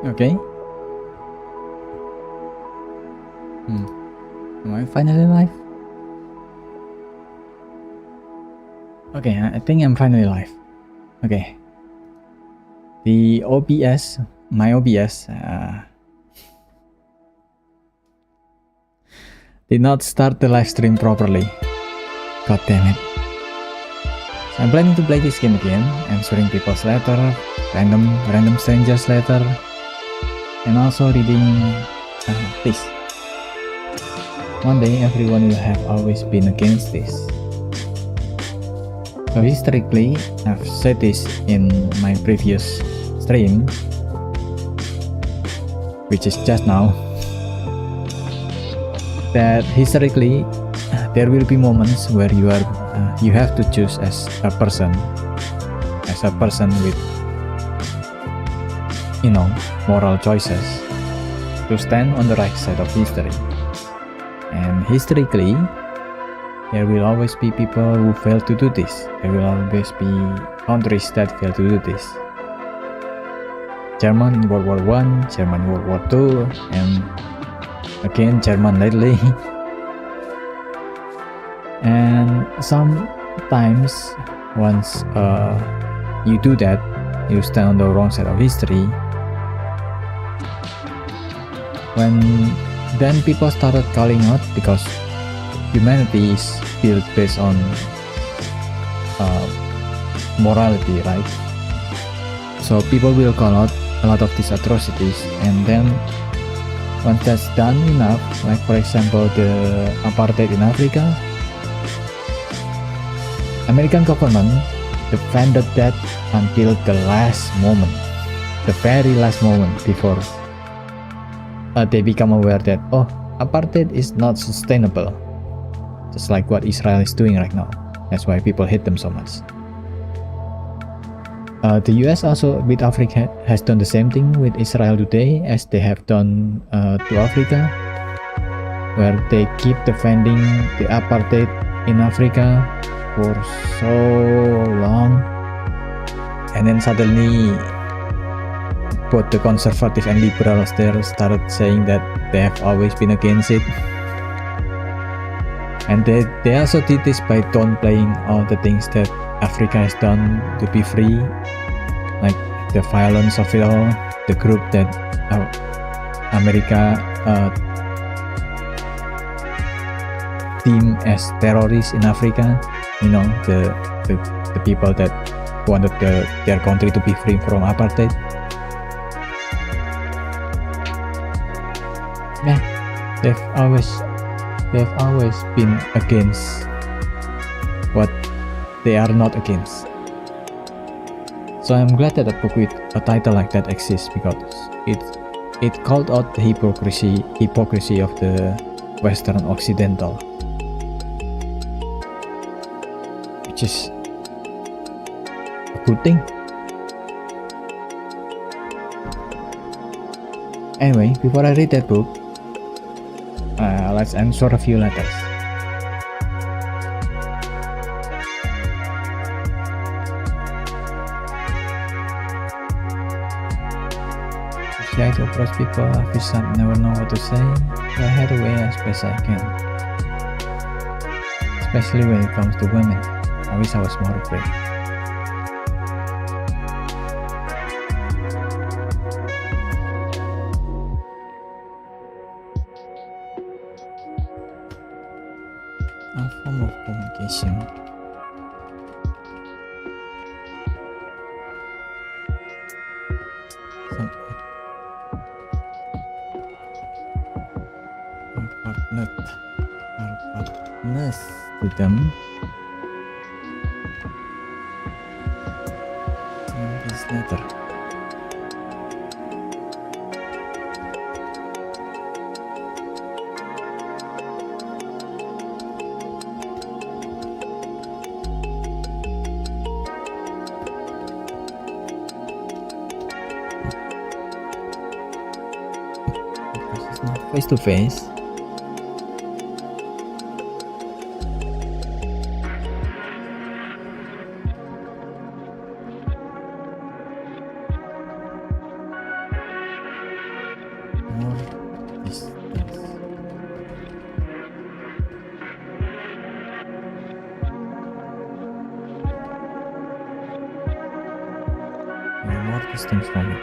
Okay. Am I finally live? Okay, I think I'm finally live. Okay. The OBS, my OBS, did not start the live stream properly. God damn it. So I'm planning to play this game again, answering people's letter, random strangers' letter, and also reading this. One day everyone will have always been against this. So historically, I've said this in my previous stream, which is just now, that historically there will be moments where you have to choose as a person with moral choices to stand on the right side of history. And historically, there will always be people who fail to do this. There will always be countries that fail to do this. German in World War I, German in World War II, and again German lately. And sometimes once you do that, you stand on the wrong side of history. Then people started calling out, because humanity is built based on morality, right? So people will call out a lot of these atrocities, and then once that's done enough, like for example the apartheid in Africa, American government defended that until the last moment, the very last moment before they become aware that, oh, apartheid is not sustainable, just like what Israel is doing right now. That's why people hate them so much. The US also with Africa has done the same thing with Israel today as they have done to Africa, where they keep defending the apartheid in Africa for so long, and then suddenly both the conservative and liberals there started saying that they have always been against it. And they also did this by downplaying all the things that Africa has done to be free, like the violence of it all, the group that America deemed as terrorists in Africa, the people that wanted their country to be free from apartheid. Yeah, they've always been against what they are not against. So I'm glad that a book with a title like that exists, because it called out the hypocrisy of the Western Occidental, which is a good thing. Anyway, before I read that book, let's answer a few letters. Try to approach people, I wish I never know what to say, so I had a way as best I can. Especially when it comes to women, I wish I was more brave. A form of communication. Partners to them in this letter. Because it's not face to face. more distance. More distance from it.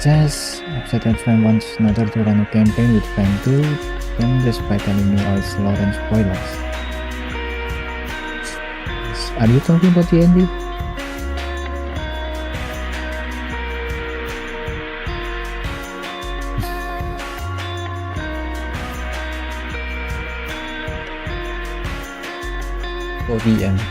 Just upset that friend wants another to run a campaign with friend 2, then despite telling me all slow and spoilers. Are you talking about the ending? Or the end?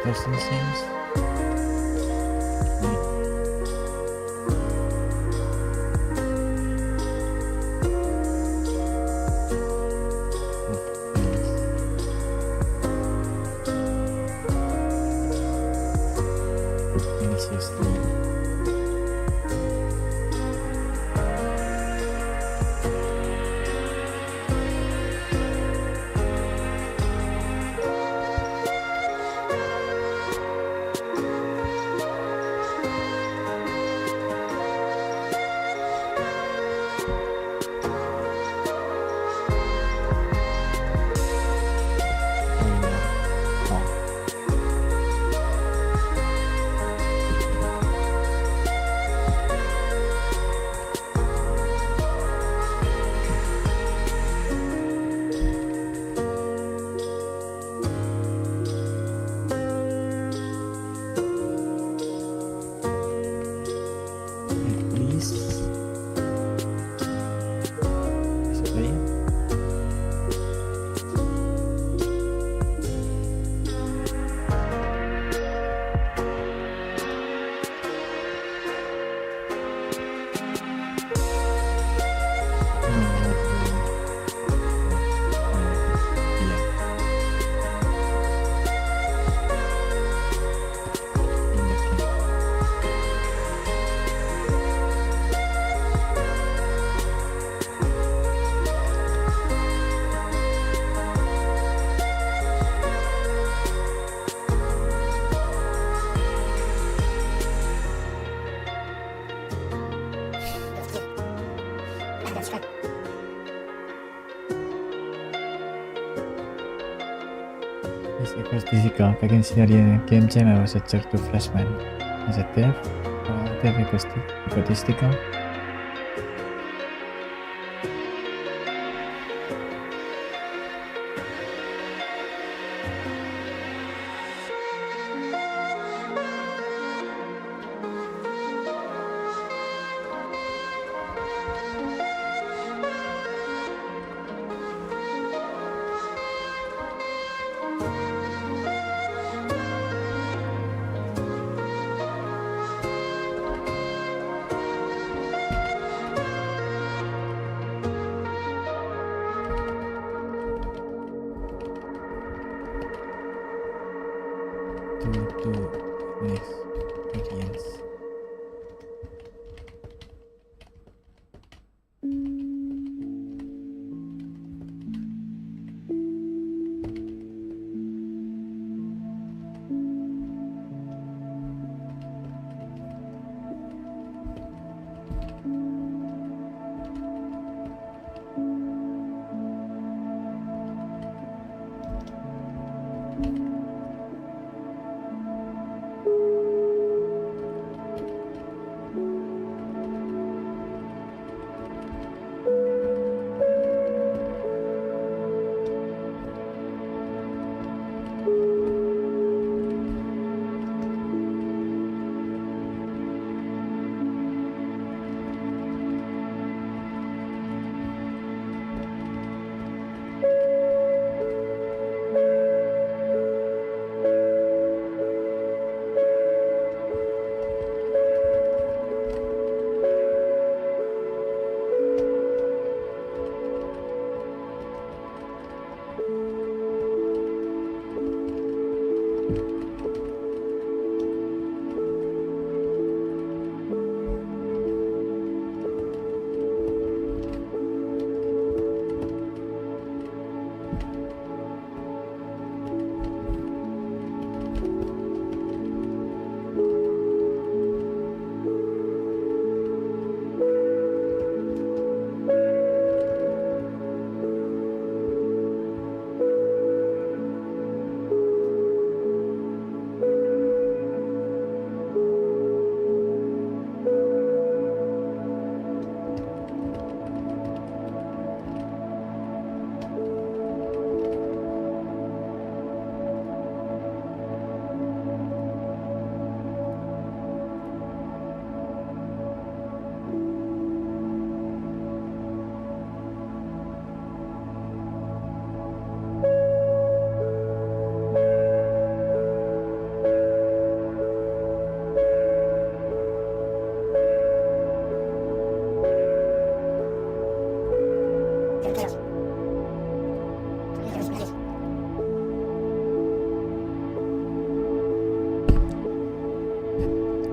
Person sings. Because difficult, back in scenario game jam I was a jerk to flashman. As a dev, dev egotistical. To next audience.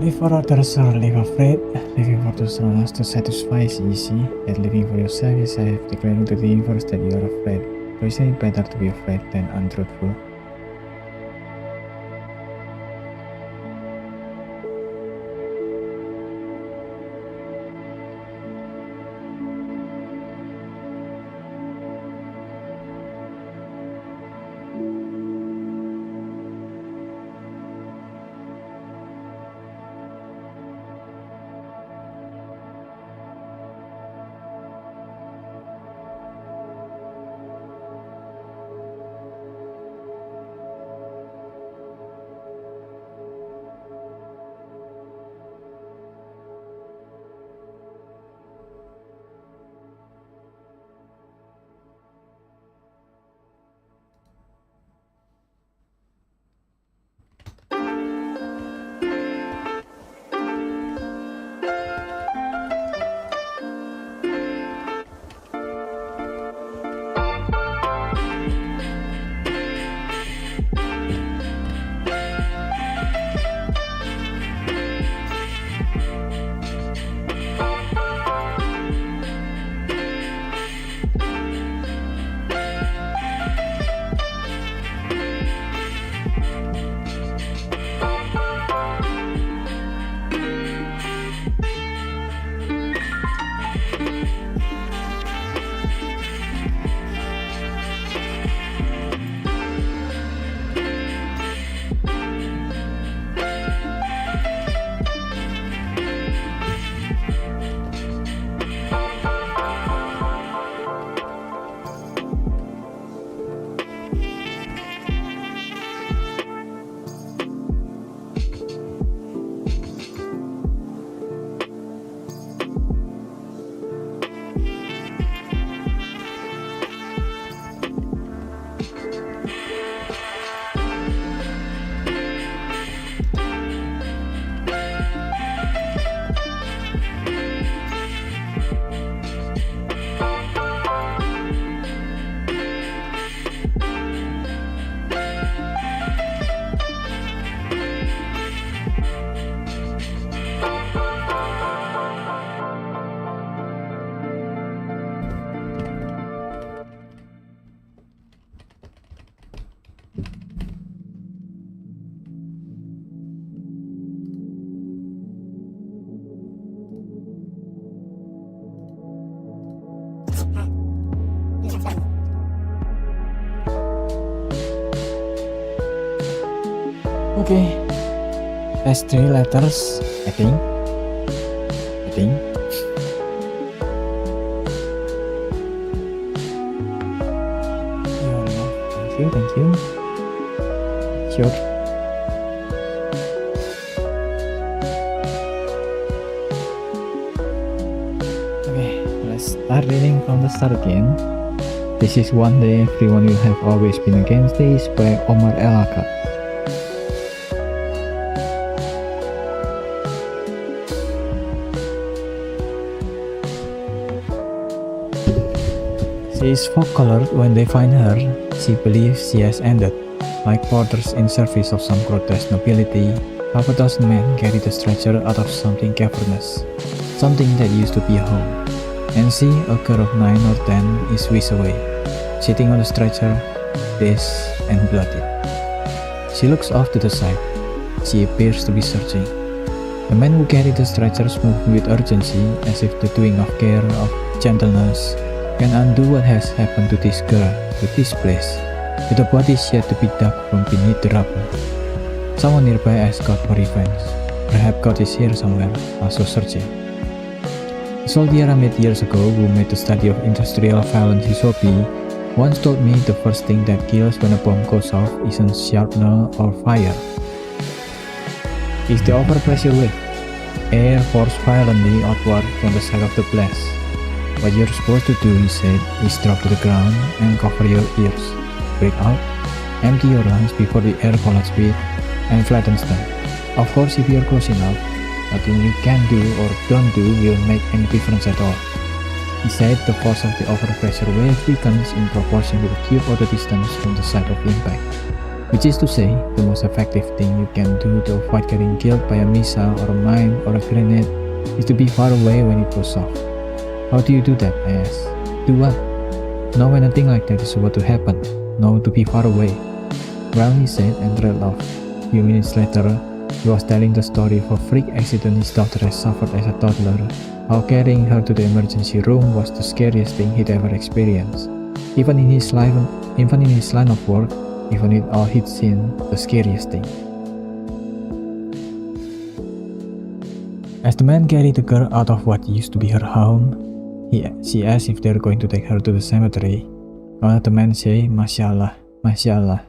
Live for others or live afraid. Living for those around us to satisfy is easy, yet living for yourself is safe, declaring to the universe that you are afraid. So isn't it better to be afraid than untruthful? Okay, that's 3 letters, I think. Thank you. Sure. Okay, let's start reading from the start again. This is One Day Everyone Will Have Always Been Against This by Omar El-Akkad. She is fog-colored when they find her. She believes she has ended. Like porters in service of some grotesque nobility, half a dozen men carry the stretcher out of something cavernous, something that used to be a home. And she, a girl of 9 or 10, is whisked away, sitting on the stretcher, dazed and bloody. She looks off to the side. She appears to be searching. The men who carry the stretchers move with urgency, as if the doing of care, of gentleness, can undo what has happened to this girl, to this place, with the bodies yet to be dug from beneath the rubble. Someone nearby asks God for revenge. Perhaps God is here somewhere, also searching. A soldier I met years ago who made the study of industrial violence his hobby once told me the first thing that kills when a bomb goes off isn't shrapnel or fire. It's the overpressure wave. Air forced violently outward from the side of the blast. What you're supposed to do, he said, is drop to the ground and cover your ears. Breathe out, empty your lungs before the air collects with and flattens them. Of course, if you're close enough, nothing you can do or don't do will make any difference at all. He said the force of the overpressure wave weakens in proportion to the cube or the distance from the site of impact. Which is to say, the most effective thing you can do to avoid getting killed by a missile or a mine or a grenade is to be far away when it goes off. How do you do that? I asked. Do what? Know when a thing like that is about to happen. Know to be far away. Well, he said and trailed off. A few minutes later, he was telling the story of a freak accident his daughter had suffered as a toddler. How carrying her to the emergency room was the scariest thing he'd ever experienced. Even in his line of work, even with all he'd seen, the scariest thing. As the man carried the girl out of what used to be her home, she asked if they're going to take her to the cemetery. One of the men said, Mashallah, Mashallah.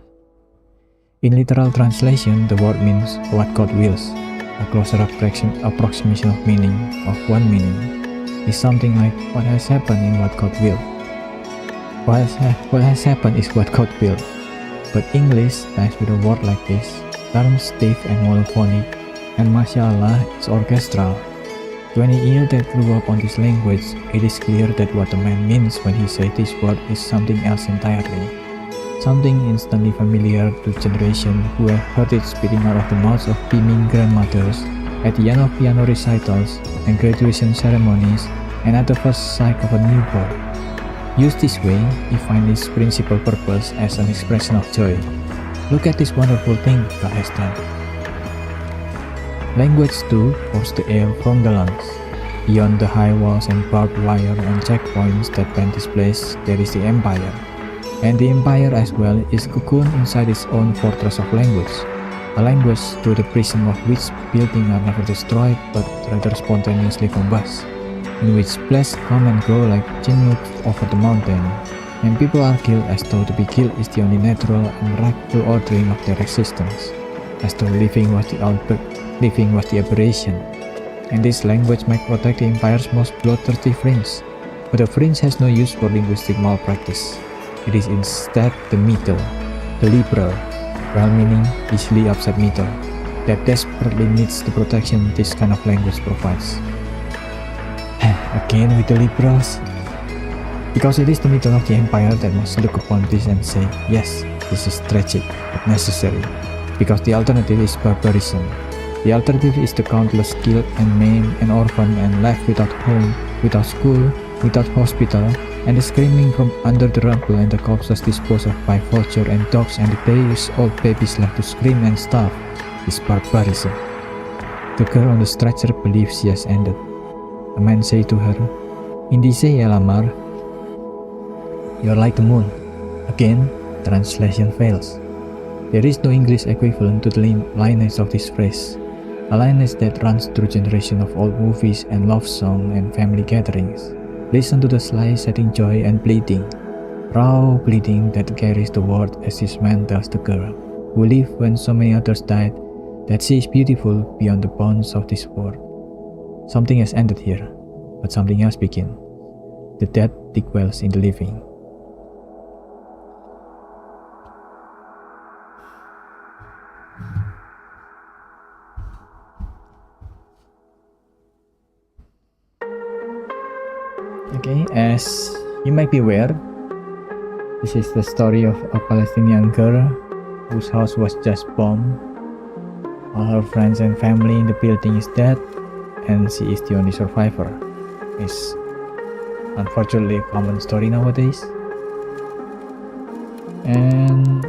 In literal translation, the word means what God wills. A closer approximation of meaning, of one meaning, is something like what has happened in what God will. What has happened is what God will. But English, times with a word like this, turns stiff and monophonic, and Mashallah is orchestral. To any ear that grew up on this language, it is clear that what the man means when he says this word is something else entirely. Something instantly familiar to generation who have heard it spitting out of the mouths of beaming grandmothers at the end of piano recitals and graduation ceremonies and at the first sight of a newborn. Used this way, he finds its principal purpose as an expression of joy. Look at this wonderful thing God has done. Language too pours the air from the lungs. Beyond the high walls and barbed wire and checkpoints that band this place, there is the empire. And the empire as well is cocooned inside its own fortress of language. A language through the prism of which buildings are never destroyed but rather spontaneously combust, in which blasts come and go like chinook over the mountain, and people are killed as though to be killed is the only natural and rightful ordering of their existence, as though living was the aberration. And this language might protect the empire's most bloodthirsty fringe, but the fringe has no use for linguistic malpractice. It is instead the middle, the liberal, well-meaning, easily upset middle, that desperately needs the protection this kind of language provides. Again with the liberals? Because it is the middle of the empire that must look upon this and say, yes, this is tragic, but necessary, because the alternative is barbarism. The alternative is the countless killed and maimed and orphaned and left without home, without school, without hospital, and the screaming from under the rubble and the corpses disposed of by vulture and dogs and the days-old babies left to scream and starve is barbarism. The girl on the stretcher believes she has ended. A man said to her, Indice ya Lamar, you're like the moon. Again, translation fails. There is no English equivalent to the lineage of this phrase, a lineage that runs through generations of old movies and love songs and family gatherings. Listen to the sly setting joy and pleading, raw pleading that carries the word as this man tells the girl, who lived when so many others died, that she is beautiful beyond the bounds of this world. Something has ended here, but something else begins. The dead dig wells in the living. Okay, as you might be aware, this is the story of a Palestinian girl whose house was just bombed. All her friends and family in the building is dead, and she is the only survivor. It's unfortunately a common story nowadays. And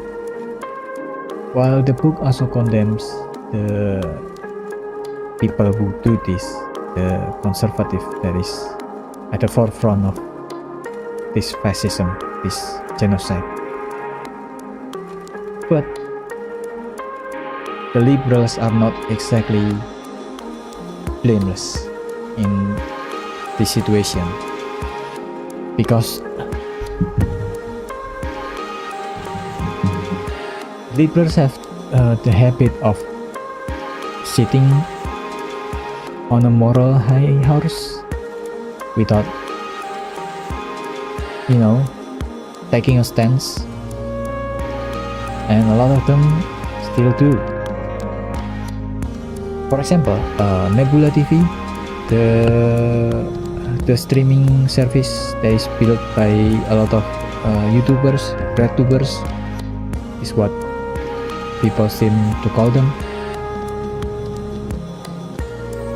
while the book also condemns the people who do this, the conservative that is at the forefront of this fascism, this genocide. But the liberals are not exactly blameless in this situation, because liberals have the habit of sitting on a moral high horse without, taking a stance, and a lot of them still do. For example, Nebula TV, the streaming service that is built by a lot of YouTubers, RedTubers, is what people seem to call them.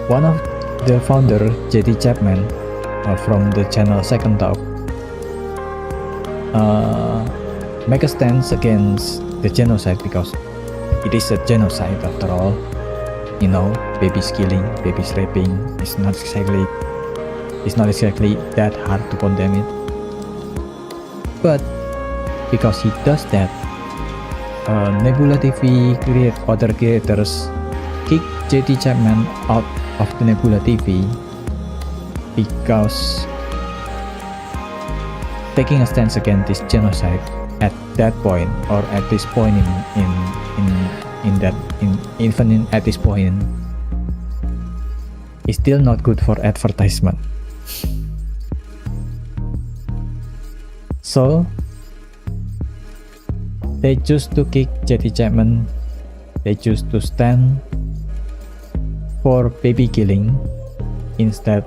One of the founder, J.D. Chapman, from the channel Second Talk, make a stance against the genocide because it is a genocide after all. Babies killing, babies raping is not exactly that hard to condemn it. But because he does that, Nebula TV other creators kick J.D. Chapman out of the Nebula TV because taking a stance against this genocide at that point, or at this point even at this point, is still not good for advertisement. So they choose to kick J.D. Chapman. They choose to stand for baby killing instead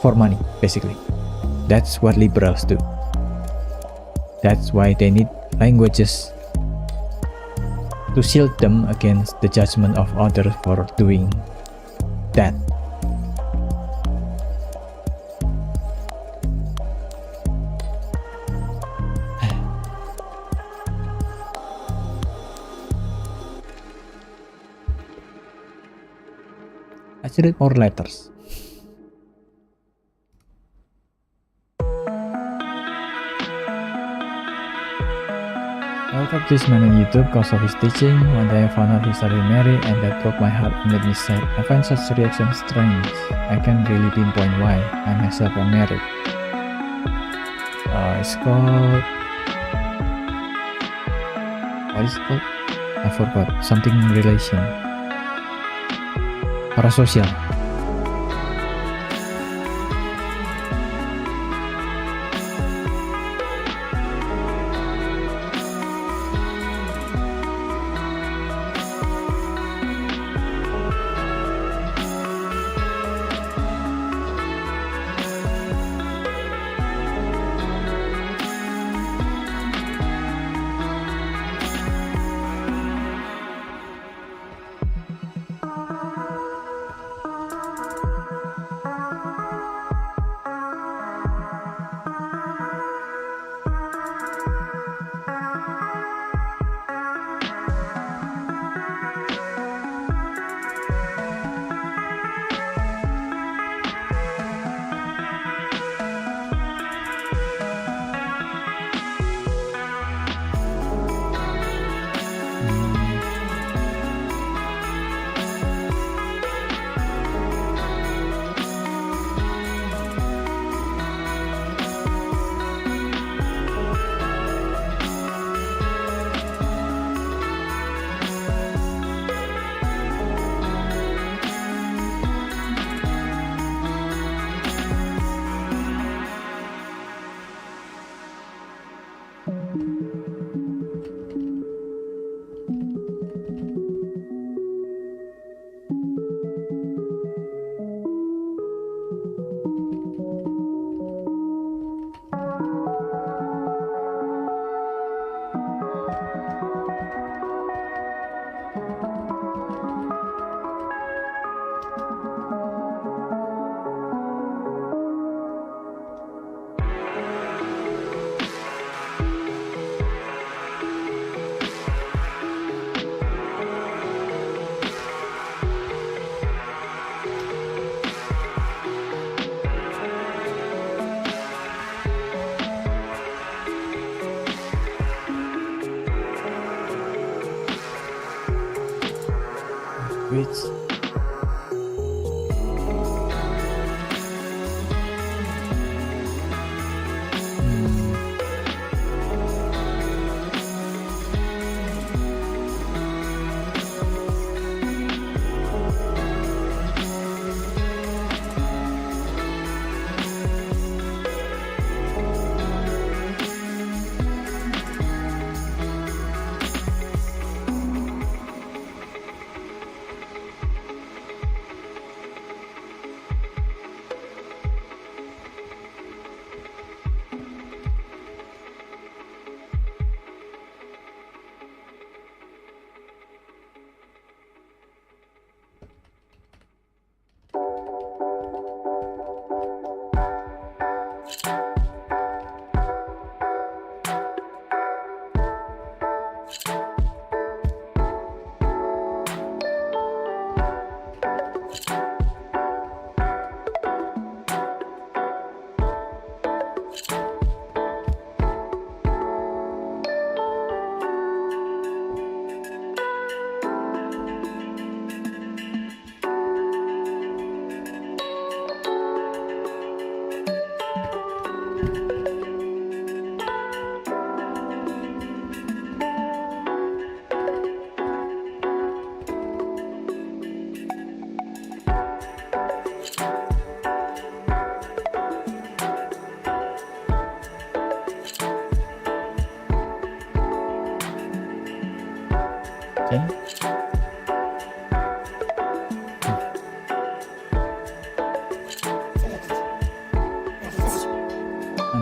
for money, basically. That's what liberals do. That's why they need languages to shield them against the judgment of others for doing that. I should read more letters. I looked up this man on YouTube because of his teaching. One day I found out he started married, and that broke my heart and made me sad. I find such reactions strange. I can't really pinpoint why. I myself am married. It's called... what is it called? I forgot. Something relation. Parasocial.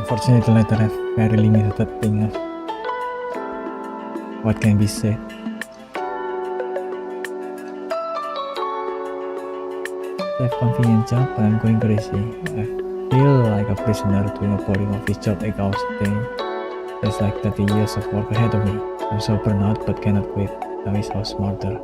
Unfortunately, the latter have very limited thing of what can be said. I have convenient job, but I'm going crazy. I feel like a prisoner doing a boring office job 8 hours a day. There's like 30 years of work ahead of me. I'm so burned out but cannot quit. I wish I was smarter.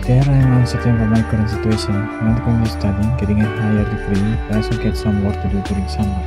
There I am uncertain about my current situation. I'm not going to study, getting a higher degree, but I also get some work to do during summer.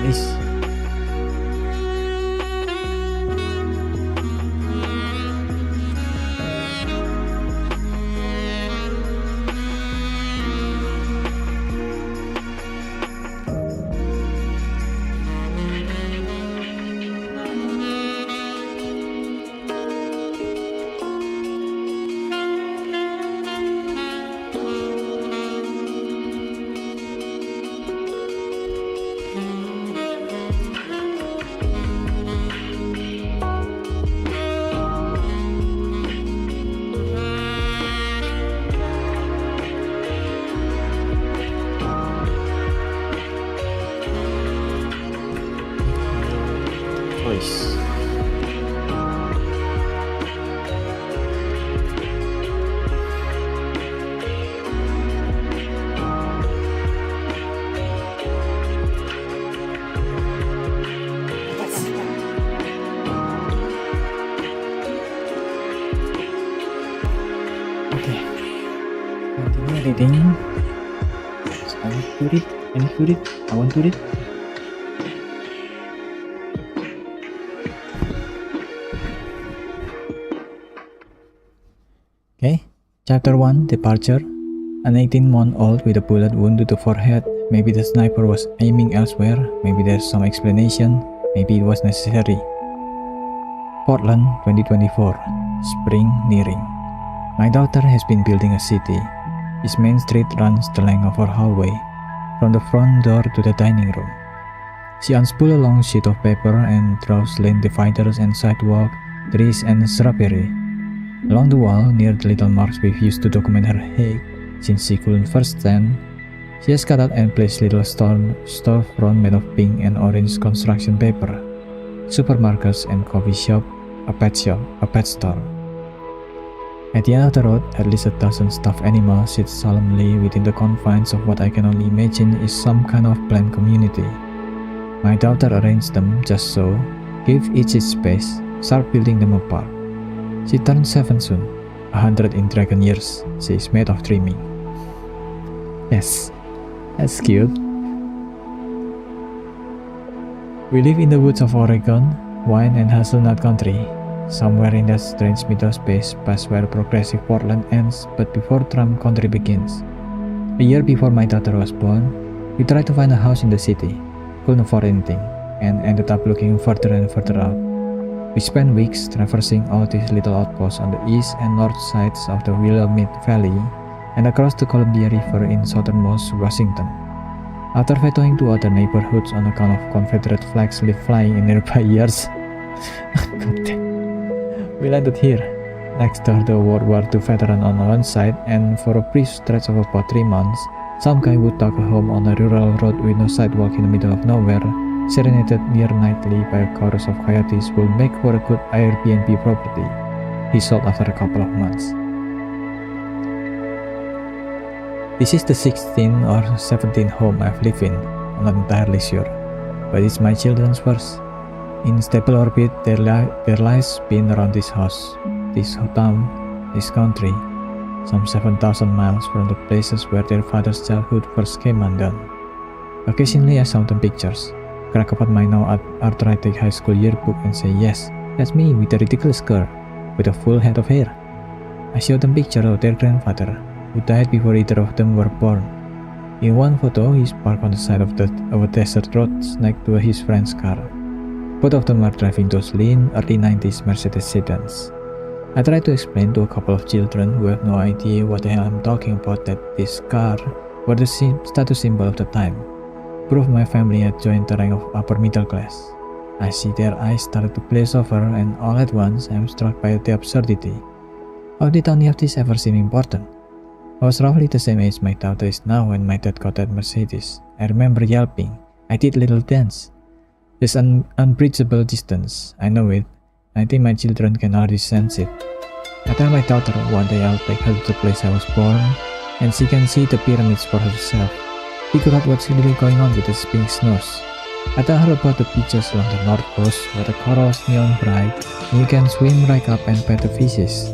Nice. Choice. Okay, continue reading. I want to read. I need to read. I want to read. Okay, Chapter 1, Departure. An 18-month-old with a bullet wound to the forehead. Maybe the sniper was aiming elsewhere. Maybe there's some explanation. Maybe it was necessary. Portland, 2024. Spring nearing. My daughter has been building a city. Its main street runs the length of our hallway, from the front door to the dining room. She unspools a long sheet of paper and draws lane dividers and sidewalk, trees and shrubbery. Along the wall, near the little marks we've used to document her hate, since she couldn't first stand, she has cut out and placed little storefront made of pink and orange construction paper, supermarkets and coffee shop, a pet store. At the end of the road, at least a dozen stuffed animals sit solemnly within the confines of what I can only imagine is some kind of planned community. My daughter arranged them just so, gave each its space, start building them apart. She turns 7 soon, 100 in dragon years. She is made of dreaming. Yes, that's cute. We live in the woods of Oregon, wine and hazelnut country, somewhere in that strange middle space past where progressive Portland ends but before Trump country begins. A year before my daughter was born, we tried to find a house in the city, couldn't afford anything, and ended up looking further and further out. We spent weeks traversing all these little outposts on the east and north sides of the Willamette Valley and across the Columbia River in southernmost Washington. After vetoing to other neighborhoods on account of Confederate flags flying in nearby years, we landed here, next to the World War II veteran on one side, and for a brief stretch of about 3 months, some guy would tuck a home on a rural road with no sidewalk in the middle of nowhere, serenaded near nightly by a chorus of coyotes, will make for a good Airbnb property. He sold after a couple of months. This is the 16th or 17th home I've lived in, I'm not entirely sure, but it's my children's first. In stable orbit, their lives been around this house, this town, this country, some 7,000 miles from the places where their father's childhood first came undone. Occasionally I show them pictures, crack open my now arthritic high school yearbook and say, yes, that's me with a ridiculous skirt, with a full head of hair. I show them pictures of their grandfather, who died before either of them were born. In one photo, he's parked on the side of a desert road next to his friend's car. Both of them are driving those lean, early 90s Mercedes sedans. I try to explain to a couple of children who have no idea what the hell I'm talking about that this car were the status symbol of the time. Prove my family had joined the rank of upper middle class. I see their eyes started to glaze over, and all at once I am struck by the absurdity. How did any of this ever seem important? I was roughly the same age my daughter is now when my dad got that Mercedes. I remember yelping. I did little dance. There's an unbridgeable distance. I know it. I think my children can already sense it. I tell my daughter one day I'll take her to the place I was born, and she can see the pyramids for herself. Figure out what's really going on with the pink snows. I tell her about the beaches along the north coast where the corals neon bright and you can swim right up and pet the fishes.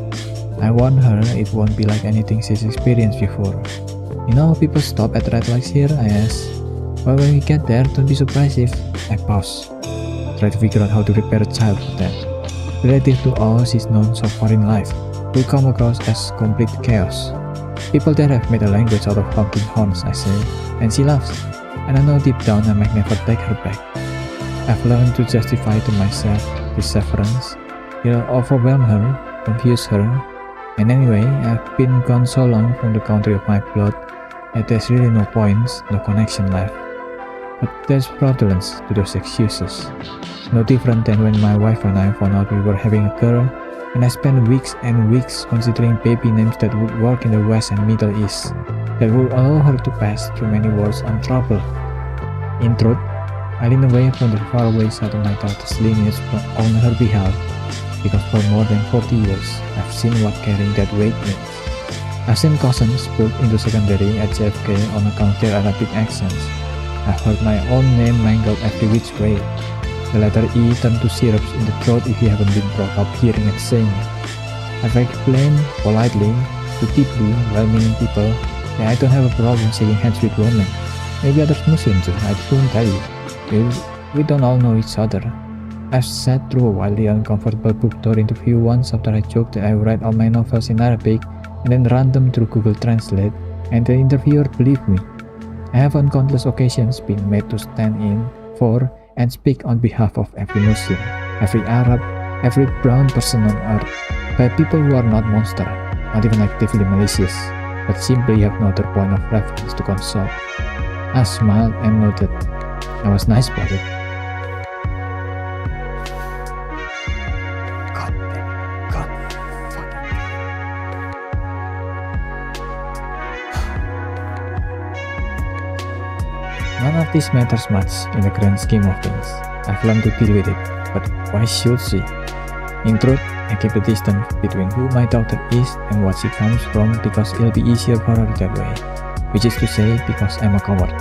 I warn her it won't be like anything she's experienced before. You know how people stop at red lights here? I ask. Well, when we get there, don't be surprised if I pause. Try to figure out how to prepare a child for that. Relative to all she's known so far in life, will come across as complete chaos. People there have made a language out of honking horns, I say, and she laughs. And I know deep down I might never take her back. I've learned to justify to myself this severance. It'll overwhelm her, confuse her, and anyway, I've been gone so long from the country of my blood that there's really no points, no connection left. But there's fraudulence to those excuses. No different than when my wife and I found out we were having a girl, and I spent weeks and weeks considering baby names that would work in the West and Middle East, that would allow her to pass through many worlds untroubled. In truth, I lean away from the faraway side of my daughter's lineage on her behalf, because for more than 40 years, I've seen what carrying that weight means. I've seen cousins pulled into secondary at JFK on account of their Arabic accents. I've heard my own name mangled every which way. The letter E turned to syrups in the throat if you haven't been brought up hearing and saying it. I've explained politely to deeply well-meaning people that I don't have a problem shaking hands with women. Maybe others Muslim too, I couldn't tell you. We don't all know each other. I've sat through a wildly uncomfortable book tour interview once after I joked that I would write all my novels in Arabic and then run them through Google Translate, and the interviewer believed me. I have on countless occasions been made to stand in for and speak on behalf of every Muslim, every Arab, every brown person on earth, by people who are not monsters, not even actively malicious, but simply have no other point of reference to consult. I smiled and nodded. I was nice about it. God damn it. God fucking damn it. None of this matters much in the grand scheme of things. I've learned to deal with it, but why should she? In truth, I keep the distance between who my daughter is and what she comes from because it'll be easier for her that way, which is to say, because I'm a coward.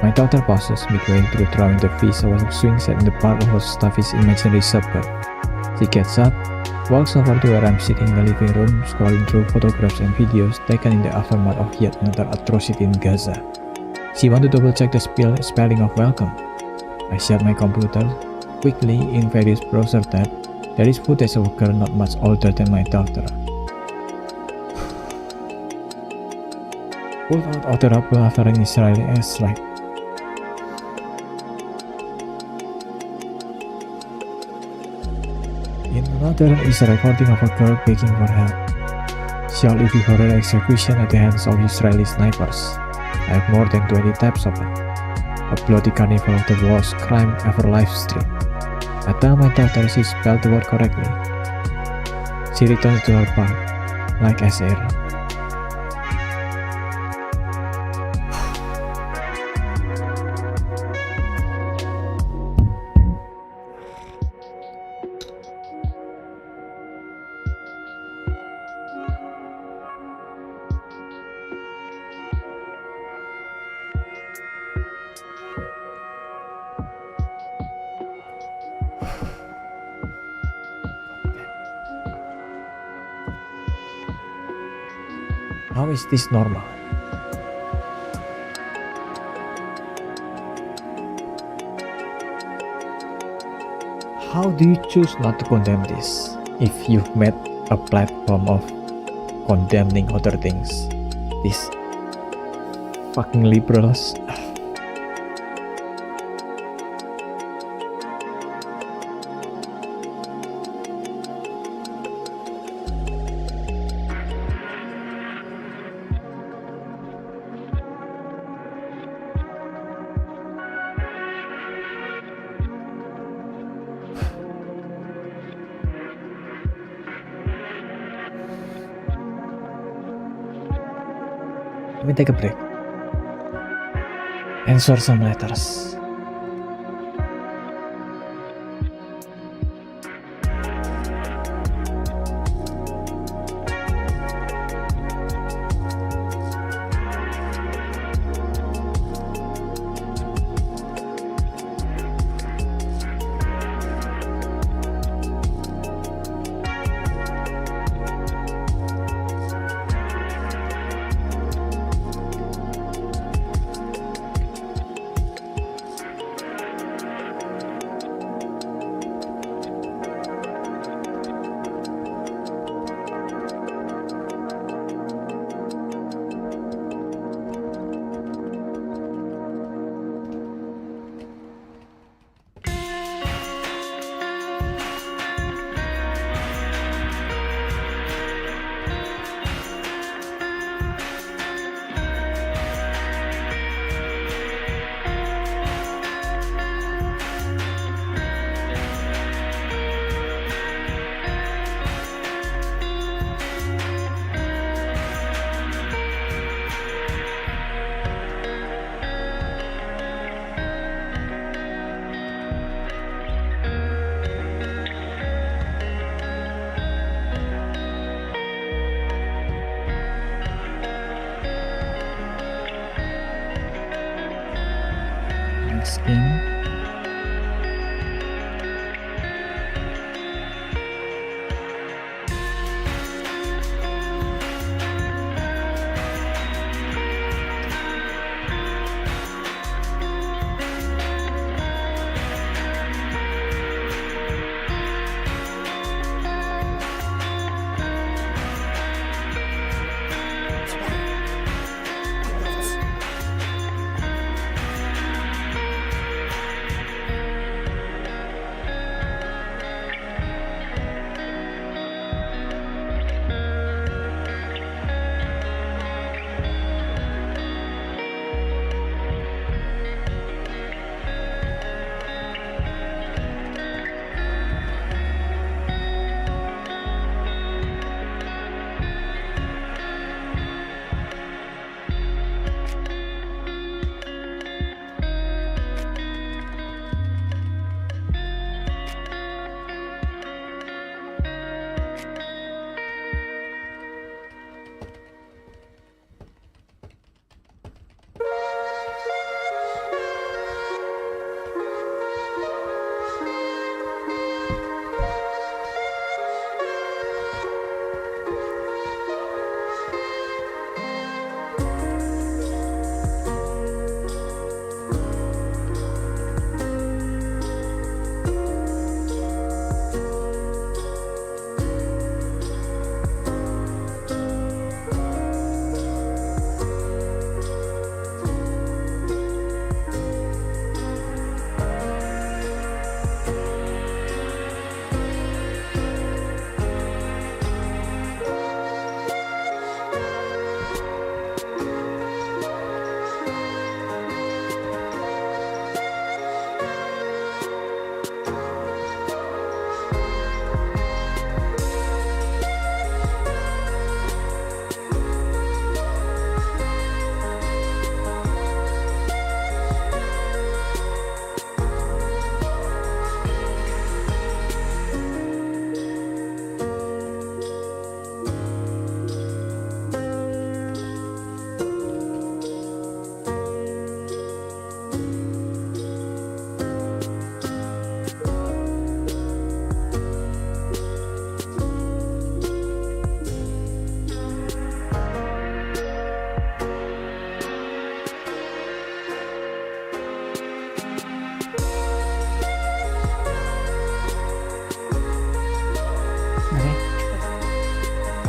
My daughter pauses midway through throwing the fish out of a swing set in the part of her stuffy's imaginary suburb. She gets up, walks over to where I'm sitting in the living room, scrolling through photographs and videos taken in the aftermath of yet another atrocity in Gaza. She wanted to double-check the spelling of welcome. I shut my computer. Quickly, in various browser tabs, there is footage of a girl not much older than my daughter. Pulled out of the rubble after an Israeli airstrike. In another is a recording of a girl begging for help. Shortly before her execution at the hands of Israeli snipers. I have more than 20 tabs open. A bloody carnival of the worst crime ever live-streamed. I tell my daughter she spelled the word correctly. She returns to her part, like Antzero. How is this normal? How do you choose not to condemn this if you've made a platform of condemning other things? These fucking liberals. Let me take a break. Answer some letters. skin.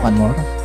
One more.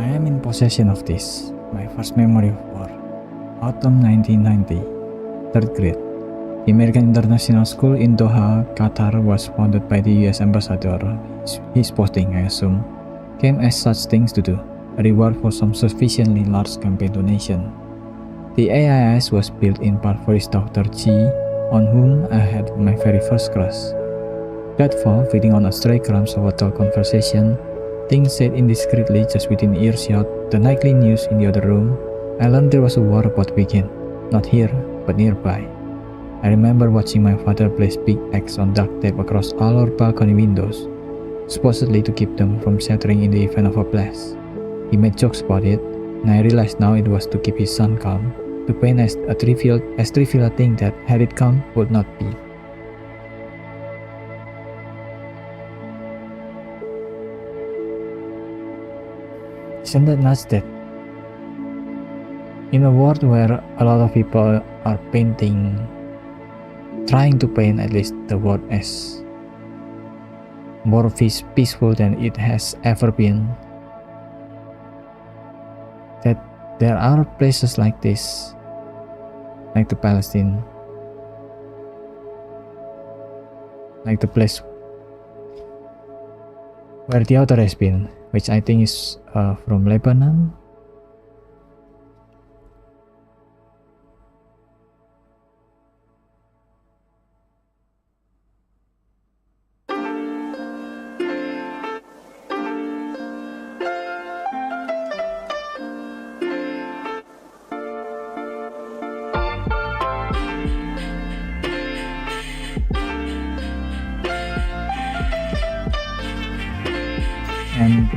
I am in possession of this, my first memory of war. Autumn 1990, 3rd grade. The American International School in Doha, Qatar was founded by the US ambassador. His posting, I assume, came as such things to do, a reward for some sufficiently large campaign donation. The AIS was built in part for his daughter G, on whom I had my very first crush. That fall, feeding on a stray crumbs of a dull conversation, things said indiscreetly just within earshot, the nightly news in the other room, I learned there was a war about to begin, not here, but nearby. I remember watching my father place big X on duct tape across all our balcony windows, supposedly to keep them from shattering in the event of a blast. He made jokes about it, and I realized now it was to keep his son calm, to paint as trivial a thing that, had it come, would not be. Isn't that nuts that in a world where a lot of people are trying to paint at least the world as more peaceful than it has ever been, that there are places like this, like the Palestine, like the place where the author has been, which I think is from Lebanon. And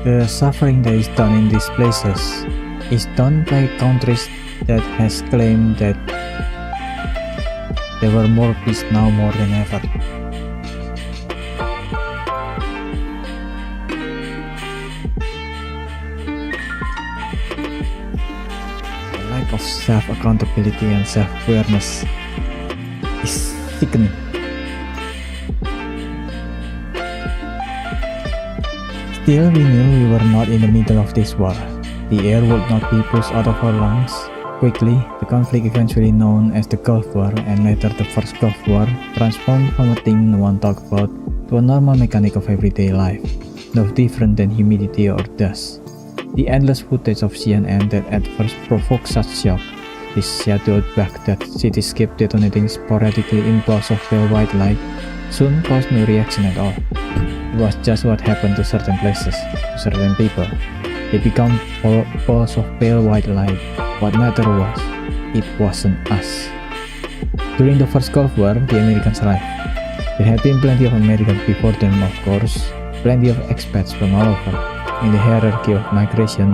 the suffering that is done in these places is done by countries that has claimed that there were more peace now more than ever. The lack of self-accountability and self-awareness is sickening. Still, we knew we were not in the middle of this war. The air would not be pushed out of our lungs. Quickly, the conflict eventually known as the Gulf War and later the First Gulf War transformed from a thing no one talked about to a normal mechanic of everyday life, no different than humidity or dust. The endless footage of CNN that at first provoked such shock, this shadowed Baghdad cityscape detonating sporadically in balls of pale white light, soon caused no reaction at all. It was just what happened to certain places, to certain people. They become balls of pale white light. What mattered was, it wasn't us. During the First Gulf War, the Americans arrived. There had been plenty of Americans before them, of course, plenty of expats from all over. In the hierarchy of migration,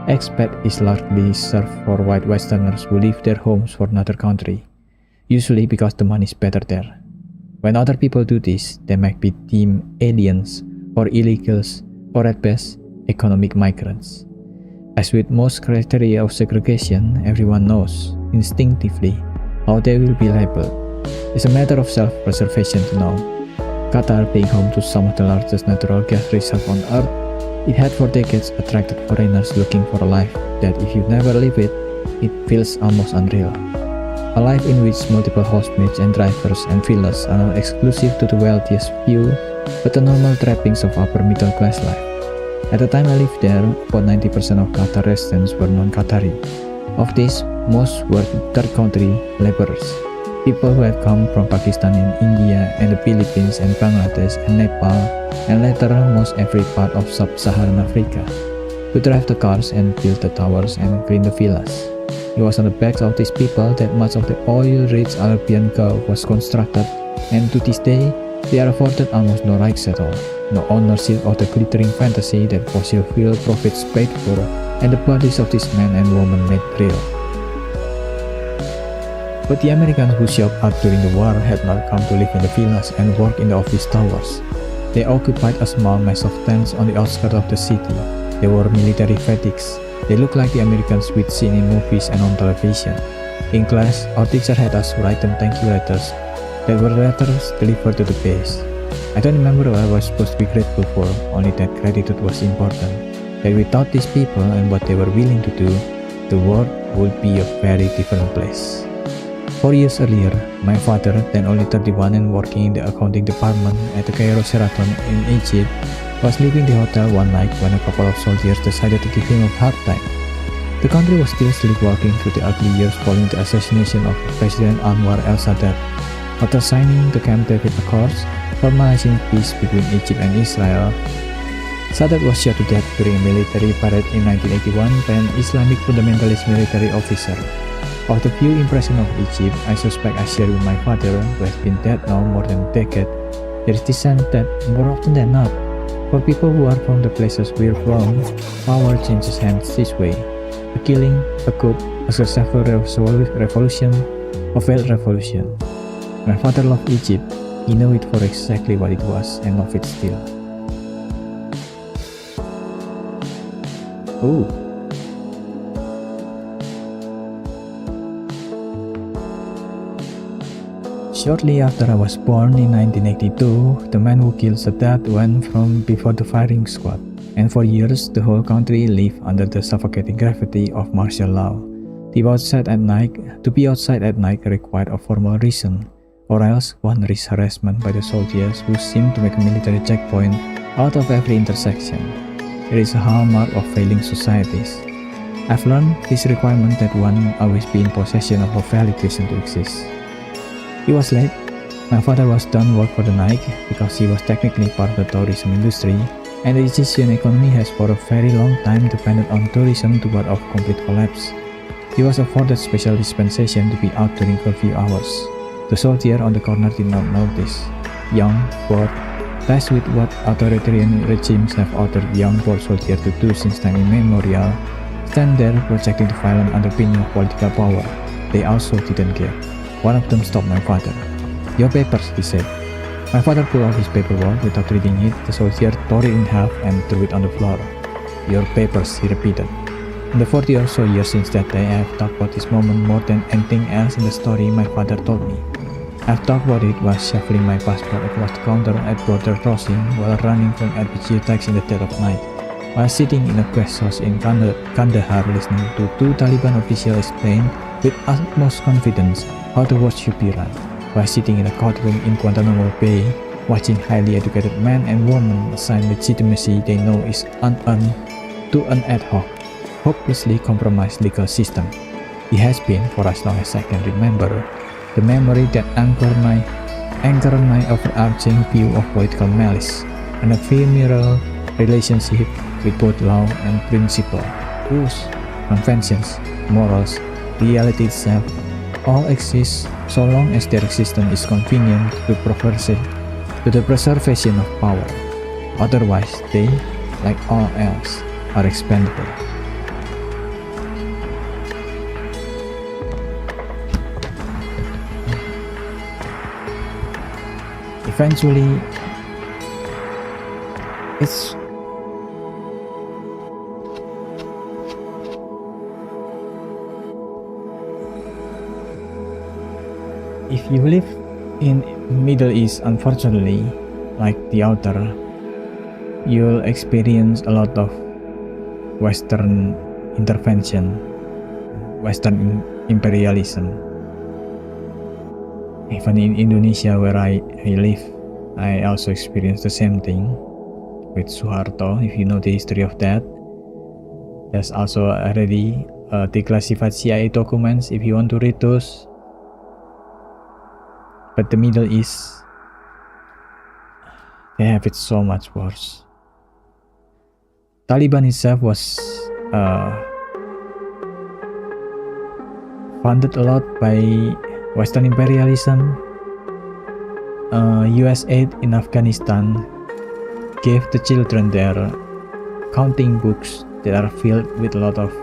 expat is largely reserved for white Westerners who leave their homes for another country, usually because the money is better there. When other people do this, they might be deemed aliens or illegals or at best, economic migrants. As with most criteria of segregation, everyone knows, instinctively, how they will be labeled. It's a matter of self-preservation to know. Qatar, being home to some of the largest natural gas reserves on Earth, it had for decades attracted foreigners looking for a life that if you never live it, it feels almost unreal. A life in which multiple housemates and drivers and villas are not exclusive to the wealthiest few, but the normal trappings of upper middle class life. At the time I lived there, about 90% of Qatar residents were non-Qatari. Of these, most were third country laborers, people who had come from Pakistan and India and the Philippines and Bangladesh and Nepal and later most every part of sub-Saharan Africa, who drive the cars and build the towers and clean the villas. It was on the backs of these people that much of the oil-rich Arabian Gulf was constructed, and to this day, they are afforded almost no rights at all, no ownership of the glittering fantasy that fossil fuel profits paid for, and the bodies of these men and women made real. But the Americans who showed up during the war had not come to live in the villas and work in the office towers. They occupied a small mass of tents on the outskirts of the city. They wore military fatigues. They looked like the Americans we'd seen in movies and on television. In class, our teacher had us write them thank you letters that were letters delivered to the base. I don't remember what I was supposed to be grateful for, only that gratitude was important, that without these people and what they were willing to do, the world would be a very different place. 4 years earlier, my father, then only 31 and working in the accounting department at the Cairo Sheraton in Egypt, was leaving the hotel one night when a couple of soldiers decided to give him a hard time. The country was still sleepwalking through the ugly years following the assassination of President Anwar el-Sadat. After signing the Camp David Accords, formalizing peace between Egypt and Israel, Sadat was shot to death during a military parade in 1981 by an Islamic fundamentalist military officer. Of the few impressions of Egypt I suspect I share with my father, who has been dead now more than a decade, there is this sense that more often than not, for people who are from the places we're from, power changes hands this way. A killing, a coup, a successful revolution, a failed revolution. My father loved Egypt. He knew it for exactly what it was and loved it still. Ooh. Shortly after I was born in 1982, the man who killed Sadat went from before the firing squad, and for years the whole country lived under the suffocating gravity of martial law. To be outside at night required a formal reason, or else one risks harassment by the soldiers who seem to make a military checkpoint out of every intersection. It is a hallmark of failing societies. I've learned this requirement that one always be in possession of a valid reason to exist. It was late. My father was done work for the night because he was technically part of the tourism industry, and the Egyptian economy has for a very long time depended on tourism to ward off complete collapse. He was afforded special dispensation to be out during curfew hours. The soldier on the corner did not notice. Young, bored, tasked with what authoritarian regimes have ordered young bored soldiers to do since time immemorial, stand there projecting the violent underpinning of political power. They also didn't care. One of them stopped my father. "Your papers," he said. My father pulled out his paperwork without reading it. The soldier tore it in half and threw it on the floor. "Your papers," he repeated. In the 40 or so years since that day, I have talked about this moment more than anything else in the story my father told me. I've talked about it while shuffling my passport across the counter at border crossing, while running from RPG attacks in the dead of night, while sitting in a guest house in Kandahar listening to 2 Taliban officials explain with utmost confidence how the world should be run, while sitting in a courtroom in Guantanamo Bay, watching highly educated men and women assign legitimacy they know is unearned to an ad hoc, hopelessly compromised legal system. It has been, for as long as I can remember, the memory that anchored my overarching view of political malice, an ephemeral relationship with both law and principle, rules, conventions, morals, reality itself, all exist so long as their existence is convenient to the preservation of power. Otherwise, they, like all else, are expendable. Eventually, it's if you live in Middle East, unfortunately, like the author, you'll experience a lot of Western intervention, Western imperialism. Even in Indonesia, where I live, I also experienced the same thing with Suharto. If you know the history of that, there's also already declassified CIA documents if you want to read those. But the Middle East, they have it so much worse. Taliban itself was funded a lot by Western imperialism. US aid in Afghanistan gave the children their counting books that are filled with a lot of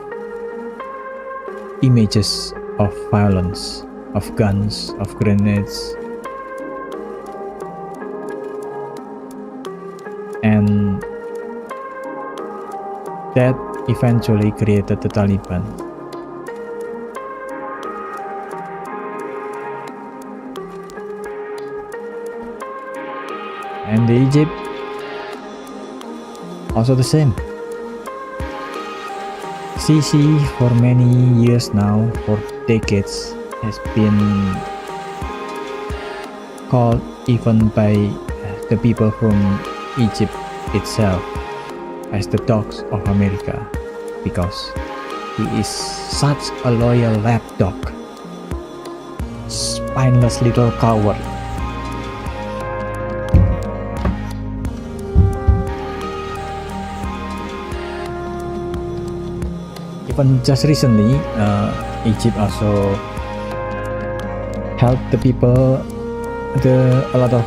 images of violence, of guns, of grenades. And that eventually created the Taliban. And the Egypt, also the same. Sisi for many years now, for decades, has been called even by the people from Egypt itself as the dogs of America, because he is such a loyal lapdog, spineless little coward. Even just recently, Egypt also helped the people, a lot of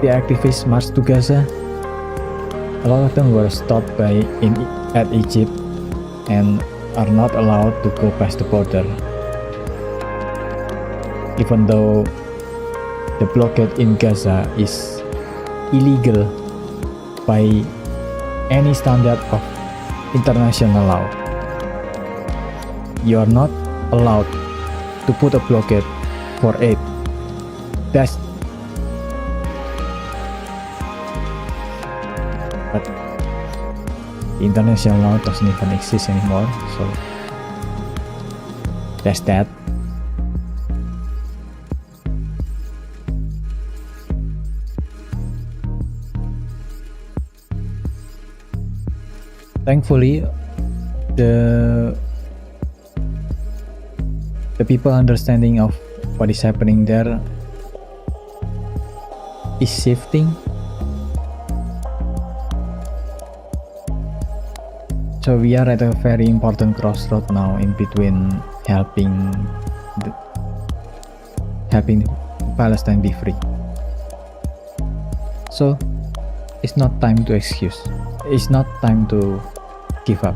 the activists marched to Gaza. A lot of them were stopped at Egypt and are not allowed to go past the border, even though the blockade in Gaza is illegal by any standard of international law. You are not allowed to put a blockade for aid. But the international law doesn't even exist anymore, so that's that. Thankfully, the people understanding of what is happening there is shifting. So we are at a very important crossroad now in between helping Palestine be free. So it's not time to excuse. It's not time to give up,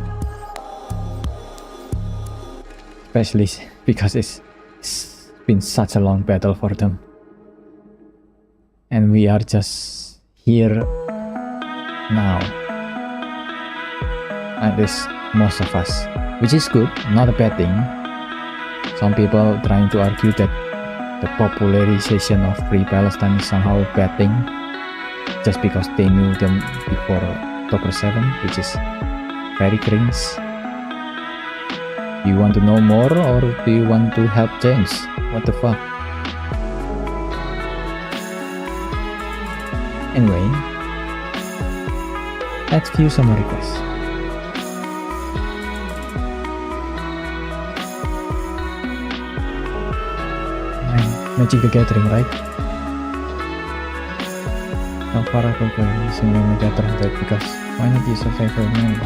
especially because it's been such a long battle for them, and we are just here now, at least most of us, which is good, not a bad thing. Some people trying to argue that the popularization of Free Palestine is somehow a bad thing just because they knew them before October 7, which is very cringe. Do you want to know more, or do you want to help change? What the fuck? Anyway, let's view some requests. Magic the Gathering, right? How far I go using the Gathering deck, because why not use a favorite name?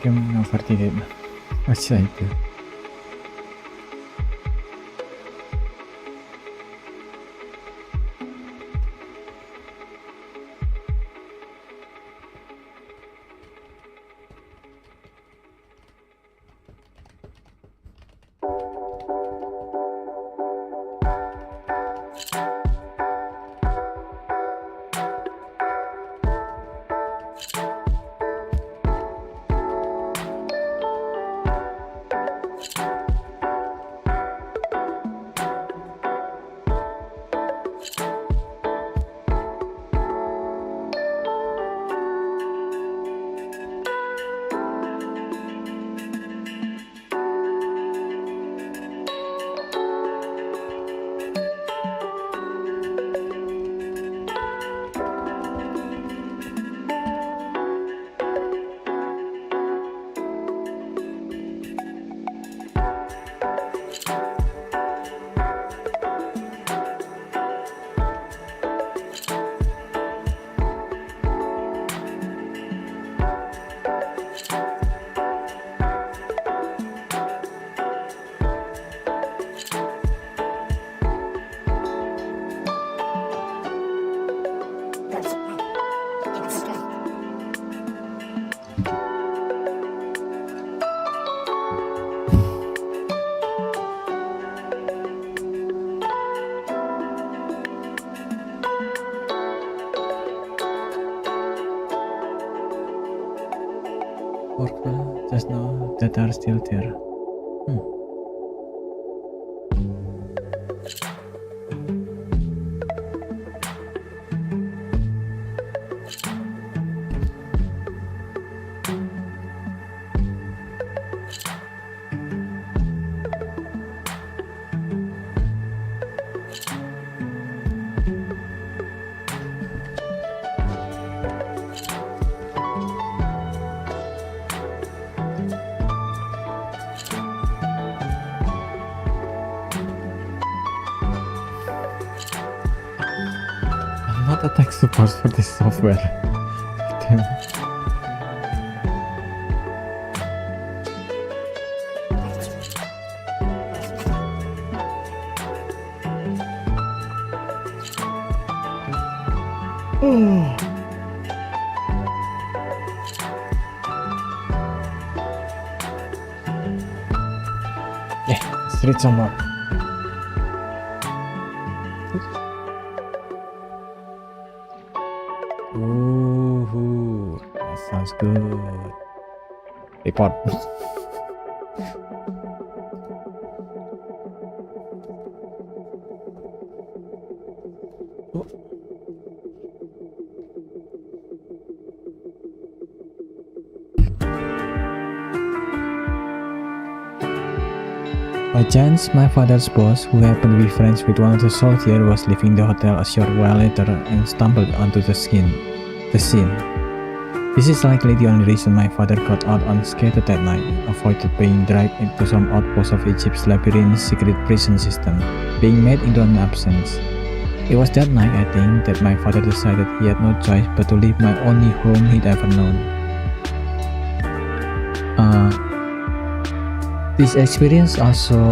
game overthinking it. What should I do? Just know that are still there. Not a tech support for this software. Damn. Yeah, let's read some more. Ooh, that sounds good. Report. By chance, my father's boss, who happened to be friends with one of the soldiers, was leaving the hotel a short while later and stumbled onto the scene. This is likely the only reason my father got out unscathed that night, avoided being dragged into some outpost of Egypt's labyrinth secret prison system, being made into an absence. It was that night, I think, that my father decided he had no choice but to leave my only home he'd ever known. This experience also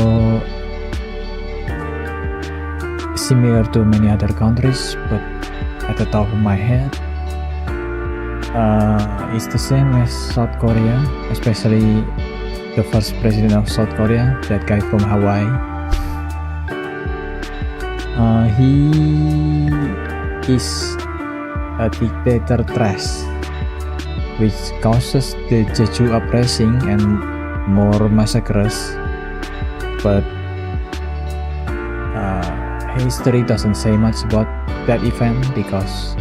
similar to many other countries, but at the top of my head, it's the same as South Korea, especially the first president of South Korea, that guy from Hawaii. He is a dictator trash, which causes the Jeju uprising and more massacres, but history doesn't say much about that event because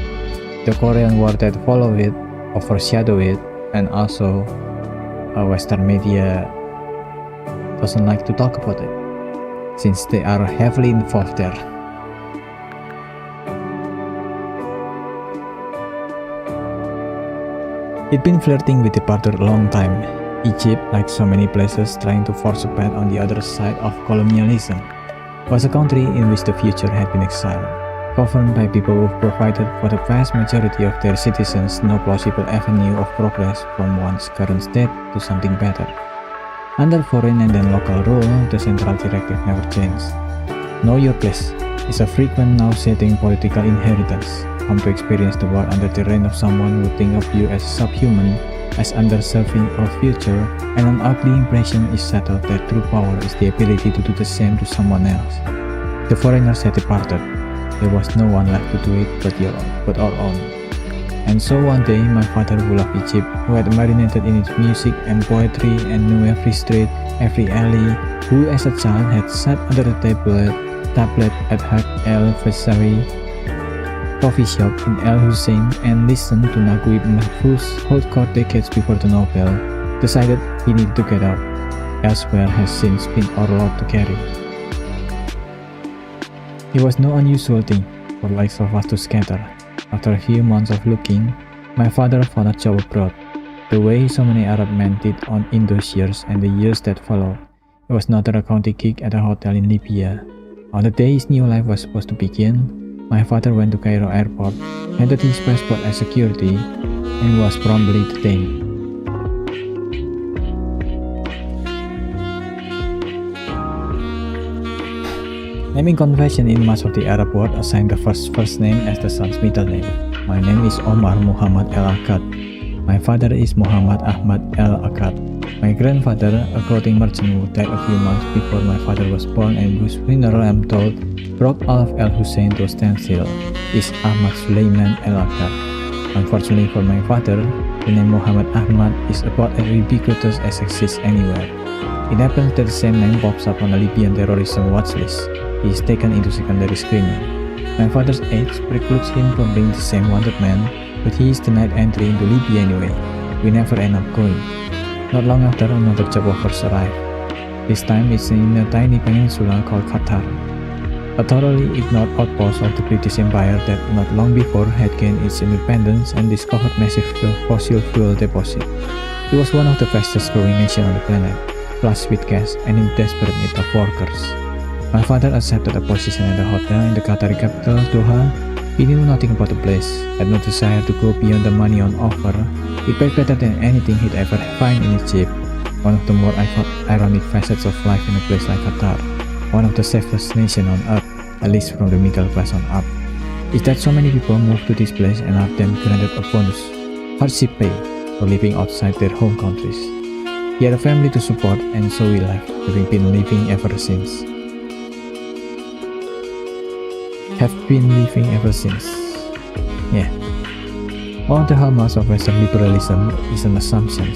the Korean War that followed it overshadowed it, and also Western media doesn't like to talk about it since they are heavily involved there. He'd been flirting with departure a long time. Egypt, like so many places trying to force a path on the other side of colonialism, was a country in which the future had been exiled. governed by people who provided for the vast majority of their citizens no plausible avenue of progress from one's current state to something better. Under foreign and then local rule, the central directive never changed. Know your place is a frequent now-setting political inheritance. Come to experience the world under the reign of someone who think of you as subhuman, as underserving or future, and an ugly impression is settled that true power is the ability to do the same to someone else. The foreigners had departed. There was no one left to do it but our own. And so one day, my father, who loved Egypt, who had marinated in its music and poetry and knew every street, every alley, who as a child had sat under the tablet at Haq El Fessari coffee shop in El Hussein and listened to Naguib Mahfouz hold court decades before the Nobel, decided he needed to get out. Elsewhere has since been our lot to carry. It was no unusual thing for likes of us to scatter. After a few months of looking, my father found a job abroad, the way so many Arab men did in those years and the years that followed. It was not a county gig at a hotel in Libya. On the day his new life was supposed to begin, my father went to Cairo airport, handed his passport as security, and was promptly detained. Naming convention in much of the Arab world assigned the first name as the son's middle name. My name is Omar Muhammad El Akkad. My father is Muhammad Ahmad El Akkad. My grandfather, a clothing merchant who died a few months before my father was born and whose funeral, I'm told, brought all of El Hussein to a standstill, is Ahmad Sulaiman El Akkad. Unfortunately for my father, the name Muhammad Ahmad is about as ubiquitous as exists anywhere. It happens that the same name pops up on a Libyan terrorism watch list. He is taken into secondary screening. My father's age precludes him from being the same wanted man, but he is denied entry into Libya anyway. We never end up going. Not long after, another job offers arrive. This time it's in a tiny peninsula called Qatar, a thoroughly ignored outpost of the British Empire that not long before had gained its independence and discovered massive fossil fuel deposit. It was one of the fastest growing nations on the planet, flush with gas and in desperate need of workers. My father accepted a position at a hotel in the Qatari capital, Doha. He knew nothing about the place, had no desire to go beyond the money on offer. It paid better than anything he'd ever find in Egypt. One of the more ironic facets of life in a place like Qatar, one of the safest nations on earth, at least from the middle class on up, is that so many people move to this place and are then granted a bonus, hardship pay, for living outside their home countries. He had a family to support, and so he left, having been living ever since. Yeah. One of the hallmarks of Western liberalism is an assumption,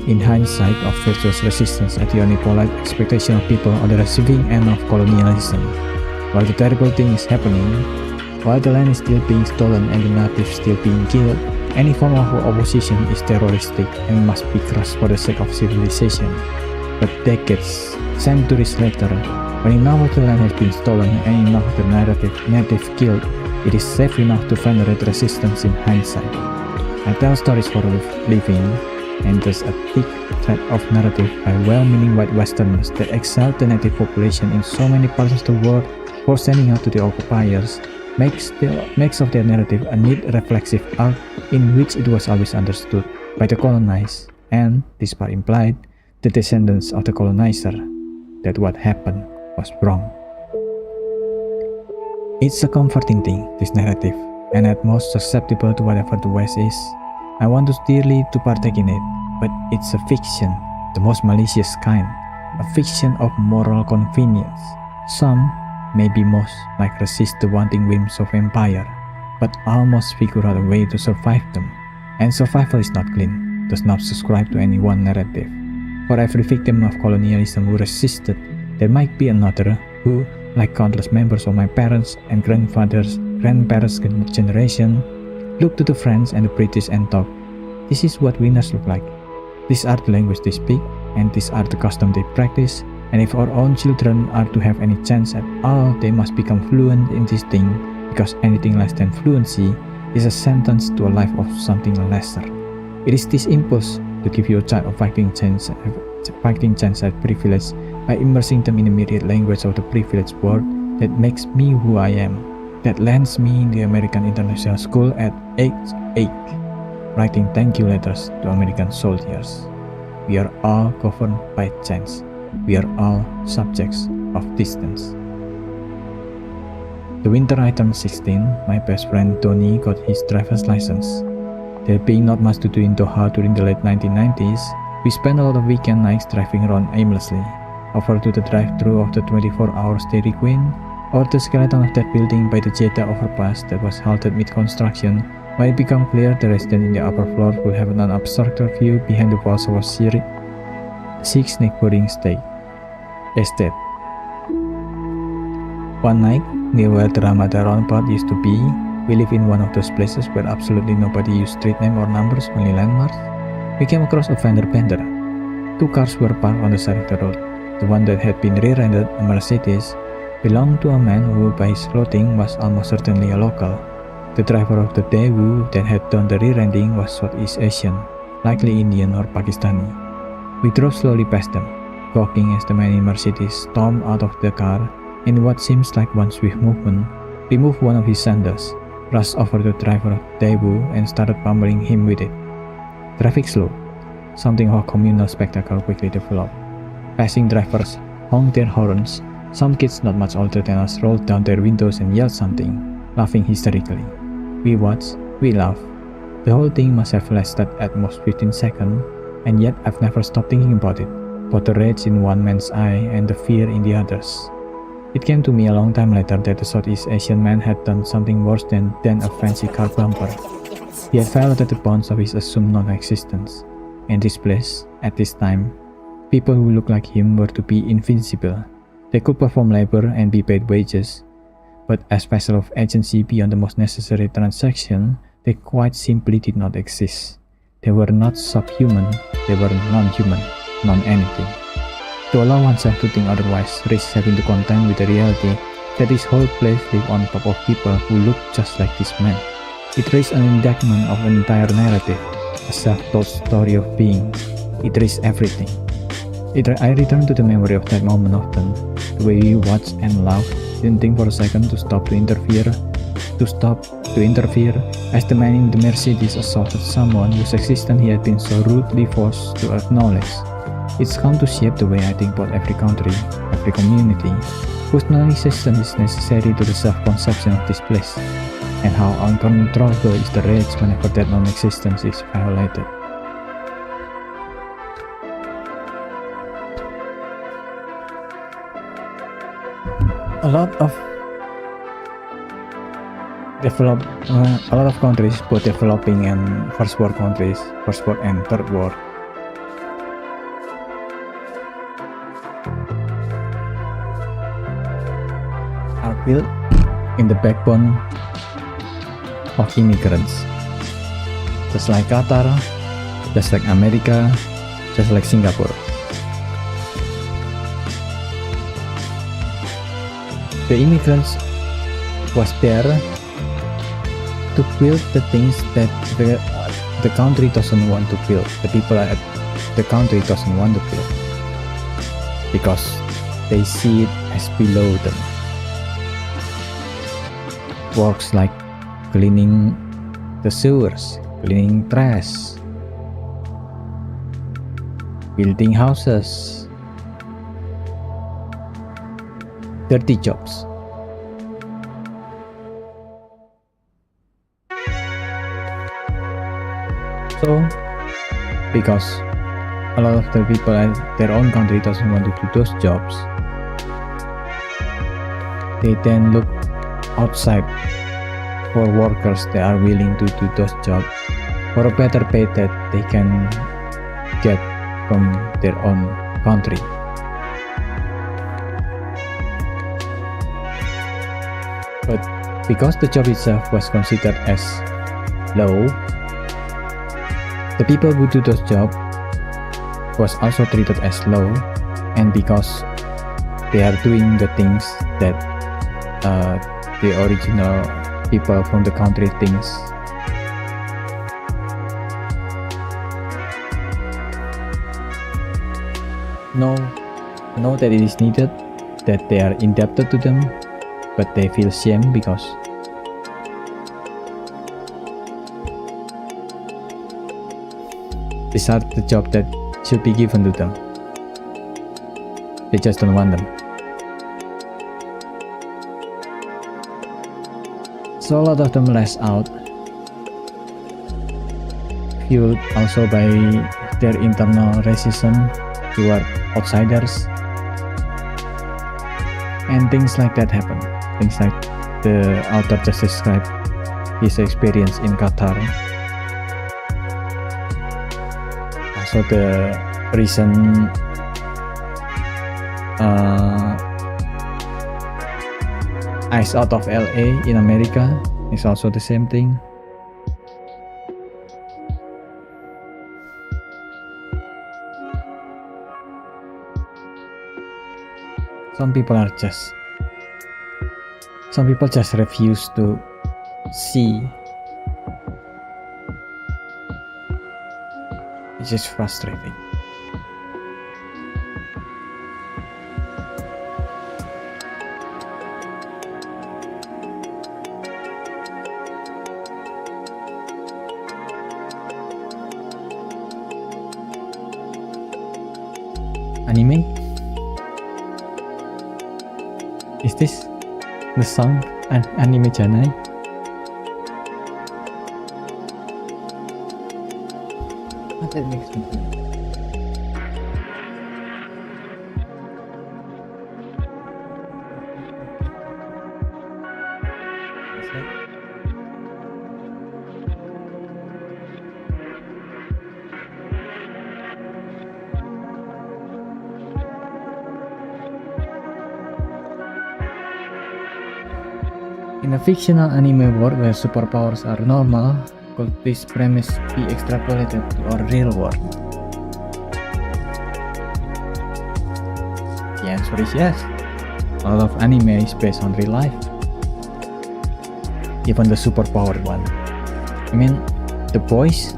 in hindsight, of virtuous resistance at the only polite expectation of people on the receiving end of colonialism. While the terrible thing is happening, while the land is still being stolen and the natives still being killed, any form of opposition is terroristic and must be crushed for the sake of civilization. But decades, centuries later, when enough of the land has been stolen and enough of the native killed, it is safe enough to venerate resistance in hindsight. I tell stories for a living, and there's a thick thread of narrative by well-meaning white Westerners that exalt the native population in so many parts of the world for standing up to the occupiers, makes of their narrative a neat reflexive arc in which it was always understood by the colonized, and, this part implied, the descendants of the colonizer, that what happened was wrong. It's a comforting thing, this narrative, and at most susceptible to whatever the West is. I want to dearly to partake in it, but it's a fiction, the most malicious kind, a fiction of moral convenience. Some, maybe most, might resist the wanting whims of empire, but almost figure out a way to survive them. And survival is not clean, does not subscribe to any one narrative. For every victim of colonialism who resisted, there might be another who, like countless members of my parents' and grandparents' generation, looked to the French and the British and thought, this is what winners look like. These are the language they speak, and these are the customs they practice, and if our own children are to have any chance at all, they must become fluent in this thing, because anything less than fluency is a sentence to a life of something lesser. It is this impulse to give your child a fighting chance at privilege by immersing them in the myriad language of the privileged world that makes me who I am. that lands me in the American International School at age 8, writing thank you letters to American soldiers. We are all governed by chance. We are all subjects of distance. The winter I turned 16, my best friend Tony got his driver's license. There being not much to do in Doha during the late 1990s, we spent a lot of weekend nights driving around aimlessly, over to the drive-thru of the 24-hour Dairy Queen, or the skeleton of that building by the Jeddah overpass that was halted mid-construction when it became clear the residents in the upper floor would have an unobstructed view behind the walls of our six neighboring estate. One night, near where the Ramada roundabout used to be, we live in one of those places where absolutely nobody used street name or numbers, only landmarks. We came across a fender bender. Two cars were parked on the side of the road. The one that had been rear-ended, a Mercedes, belonged to a man who by his clothing was almost certainly a local. The driver of the Daewoo that had done the rear-ending was Southeast Asian, likely Indian or Pakistani. We drove slowly past them, gawking as the man in Mercedes stormed out of the car and in what seems like one swift movement, removed one of his sandals, rushed over to the driver of the Daewoo and started pummeling him with it. Traffic slowed. Something of a communal spectacle quickly developed. Passing drivers honked their horns. Some kids not much older than us rolled down their windows and yelled something, laughing hysterically. We watched, we laughed. The whole thing must have lasted at most 15 seconds, and yet I've never stopped thinking about it, both the rage in one man's eye and the fear in the other's. It came to me a long time later that the Southeast Asian man had done something worse than a fancy car bumper. He had violated the bounds of his assumed non-existence. In this place, at this time, people who looked like him were to be invincible. They could perform labor and be paid wages, but as vessel of agency beyond the most necessary transaction, they quite simply did not exist. They were not subhuman, they were non-human, non-anything. To allow oneself to think otherwise risks having to contend with the reality that this whole place lived on top of people who looked just like this man. It raised an indictment of an entire narrative, a self-told story of being. It raised everything. I return to the memory of that moment often, the way we watched and laughed, didn't think for a second to stop to interfere as the man in the Mercedes assaulted someone whose existence he had been so rudely forced to acknowledge. It's come to shape the way I think about every country, every community, whose non-existence is necessary to the self-conception of this place, and how uncontrollable is the rage whenever that non-existence is violated. A lot of countries, both developing and first world countries, first world and third world, are built in the backbone of immigrants. Just like Qatar, just like America, just like Singapore. The immigrants was there to build the things that the country doesn't want to build. The people at the country doesn't want to build because they see it as below them. Works like cleaning the sewers, cleaning trash, building houses, dirty jobs. So, because a lot of the people at their own country doesn't want to do those jobs, they then look outside for workers that are willing to do those jobs for a better pay that they can get from their own country. But because the job itself was considered as low, the people who do those jobs was also treated as low, and because they are doing the things that the original people from the country thinks, know that it is needed, that they are indebted to them, but they feel shame because These are the job that should be given to them. They just don't want them. So a lot of them lash out, fueled also by their internal racism toward outsiders, and things like that happen. Things like the author just described his experience in Qatar. Also the recent Ice Out of LA in America is also the same thing. Some people just refuse to see. It's just frustrating. Anime? Is this the song Anime Janai? What that makes me think? In a fictional anime world where superpowers are normal, could this premise be extrapolated to our real world? The answer is yes. A lot of anime is based on real life. Even the superpowered one. I mean, the boys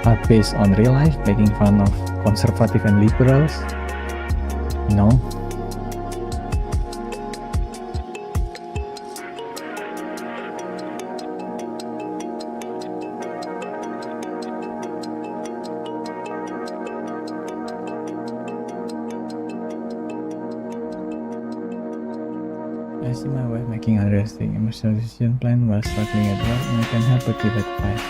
are based on real life, making fun of conservative and liberals. No. I see my wife making a realistic emotional decision plan while struggling at work, and I can help but give advice.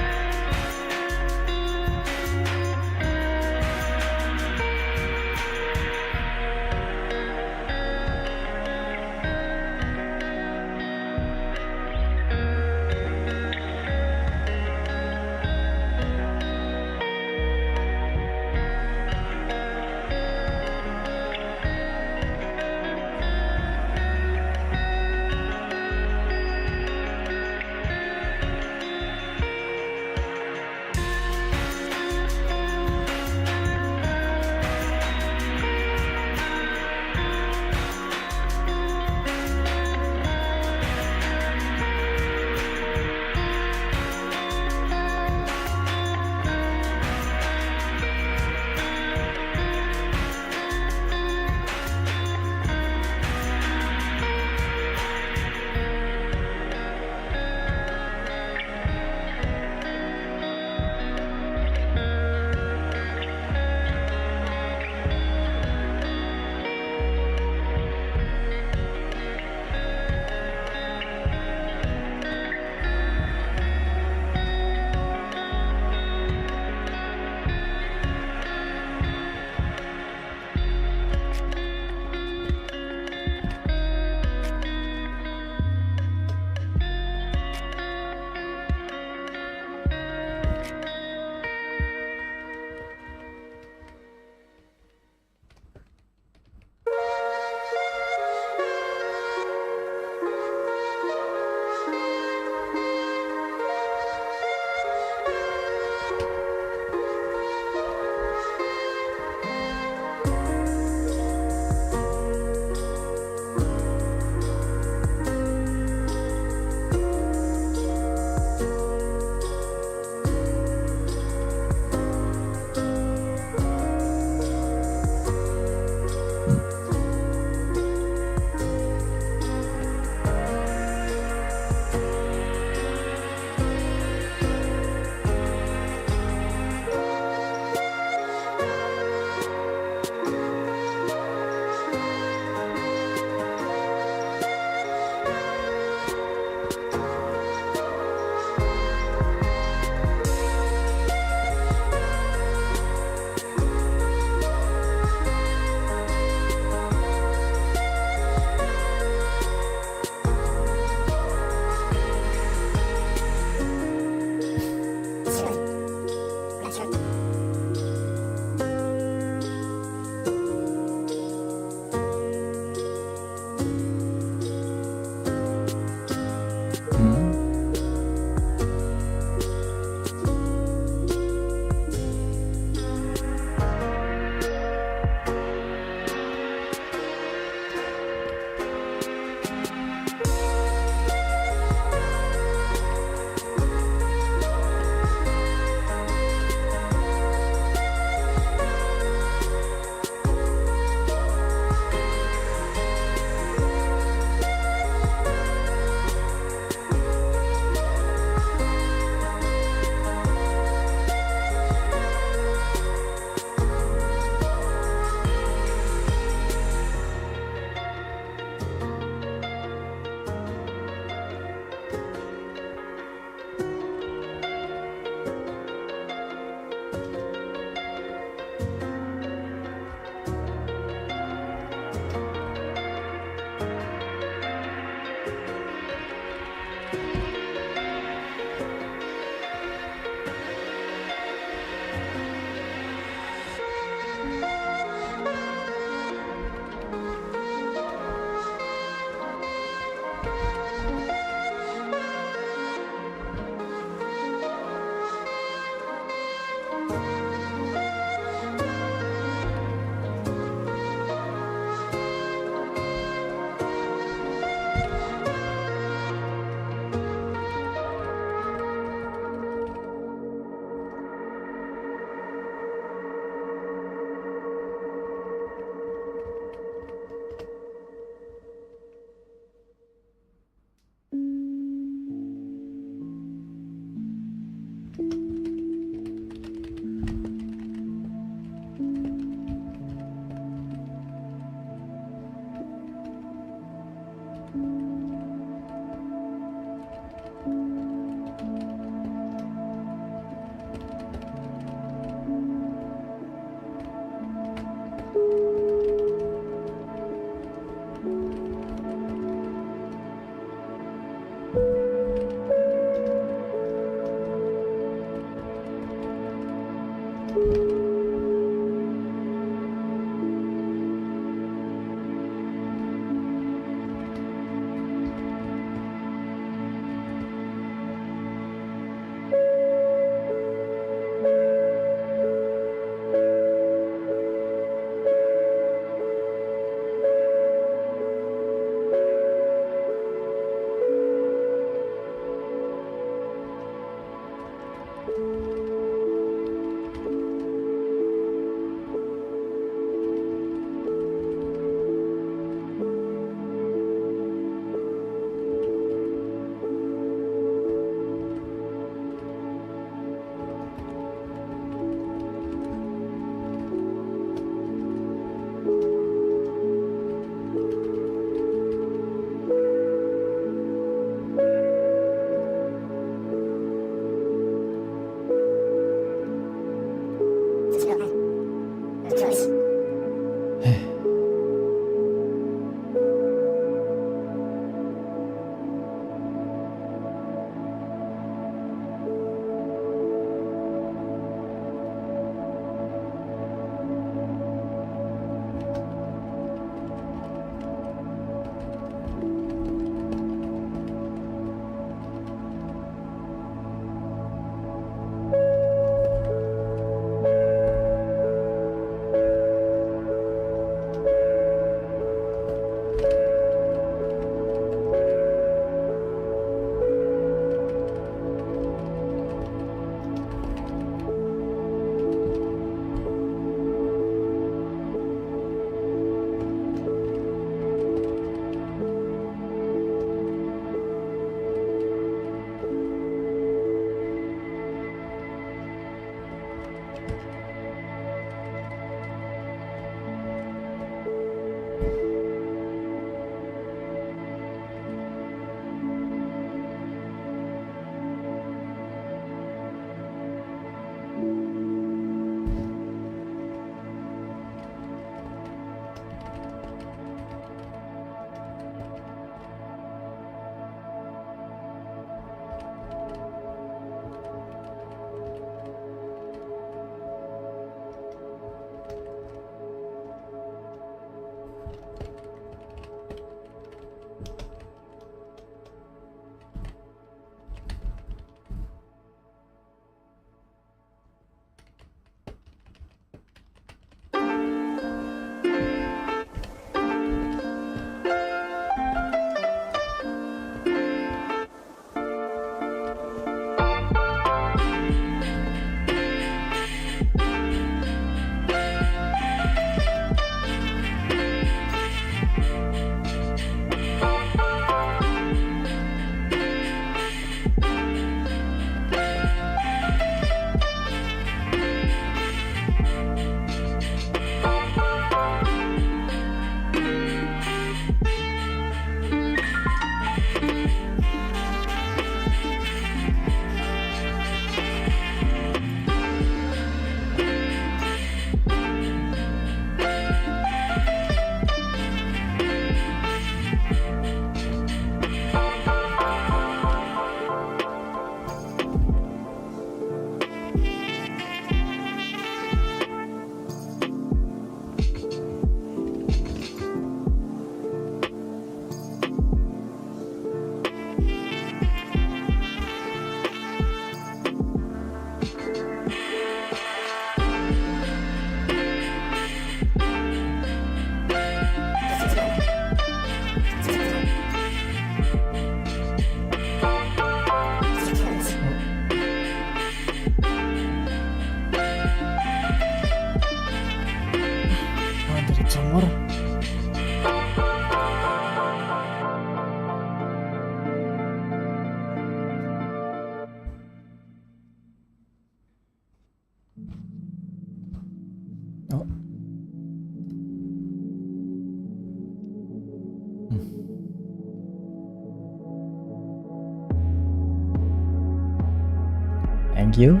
Thank you.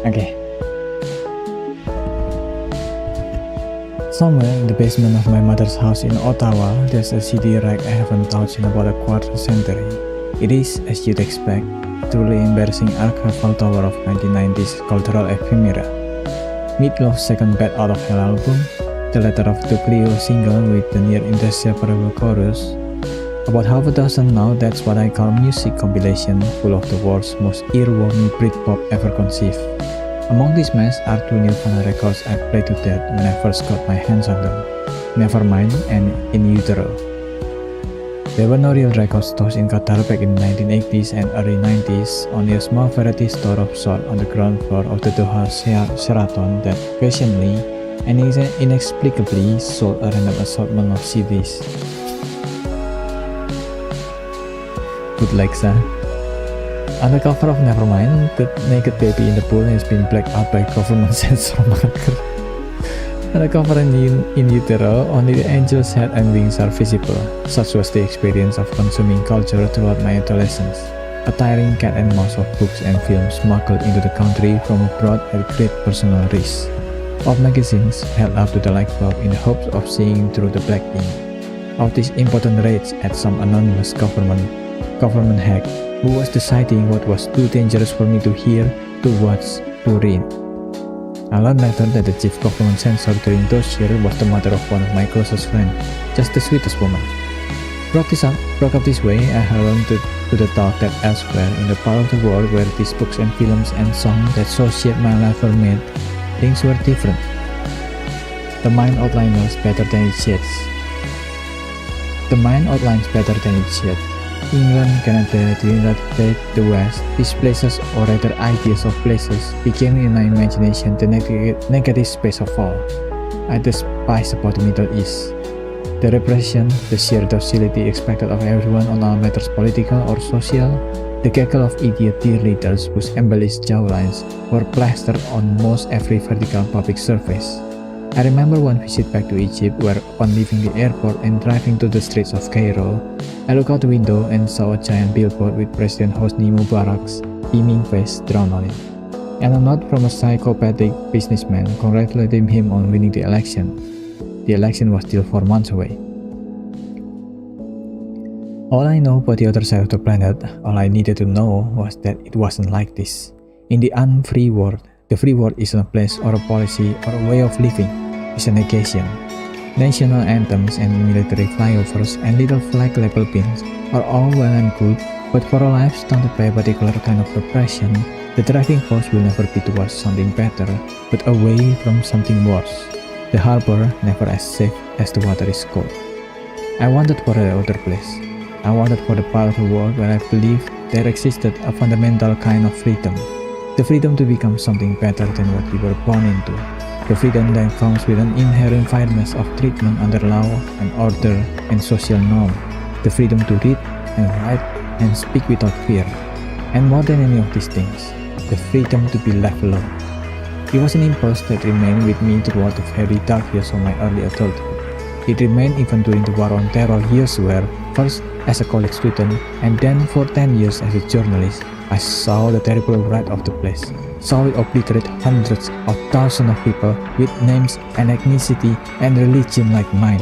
Oke. Somewhere in the basement of my mother's house in Ottawa, there's a CD rack I haven't touched in about a quarter century. It is, as you'd expect, a truly embarrassing archival tower of 1990s cultural ephemera. Meatloaf's second Bat Out of Hell album, the latter of the Clio single with the near indecipherable chorus. About half a dozen now, that's what I call music compilation, full of the world's most earwormy Britpop ever conceived. Among this mess are two Nirvana records I played to death when I first got my hands on them, Nevermind and In Utero. There were no real record stores in Qatar back in the 1980s and early 90s, only a small variety store of sort on the ground floor of the Doha Sheraton that occasionally and inexplicably sold a random assortment of CDs. Bootlegs, huh? On the cover of Nevermind, the naked baby in the pool has been blacked out by government censor marker. On the cover in Utero, only the angel's head and wings are visible. Such was the experience of consuming culture throughout my adolescence. A tiring cat and mouse of books and films smuggled into the country from abroad at great personal risk. Of magazines held up to the light bulb in the hopes of seeing through the black ink. Of this important rage at some anonymous government hack who was deciding what was too dangerous for me to hear, to watch, to read. I learned later that the chief government censor during those years was the mother of one of my closest friends, just the sweetest woman. Broke up this way, I learned to the thought that elsewhere in the part of the world where these books and films and songs that so shaped my life were made, things were different. The mind outlines better than it shades. England, Canada, the United States, the West, these places, or rather ideas of places, became in my imagination the negative space of all. I despise about the Middle East. The repression, the sheer docility expected of everyone on all matters political or social, the gaggle of idiot dear leaders whose embellished jawlines were plastered on most every vertical public surface. I remember one visit back to Egypt where, upon leaving the airport and driving to the streets of Cairo, I looked out the window and saw a giant billboard with President Hosni Mubarak's beaming face drawn on it, and a note from a psychopathic businessman congratulating him on winning the election. The election was still 4 months away. All I know about the other side of the planet, all I needed to know was that it wasn't like this. In the unfree world, the free world isn't a place or a policy or a way of living. It's a negation. National anthems and military flyovers and little flag label pins are all well and good, but for a life stunted by a particular kind of repression, the driving force will never be towards something better, but away from something worse. The harbor never as safe as the water is cold. I wanted for the other place. I wanted for the part of the world where I believed there existed a fundamental kind of freedom. The freedom to become something better than what we were born into. The freedom that comes with an inherent fairness of treatment under law and order and social norm. The freedom to read and write and speak without fear. And more than any of these things, the freedom to be left alone. It was an impulse that remained with me throughout the very dark years of my early adulthood. It remained even during the War on Terror years where, first as a college student and then for 10 years as a journalist, I saw the terrible wrath of the place, saw it obliterate hundreds of thousands of people with names and ethnicity and religion like mine.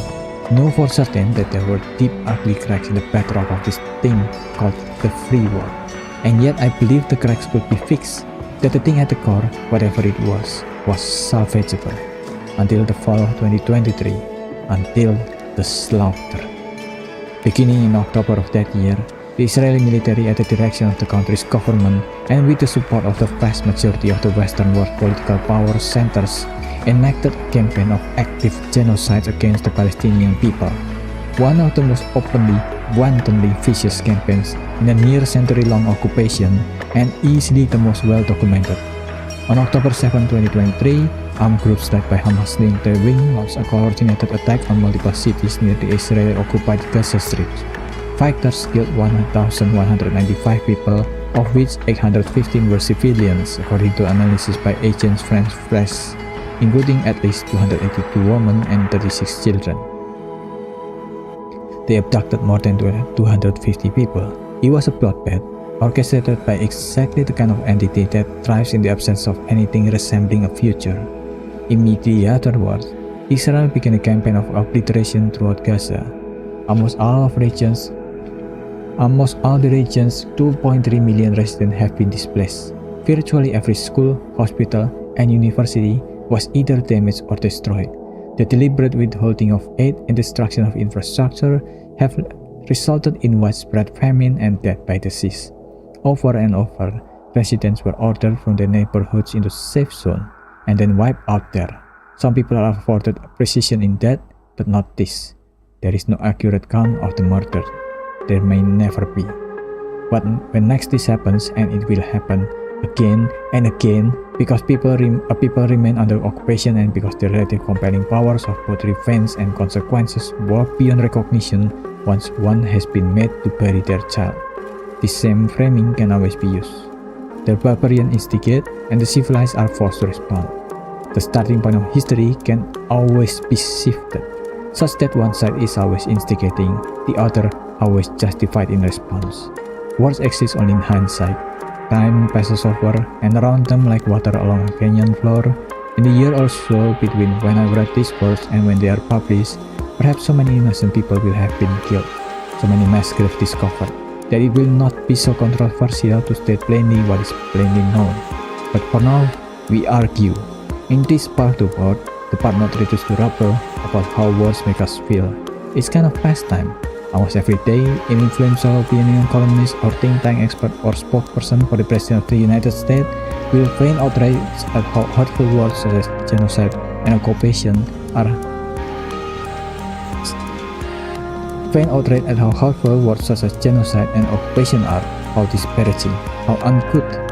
Know for certain that there were deep ugly cracks in the bedrock of this thing called the free world. And yet I believed the cracks could be fixed, that the thing at the core, whatever it was salvageable. Until the fall of 2023, until the slaughter. Beginning in October of that year, the Israeli military at the direction of the country's government and with the support of the vast majority of the Western world political power centers enacted a campaign of active genocide against the Palestinian people. One of the most openly, wantonly vicious campaigns in a near century-long occupation and easily the most well-documented. On October 7, 2023, armed groups led by Hamas linked the wing launched a coordinated attack on multiple cities near the Israeli-occupied Gaza Strip. Fighters killed 1,195 people, of which 815 were civilians, according to analysis by Agence France-Presse, including at least 282 women and 36 children. They abducted more than 250 people. It was a bloodbath, orchestrated by exactly the kind of entity that thrives in the absence of anything resembling a future. Immediately afterwards, Israel began a campaign of obliteration throughout Gaza. Almost all the region's 2.3 million residents have been displaced. Virtually every school, hospital, and university was either damaged or destroyed. The deliberate withholding of aid and destruction of infrastructure have resulted in widespread famine and death by disease. Over and over, residents were ordered from their neighborhoods into safe zone and then wiped out there. Some people are afforded precision in death, but not this. There is no accurate count of the murder. There may never be. But when next this happens, and it will happen again and again, because people remain under occupation and because the relative compelling powers of both revenge and consequences work beyond recognition once one has been made to bury their child. This same framing can always be used. The barbarian instigate and the civilized are forced to respond. The starting point of history can always be shifted, such that one side is always instigating, the other always justified in response. Words exist only in hindsight. Time passes over and around them like water along a canyon floor. In the year or so between when I write these words and when they are published, perhaps so many innocent people will have been killed, so many mass graves discovered, that it will not be so controversial to state plainly what is plainly known. But for now, we argue. In this part of the world, the part not reduced to rubble, about how words make us feel. It's kind of pastime. Almost every day, an influential opinion columnist or think tank expert or spokesperson for the President of the United States will feign outrage at how hurtful words such as genocide and occupation are how disparaging, how uncouth.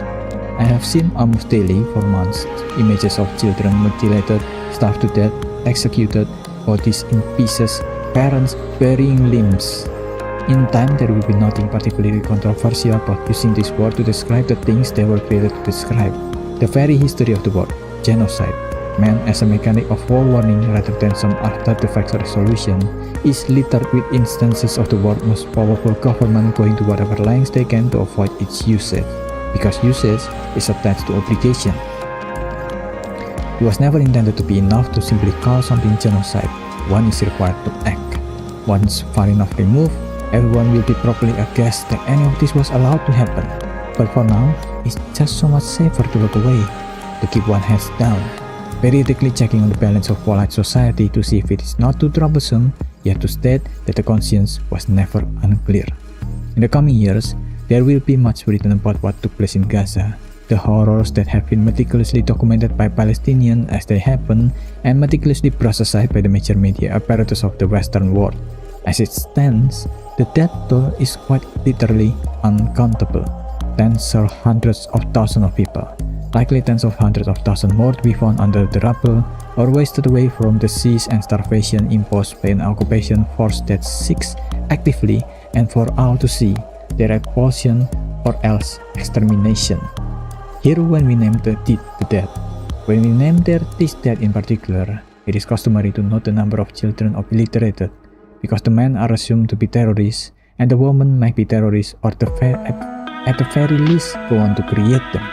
I have seen almost daily for months images of children mutilated, starved to death, executed, bodies in pieces, parents burying limbs. In time, there will be nothing particularly controversial about using this word to describe the things they were created to describe. The very history of the word, genocide, meant as a mechanic of forewarning rather than some after-the-fact resolution, is littered with instances of the world's most powerful government going to whatever lengths they can to avoid its usage, because usage is attached to obligation. It was never intended to be enough to simply call something genocide. One is required to act. Once far enough removed, everyone will be properly aghast that any of this was allowed to happen. But for now, it's just so much safer to look away, to keep one's head down, periodically checking on the balance of polite society to see if it is not too troublesome, yet to state that the conscience was never unclear. In the coming years, there will be much written about what took place in Gaza, the horrors that have been meticulously documented by Palestinians as they happen and meticulously brushed aside by the major media apparatus of the Western world. As it stands, the death toll is quite literally uncountable. Tens or hundreds of thousands of people, likely tens of hundreds of thousands more to be found under the rubble or wasted away from the siege and starvation imposed by an occupation force that seeks actively and for all to see their expulsion or else extermination. Here, when we name the dead, when we name this dead in particular, it is customary to note the number of children obliterated, because the men are assumed to be terrorists, and the women might be terrorists or at the very least go on to create them.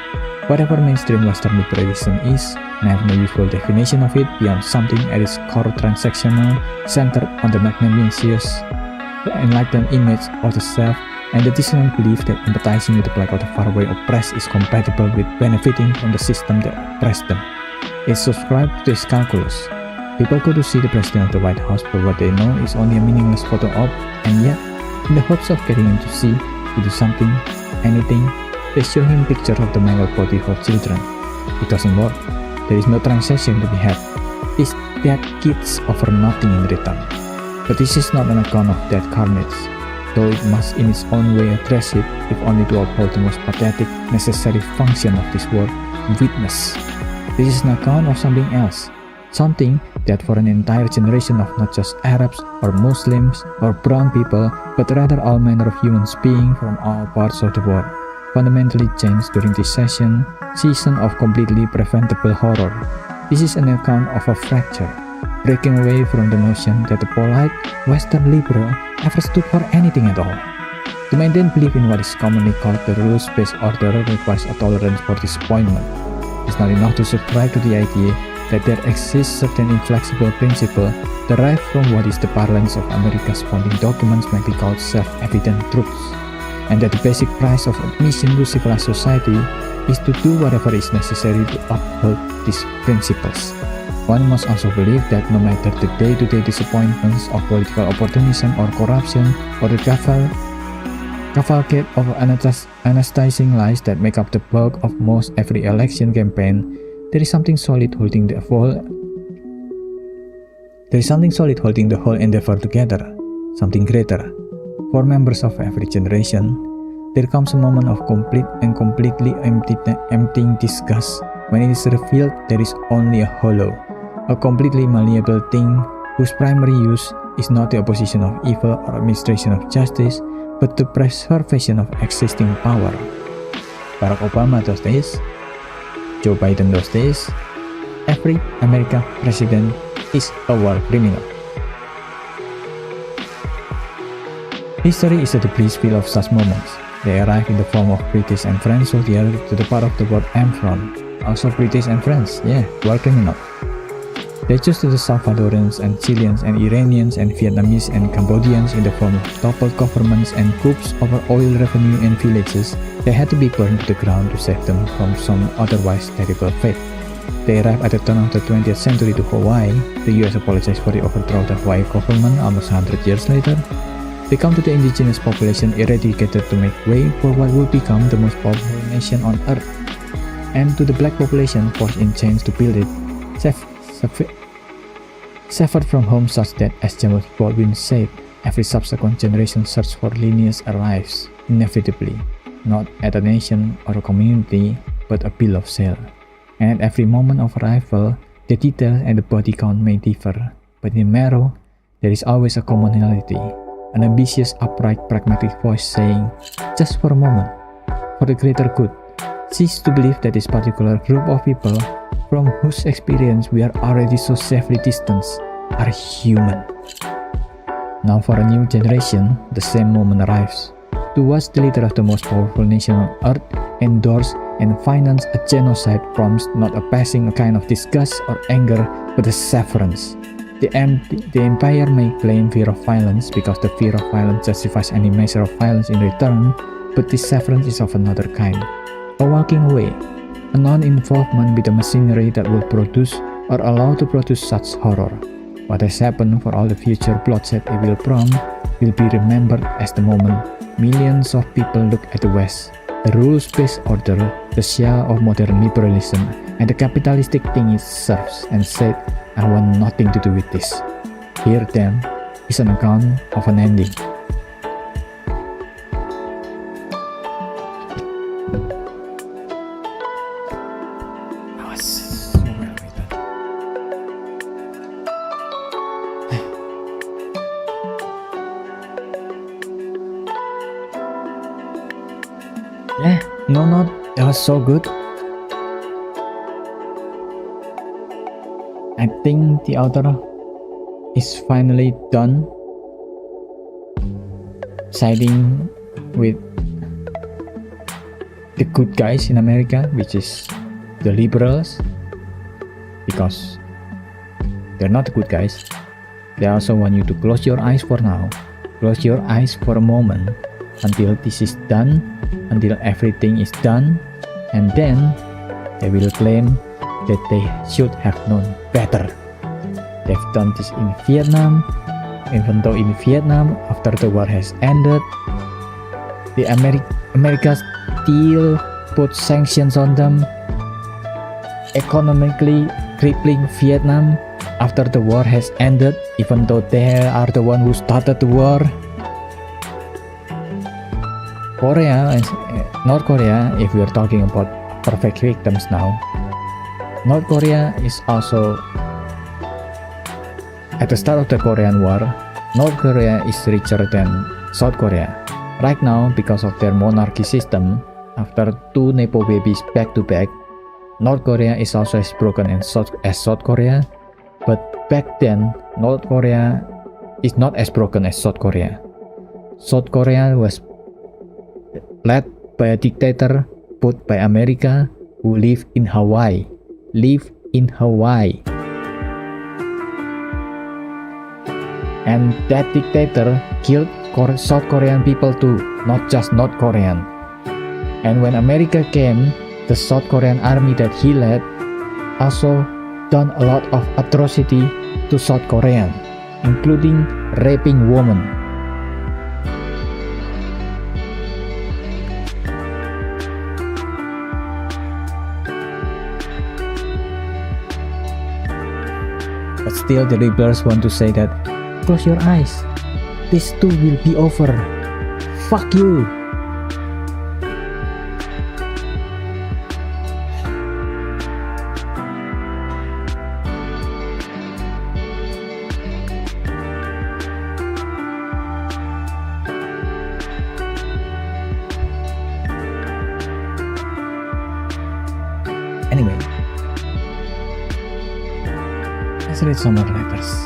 Whatever mainstream Western liberalism is, and I have no useful definition of it beyond something at its core transactional, centered on the magnanimous, enlightened image of the self, and the dissonant belief that empathizing with the plight of the faraway oppressed is compatible with benefiting from the system that oppressed them. It subscribed to this calculus. People go to see the president of the White House for what they know is only a meaningless photo op, and yet, in the hopes of getting him to do something, anything, they show him pictures of the mangled body of children. It doesn't work. There is no transaction to be had. These dead kids offer nothing in return. But this is not an account of dead carnage, though it must in its own way address it, if only to uphold the most pathetic, necessary function of this word, witness. This is an account of something else, something that for an entire generation of not just Arabs or Muslims or brown people, but rather all manner of human beings from all parts of the world, fundamentally changed during this season of completely preventable horror. This is an account of a fracture, breaking away from the notion that the polite Western liberal ever stood for anything at all. To maintain belief in what is commonly called the rules-based order requires a tolerance for disappointment. It's not enough to subscribe to the idea that there exists certain inflexible principle derived from what is the parlance of America's founding documents may be called self-evident truths, and that the basic price of admission to civilized society is to do whatever is necessary to uphold these principles. One must also believe that no matter the day-to-day disappointments of political opportunism or corruption, or the cavalcade of anastazing lies that make up the bulk of most every election campaign, there is something solid holding the whole endeavor together, something greater. For members of every generation, there comes a moment of complete and completely emptying disgust when it is revealed there is only a hollow, a completely malleable thing whose primary use is not the opposition of evil or administration of justice, but the preservation of existing power. Barack Obama those days, Joe Biden those days, every American president is a war criminal. History is a debris field of such moments. They arrive in the form of British and French soldiers to the part of the world I'm from. Also British and French, war criminal. They choose to the Salvadorans and Chileans and Iranians and Vietnamese and Cambodians in the form of toppled governments and coups over oil revenue and villages. They had to be burned to the ground to save them from some otherwise terrible fate. They arrive at the turn of the 20th century to Hawaii. The US apologized for the overthrow of the Hawaii government almost 100 years later. They come to the indigenous population eradicated to make way for what would become the most powerful nation on earth, and to the black population forced in chains to build it, severed from home such that, as James Baldwin said, every subsequent generation search for lineage arrives, inevitably, not at a nation or a community, but a bill of sale. And at every moment of arrival, the details and the body count may differ, but in marrow, there is always a commonality, an ambitious, upright, pragmatic voice saying, just for a moment, for the greater good, cease to believe that this particular group of people, from whose experience we are already so safely distanced, are human. Now for a new generation, the same moment arrives. To watch the leader of the most powerful nation on earth endorse and finance a genocide prompts not a passing kind of disgust or anger, but a severance. The empire may claim fear of violence because the fear of violence justifies any measure of violence in return, but this severance is of another kind. A walking away, a non-involvement with the machinery that will produce or allow to produce such horror. What has happened for all the future bloodshed it will prompt will be remembered as the moment millions of people look at the West, the rules-based order, the Shah of modern liberalism, and the capitalistic thing it serves, and said, I want nothing to do with this. Here then is an account of an ending. That was so good. I think the author is finally done siding with the good guys in America, which is the liberals, because they're not the good guys. They also want you to close your eyes for now. Close your eyes for a moment until this is done, until everything is done, and then they will claim that they should have known better. They've done this in Vietnam, even though in Vietnam, after the war has ended, the America still put sanctions on them, economically crippling Vietnam after the war has ended, even though they are the one who started the war. North Korea, if we are talking about perfect victims now, North Korea is also, at the start of the Korean War, North Korea is richer than South Korea. Right now, because of their monarchy system, after two Nepo babies back to back, North Korea is also as broken as South Korea, but back then, North Korea is not as broken as South Korea. South Korea was led by a dictator put by America who lived in Hawaii, lived in Hawaii. And that dictator killed South Korean people too, not just North Korean. And when America came, the South Korean army that he led also done a lot of atrocity to South Korean, including raping women. But still the rebels want to say that, close your eyes, this too will be over. Fuck you. Anyway, let's read some more letters.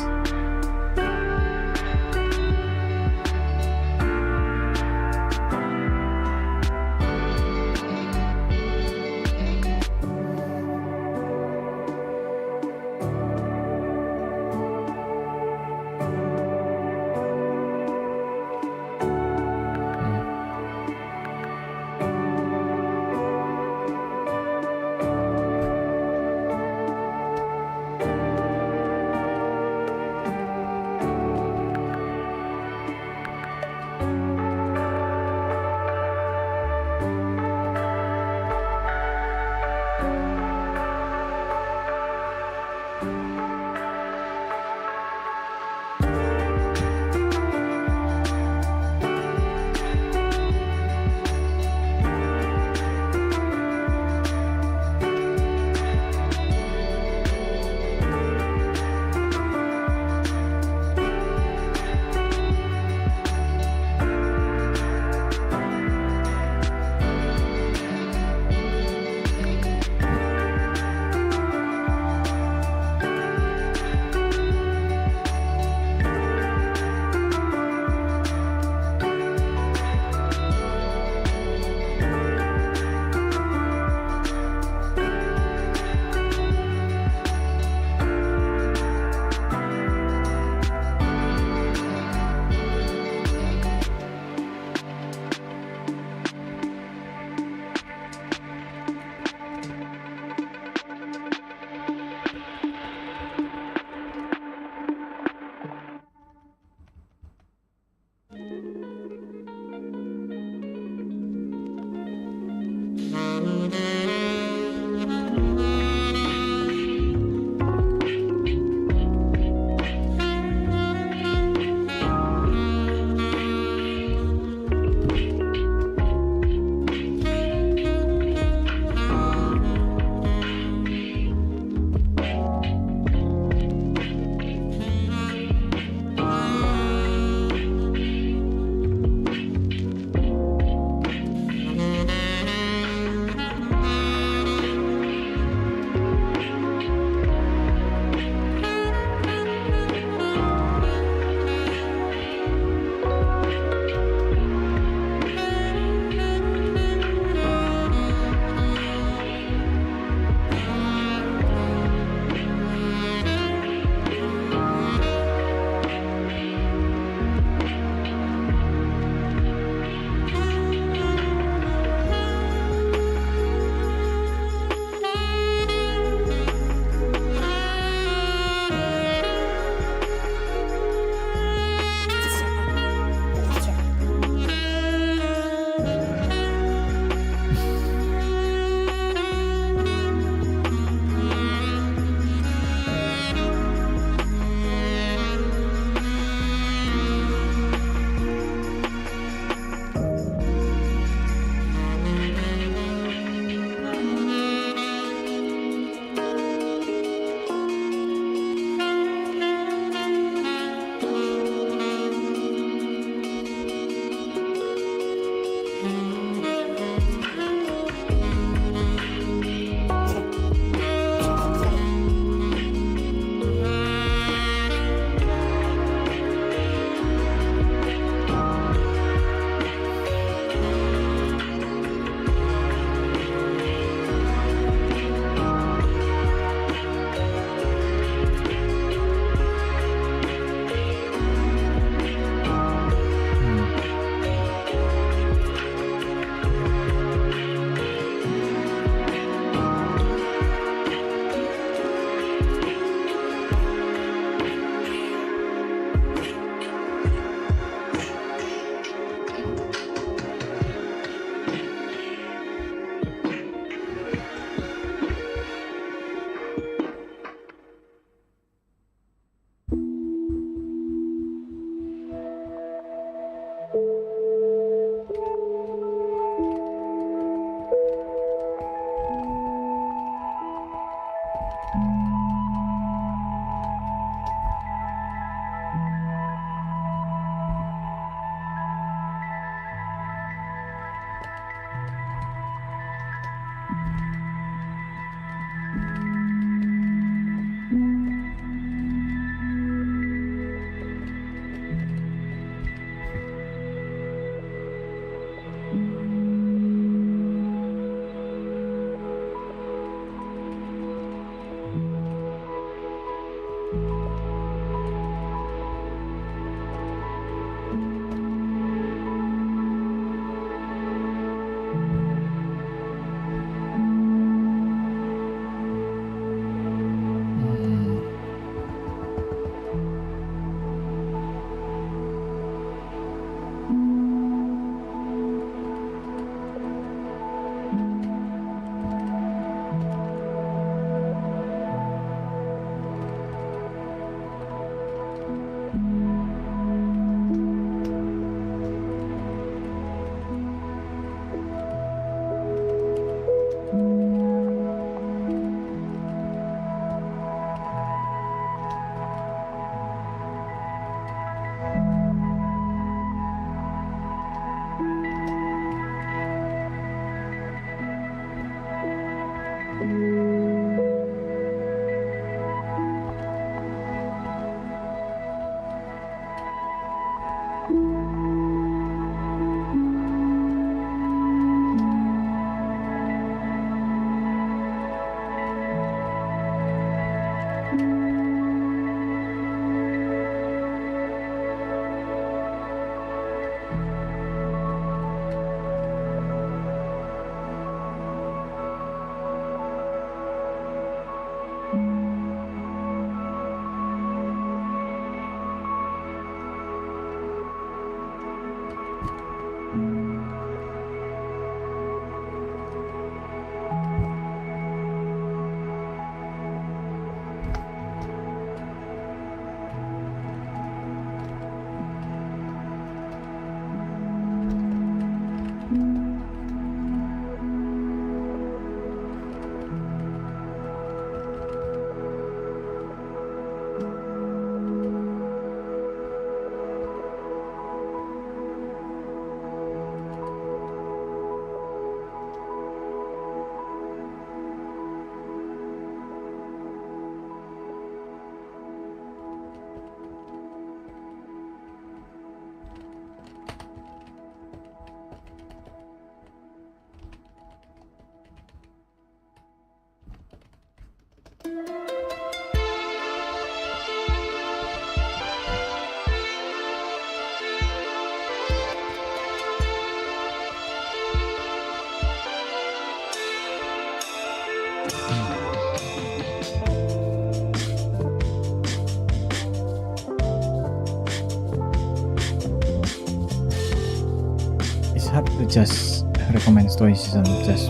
hard to just recommend Stoicism just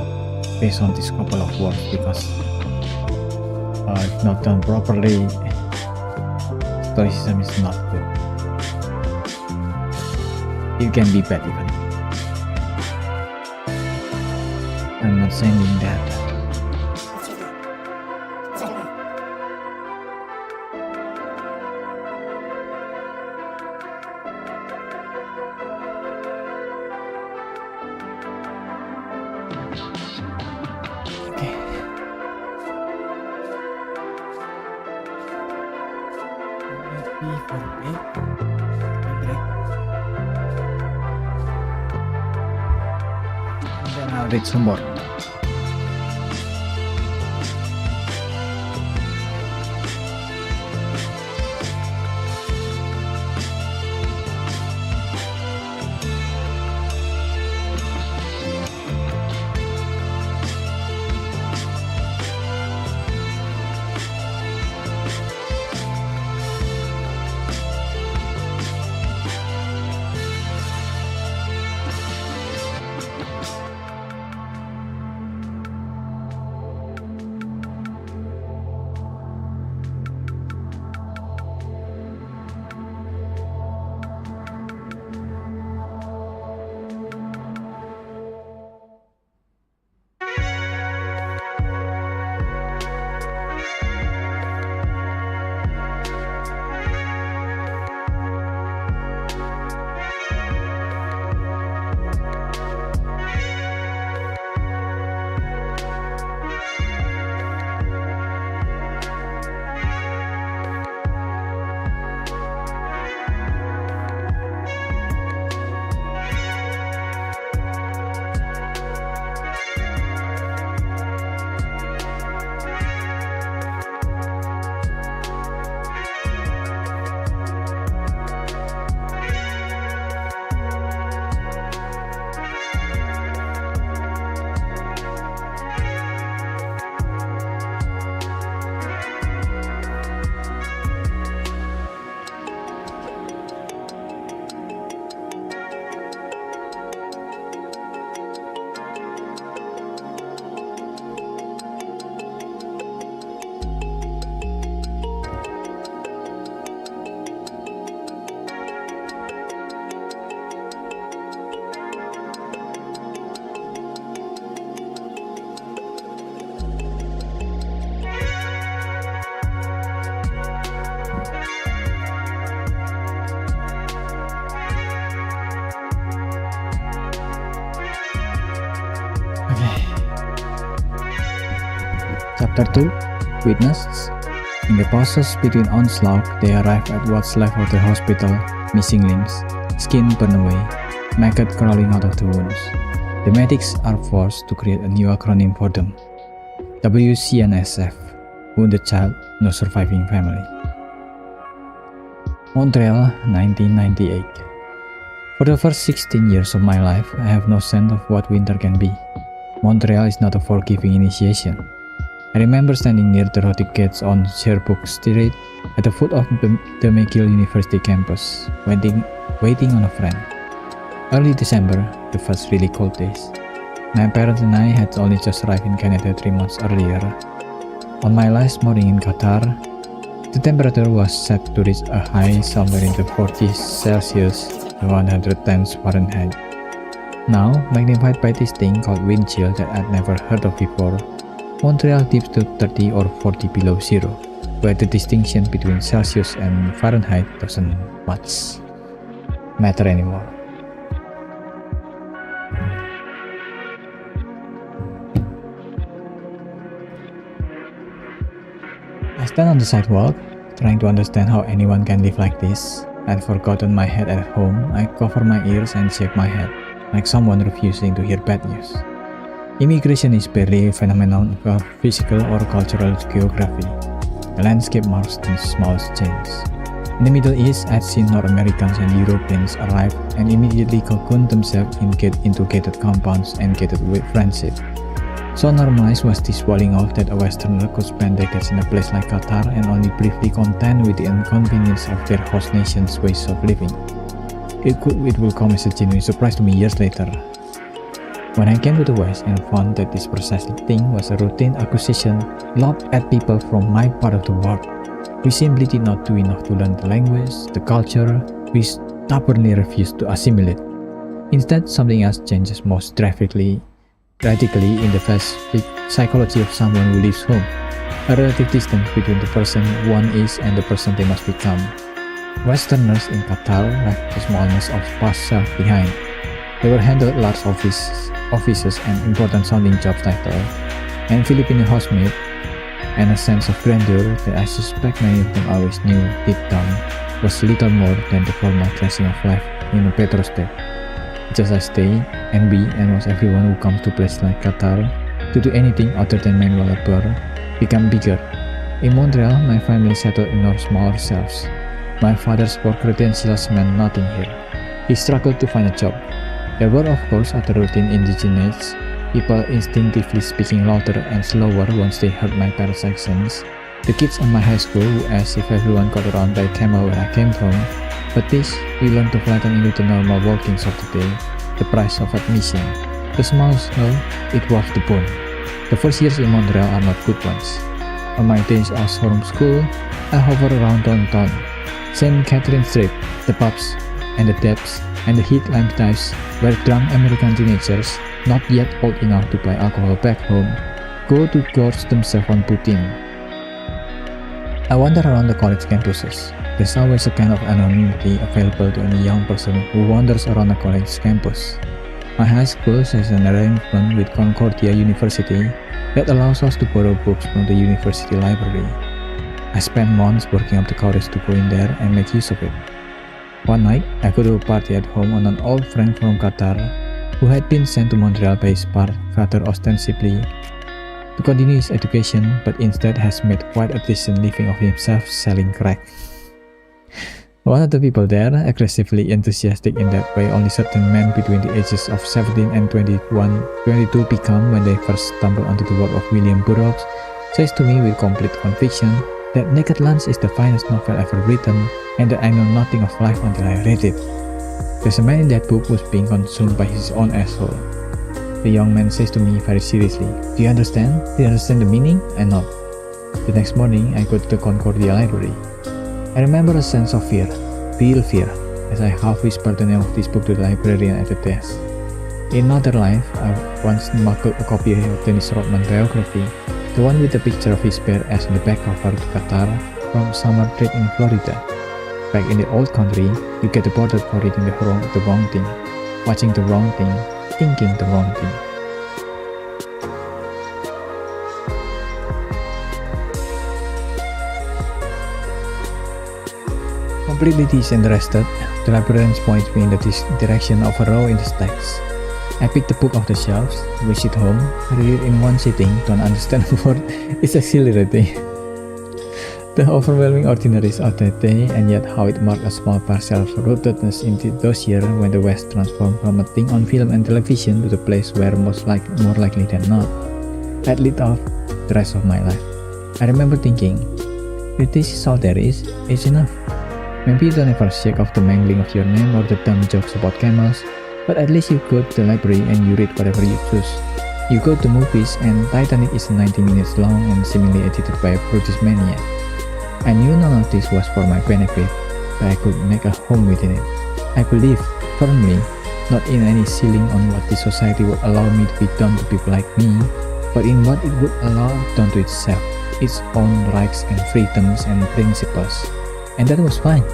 based on this couple of words because if not done properly, Stoicism is not good. It can be bad even. I'm not saying that. Okay. Maybe for a break. And then I'll read some more. Chapter 2 Witnesses. In the pauses between onslaught, they arrive at what's left of the hospital, missing limbs, skin burned away, maggot crawling out of the wounds. The medics are forced to create a new acronym for them. WCNSF, Wounded Child, No Surviving Family. Montreal, 1998. For the first 16 years of my life, I have no sense of what winter can be. Montreal is not a forgiving initiation. I remember standing near the rotting gates on Sherbrooke Street at the foot of the McGill University campus, waiting on a friend. Early December, the first really cold days. My parents and I had only just arrived in Canada 3 months earlier. On my last morning in Qatar, the temperature was set to reach a high somewhere in the 40s Celsius, 110 Fahrenheit. Now, magnified by this thing called wind chill that I'd never heard of before, Montreal dips to 30 or 40 below zero, where the distinction between Celsius and Fahrenheit doesn't much matter anymore. I stand on the sidewalk, trying to understand how anyone can live like this. I'd forgotten my head at home. I cover my ears and shake my head, like someone refusing to hear bad news. Immigration is barely a phenomenon of physical or cultural geography. The landscape marks the smallest change. In the Middle East, I'd seen North Americans and Europeans arrive and immediately cocoon themselves into gated compounds and gated with friendship. So normalized was this walling off that a Westerner could spend decades in a place like Qatar and only briefly content with the inconvenience of their host nation's ways of living. It will come as a genuine surprise to me years later. When I came to the West and found that this precise thing was a routine accusation lobbed at people from my part of the world, we simply did not do enough to learn the language, the culture. We stubbornly refused to assimilate. Instead, something else changes most radically in the psychology of someone who leaves home, a relative distance between the person one is and the person they must become. Westerners in Qatar left a smallness of past self behind. They were handled large offices and important sounding job titles, and Filipino housemaid, and a sense of grandeur that I suspect many of them always knew deep down was little more than the formal dressing of life in a petrostate. Just as they, and we, and most everyone who comes to places like Qatar to do anything other than manual labor become bigger. In Montreal, my family settled in our smaller selves. My father's work credentials meant nothing here. He struggled to find a job. There were of course other routine indigenous people instinctively speaking louder and slower once they heard my parents' accents. The kids in my high school who asked if everyone got around by camel where I came from. But this, we learned to flatten into the normal workings of the day, the price of admission. The smallest know it was the bone. The first years in Montreal are not good ones. On my days as home school, I hover around downtown, St. Catherine Street, the pubs, and the depths, and the heat lamp dives where drunk American teenagers, not yet old enough to buy alcohol back home, go to gorge themselves on poutine. I wander around the college campuses. There's always a kind of anonymity available to any young person who wanders around a college campus. My high school has an arrangement with Concordia University that allows us to borrow books from the university library. I spent months working up the courage to go in there and make use of it. One night, I go to a party at home on an old friend from Qatar who had been sent to Montreal by his father ostensibly to continue his education, but instead has made quite a decent living of himself selling crack. One of the people there, aggressively enthusiastic in that way only certain men between the ages of 17 and 22 become when they first stumble onto the work of William Burroughs, says to me with complete conviction that Naked Lunch is the finest novel ever written and that I know nothing of life until I read it. There's a man in that book who's being consumed by his own asshole. The young man says to me very seriously, "Do you understand? Do you understand the meaning?" I nod. The next morning, I go to the Concordia library. I remember a sense of fear, real fear, as I half whispered the name of this book to the librarian at the desk. In another life, I once smuggled a copy of Dennis Rodman's biography, the one with the picture of his bare ass on the back cover to Qatar from summer trip in Florida. Back in the old country, you get deported for reading the wrong thing, watching the wrong thing, thinking the wrong thing. Completely disinterested, the librarian points me in the direction of a row in the stacks. I pick the book off the shelves, wish it home, read it in one sitting, don't understand a word. It's exhilarating. The overwhelming ordinaries of that day, and yet how it marked a small parcel of rootedness into those years when the West transformed from a thing on film and television to the place where more likely than not, I'd lived off the rest of my life. I remember thinking, if this is all there is, it's enough. Maybe you don't ever shake off the mangling of your name or the dumb jokes about camels, but at least you go to the library and you read whatever you choose. You go to movies and Titanic is 90 minutes long and seemingly edited by a British maniac. I knew none of this was for my benefit, but I could make a home within it. I believe, firmly, not in any ceiling on what this society would allow me to be done to people like me, but in what it would allow done to itself, its own rights and freedoms and principles. And that was fine.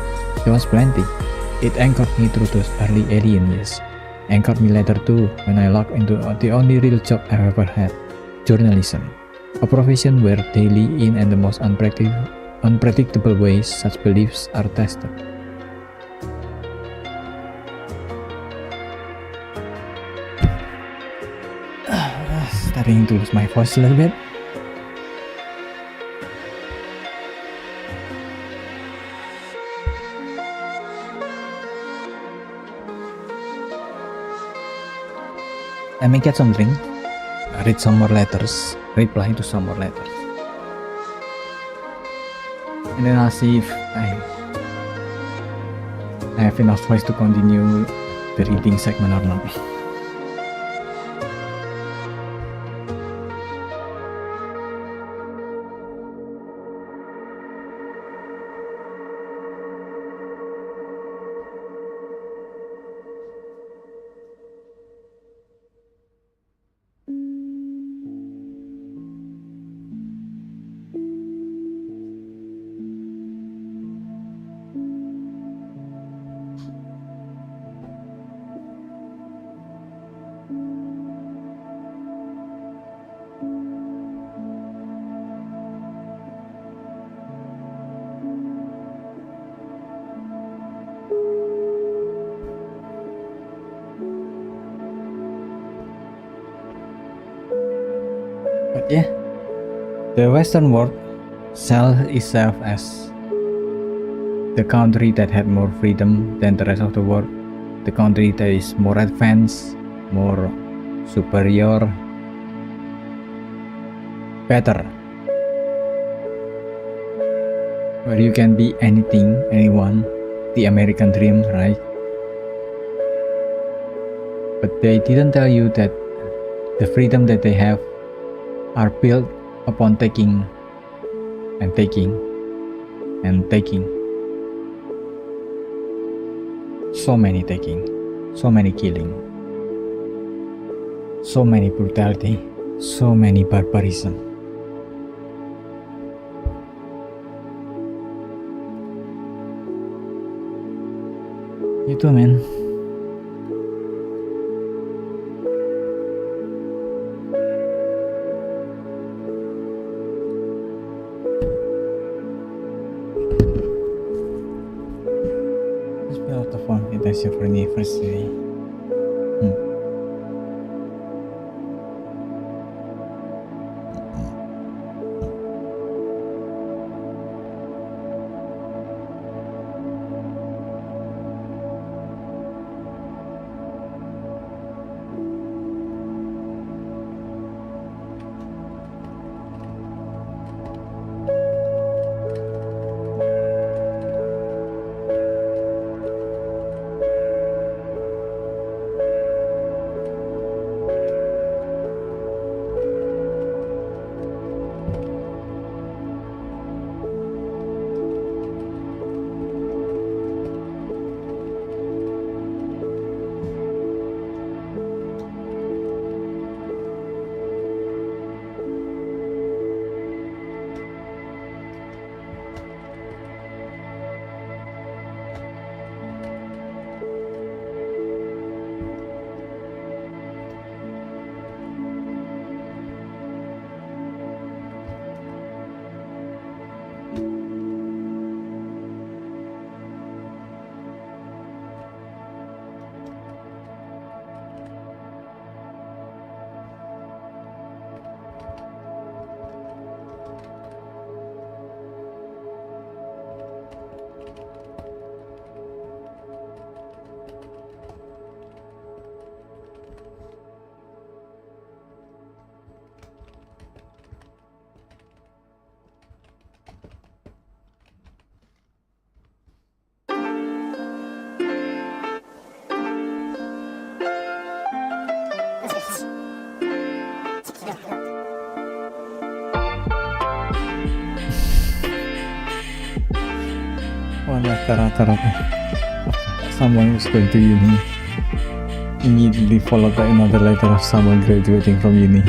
There was plenty. It anchored me through those early alien years. Anchored me later too, when I locked into the only real job I've ever had, journalism. A profession where daily in and the most unpredictable ways such beliefs are tested. Starting to lose my voice a little bit. I may get some drink, read some more letters, reply to some more letters. And then I'll see if I have enough voice to continue the reading segment or not. But yeah, the Western world sells itself as the country that had more freedom than the rest of the world, the country that is more advanced, more superior, better, where you can be anything, anyone, the American dream, right? But they didn't tell you that the freedom that they have are built upon taking and taking and taking. So many taking, so many killing, so many brutality, so many barbarism. Itu man. For anniversary. One after someone who's going to uni immediately followed by another letter of someone graduating from uni.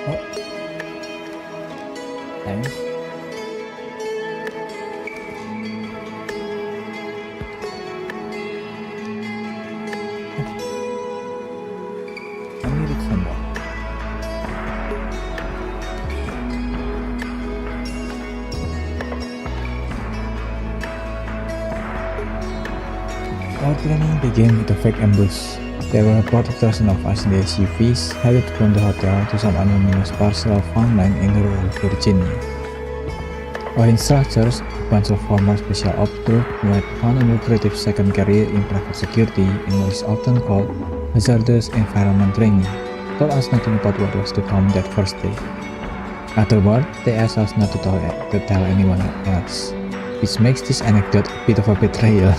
Oh, thanks. Let me read some more. Our training began with a fake ambush. There were about 1,000 of us in the SUVs headed from the hotel to some anonymous parcel of farmland in rural Virginia. Our instructors, a bunch of former special ops troops who had found a lucrative second career in private security in what is often called hazardous environment training, told us nothing about what was to come that first day. Afterward, they asked us not to tell anyone else, which makes this anecdote a bit of a betrayal.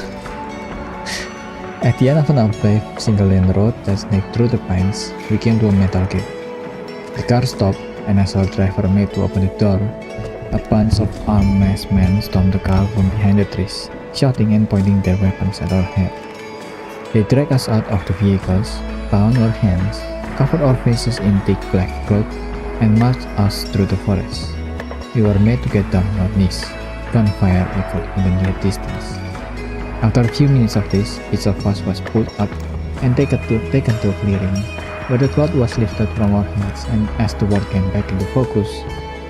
At the end of an unpaved single-lane road that snaked through the pines, we came to a metal gate. The car stopped, and as our driver made to open the door, a bunch of armed masked men stormed the car from behind the trees, shouting and pointing their weapons at our head. They dragged us out of the vehicles, bound our hands, covered our faces in thick black cloth, and marched us through the forest. We were made to get down on our knees. Gunfire echoed in the near distance. After a few minutes of this, each of us was pulled up and taken to a clearing, where the cloth was lifted from our heads, and as the war came back into focus,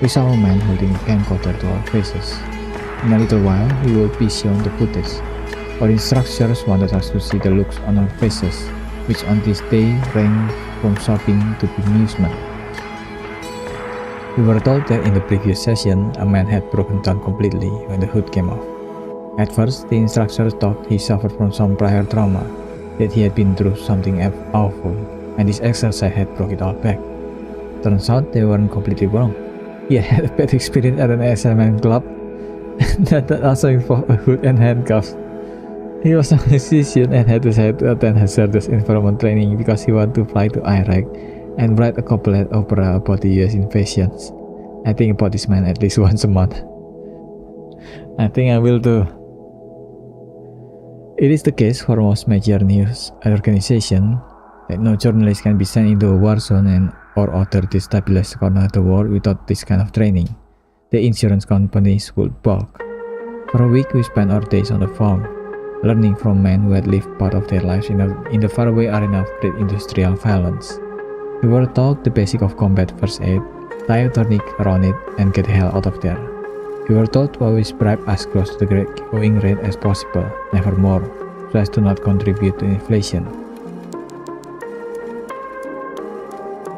we saw a man holding a camcorder to our faces. In a little while, we would be shown the footage. Our instructors wanted us to see the looks on our faces, which on this day ranged from shocking to bemusement. We were told that in the previous session, a man had broken down completely when the hood came off. At first, the instructor thought he suffered from some prior trauma, that he had been through something awful, and this exercise had brought it all back. Turns out they weren't completely wrong. He had a bad experience at an SMN club that also involved a hood and handcuffs. He was a musician and had decided to attend hazardous environment training because he wanted to fly to Iraq and write a couplet opera about the US invasions. I think about this man at least once a month. I think I will too. It is the case for most major news organizations that no journalist can be sent into a war zone or other destabilized corner of the world without this kind of training. The insurance companies would balk. For a week, we spent our days on the farm, learning from men who had lived part of their lives in the faraway arena of great industrial violence. We were taught the basic of combat first aid, tie a tourniquet around it, and get the hell out of there. We were told to always bribe as close to the going rate as possible, never more, so as to not contribute to inflation.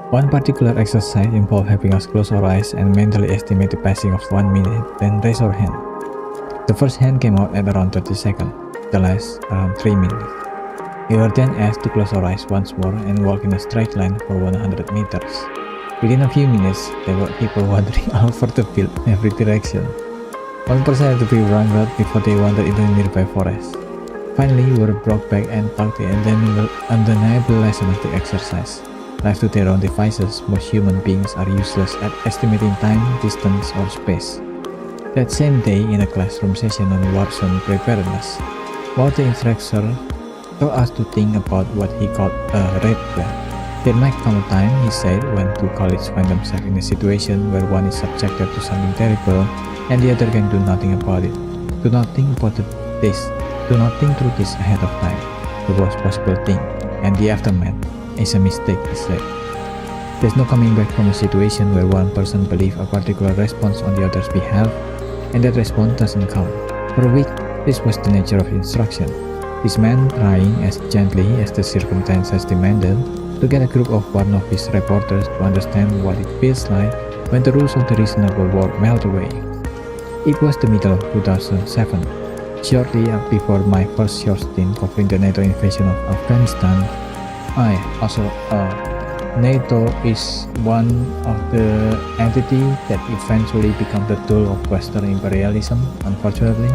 One particular exercise involved having us close our eyes and mentally estimate the passing of 1 minute, then raise our hand. The first hand came out at around 30 seconds, the last around 3 minutes. We were then asked to close our eyes once more and walk in a straight line for 100 meters. Within a few minutes, there were people wandering all over the field in every direction. One person had to be wrangled before they wandered into a nearby forest. Finally, we were brought back and taught the undeniable lesson of the exercise. Left to their own devices, most human beings are useless at estimating time, distance, or space. That same day, in a classroom session on war zone preparedness, one of the instructors told us to think about what he called a red flag. There might come a time, he said, when two colleagues find themselves in a situation where one is subjected to something terrible and the other can do nothing about it. Do not think about this. Do not think through this ahead of time. The worst possible thing, and the aftermath, is a mistake, he said. There's no coming back from a situation where one person believes a particular response on the other's behalf, and that response doesn't count. For a week, this was the nature of instruction. This man trying as gently as the circumstances demanded to get a group of one of his reporters to understand what it feels like when the rules of the reasonable war melt away. It was the middle of 2007, shortly before my first short stint covering the NATO invasion of Afghanistan. NATO is one of the entities that eventually became the tool of Western imperialism, unfortunately.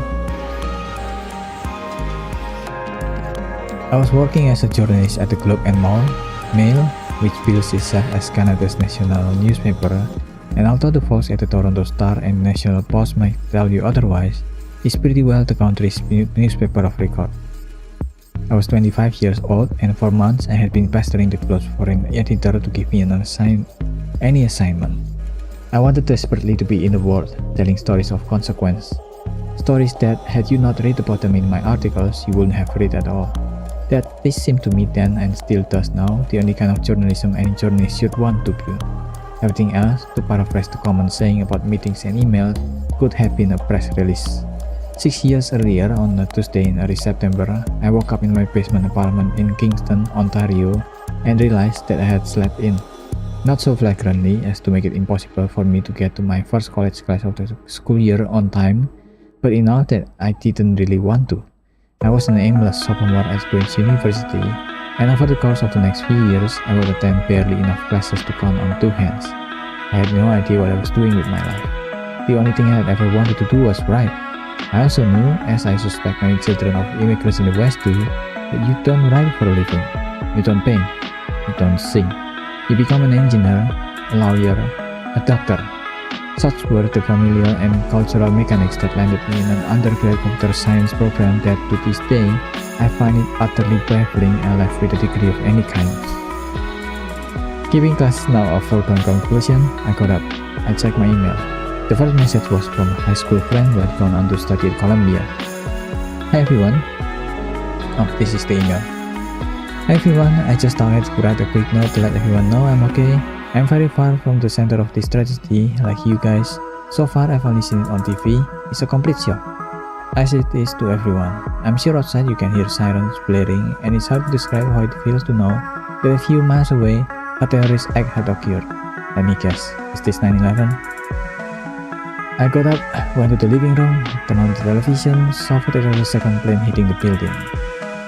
I was working as a journalist at the Globe and Mail, which bills itself as Canada's national newspaper, and although the folks at the Toronto Star and National Post might tell you otherwise, it's pretty well the country's newspaper of record. I was 25 years old, and for months I had been pestering the Globe's foreign editor to give me an any assignment. I wanted desperately to be in the world, telling stories of consequence. Stories that, had you not read about them in my articles, you wouldn't have read at all. That this seemed to me then, and still does now, the only kind of journalism any journalist should want to do. Everything else, to paraphrase the common saying about meetings and emails, could have been a press release. 6 years earlier, on a Tuesday in early September, I woke up in my basement apartment in Kingston, Ontario, and realized that I had slept in. Not so flagrantly as to make it impossible for me to get to my first college class of the school year on time, but enough that I didn't really want to. I was an aimless sophomore at Queen's University, and over the course of the next few years, I would attend barely enough classes to count on two hands. I had no idea what I was doing with my life. The only thing I had ever wanted to do was write. I also knew, as I suspect many children of immigrants in the West do, that you don't write for a living. You don't paint. You don't sing. You become an engineer, a lawyer, a doctor. Such were the familial and cultural mechanics that landed me in an undergrad computer science program that, to this day, I find it utterly baffling and left with a degree of any kind. Giving class now a foregone conclusion, I got up. I checked my email. The first message was from a high school friend who had gone on to study at Columbia. Hi everyone. Oh, this is the email. Hi everyone, I just thought I'd write a quick note to let everyone know I'm okay. I'm very far from the center of this tragedy, like you guys. So far, I've only seen it on TV. It's a complete shock. I say this to everyone. I'm sure outside you can hear sirens blaring, and it's hard to describe how it feels to know that a few miles away, a terrorist act had occurred. Let me guess, is this 9/11? I got up, went to the living room, turned on the television, saw footage of the second plane hitting the building.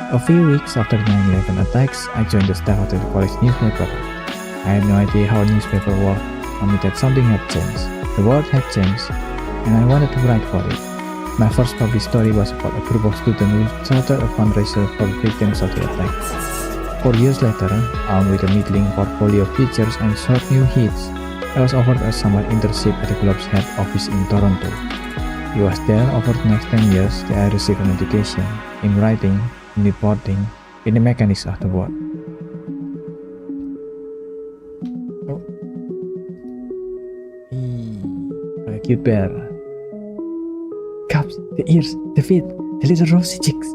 A few weeks after the 9/11 attacks, I joined the staff of the college newspaper. I had no idea how a newspaper worked, only that something had changed. The world had changed, and I wanted to write for it. My first published story was about a group of students who started a fundraiser for victims of the attack. 4 years later, armed with a middling portfolio of features and short new hits, I was offered a summer internship at the Globe's head office in Toronto. It was there over the next 10 years that I received an education in writing, in reporting, in the mechanics of the world. Oh. A cute bear. Cups, the ears, the feet, the little rosy cheeks.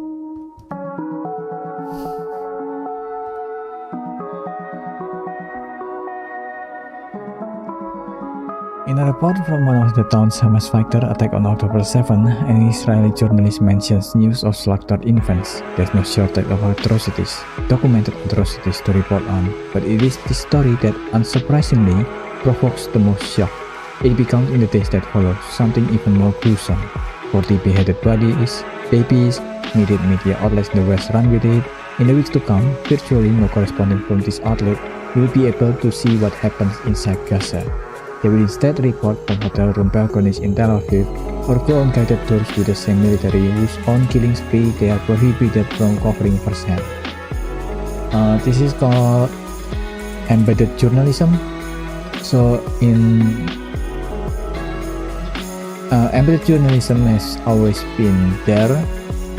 In a report from one of the town's Hamas fighter attack on October 7, an Israeli journalist mentions news of slaughtered infants. There's no shortage of atrocities, documented atrocities to report on, but it is this story that, unsurprisingly, provokes the most shock. It becomes in the days that follow something even more gruesome. 40 beheaded bodies, babies, immediate media outlets in the West run with it. In the weeks to come, virtually no correspondent from this outlet will be able to see what happens inside Gaza. They will instead report from hotel room balconies in Tel Aviv or go on guided tours with the same military whose own killing spree they are prohibited from covering firsthand. This is called embedded journalism. So embedded journalism has always been there,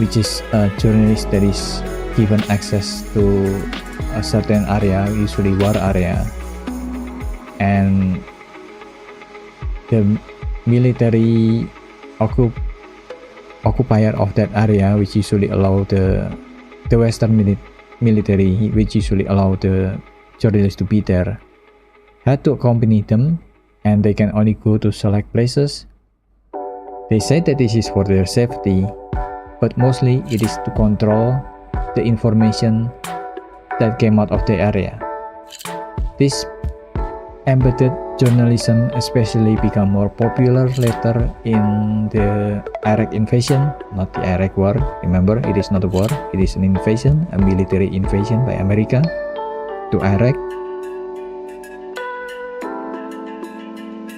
which is a journalist that is given access to a certain area, usually war area, and the military occupier of that area, which usually allow the Western military, which usually allow the journalists to be there, had to accompany them, and they can only go to select places. They say that this is for their safety, but mostly it is to control the information that came out of the area. This embedded journalism especially become more popular later in the Iraq invasion, not the Iraq war. Remember, it is not a war, it is an invasion, a military invasion by America to Iraq.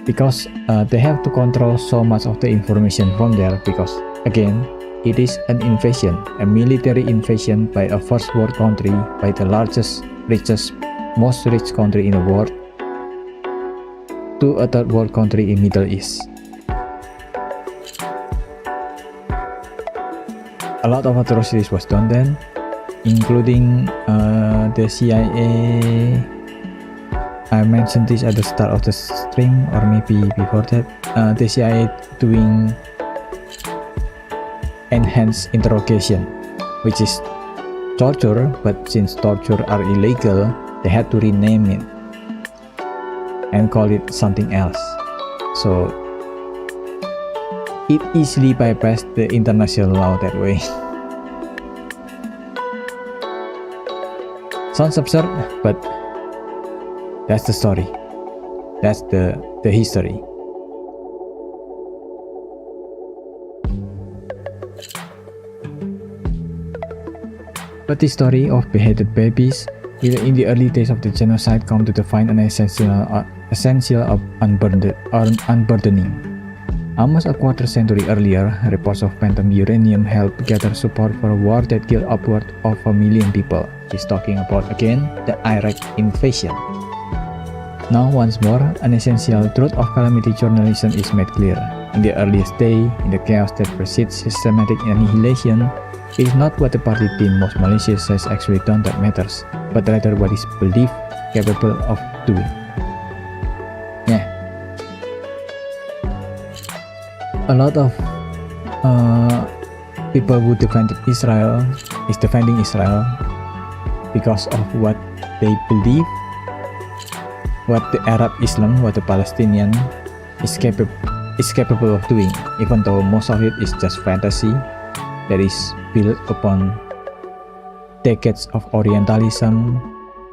Because they have to control so much of the information from there, because again, it is an invasion, a military invasion by a first world country, by the largest, richest, most rich country in the world, to a third world country in Middle East. A lot of atrocities was done then, including the CIA I mentioned this at the start of the stream, or maybe before that. The CIA doing enhanced interrogation, which is torture, but since torture are illegal, they had to rename it and call it something else. So it easily bypassed the international law that way. Sounds absurd, but that's the story. That's the history. But the story of beheaded babies, even in the early days of the genocide, come to define an essential of unburdening. Almost a quarter century earlier, reports of phantom uranium helped gather support for a war that killed upward of 1 million people. He's talking about again the Iraq invasion. Now once more, an essential truth of calamity journalism is made clear. In the earliest day, in the chaos that precedes systematic annihilation, it is not what the party deemed most malicious has actually done that matters, but rather what is believed capable of doing. Yeah. A lot of people who defended Israel is defending Israel because of what they believe, what the Arab Islam, what the Palestinian is capable of doing, even though most of it is just fantasy that is built upon decades of Orientalism,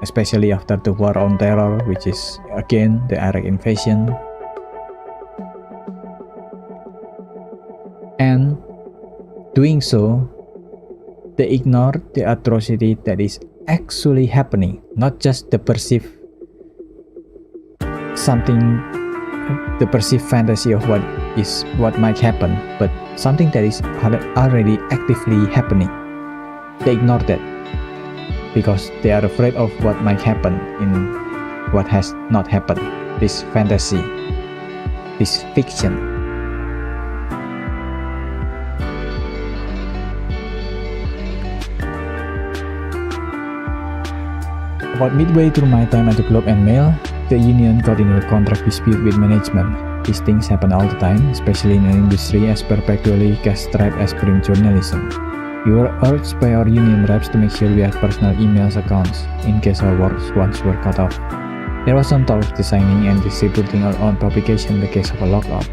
especially after the War on Terror, which is again the Iraq invasion. And doing so, they ignore the atrocity that is actually happening, not just the perceived fantasy of what might happen, but something that is already actively happening. They ignore that because they are afraid of what might happen in what has not happened. This fantasy, this fiction. About midway through my time at the Globe and Mail, the union got into a contract dispute with management. These things happen all the time, especially in an industry as perpetually cash-strapped as print journalism. We were urged by our union reps to make sure we had personal emails accounts, in case our works once were cut off. There was some talk of designing and distributing our own publication in the case of a lockout.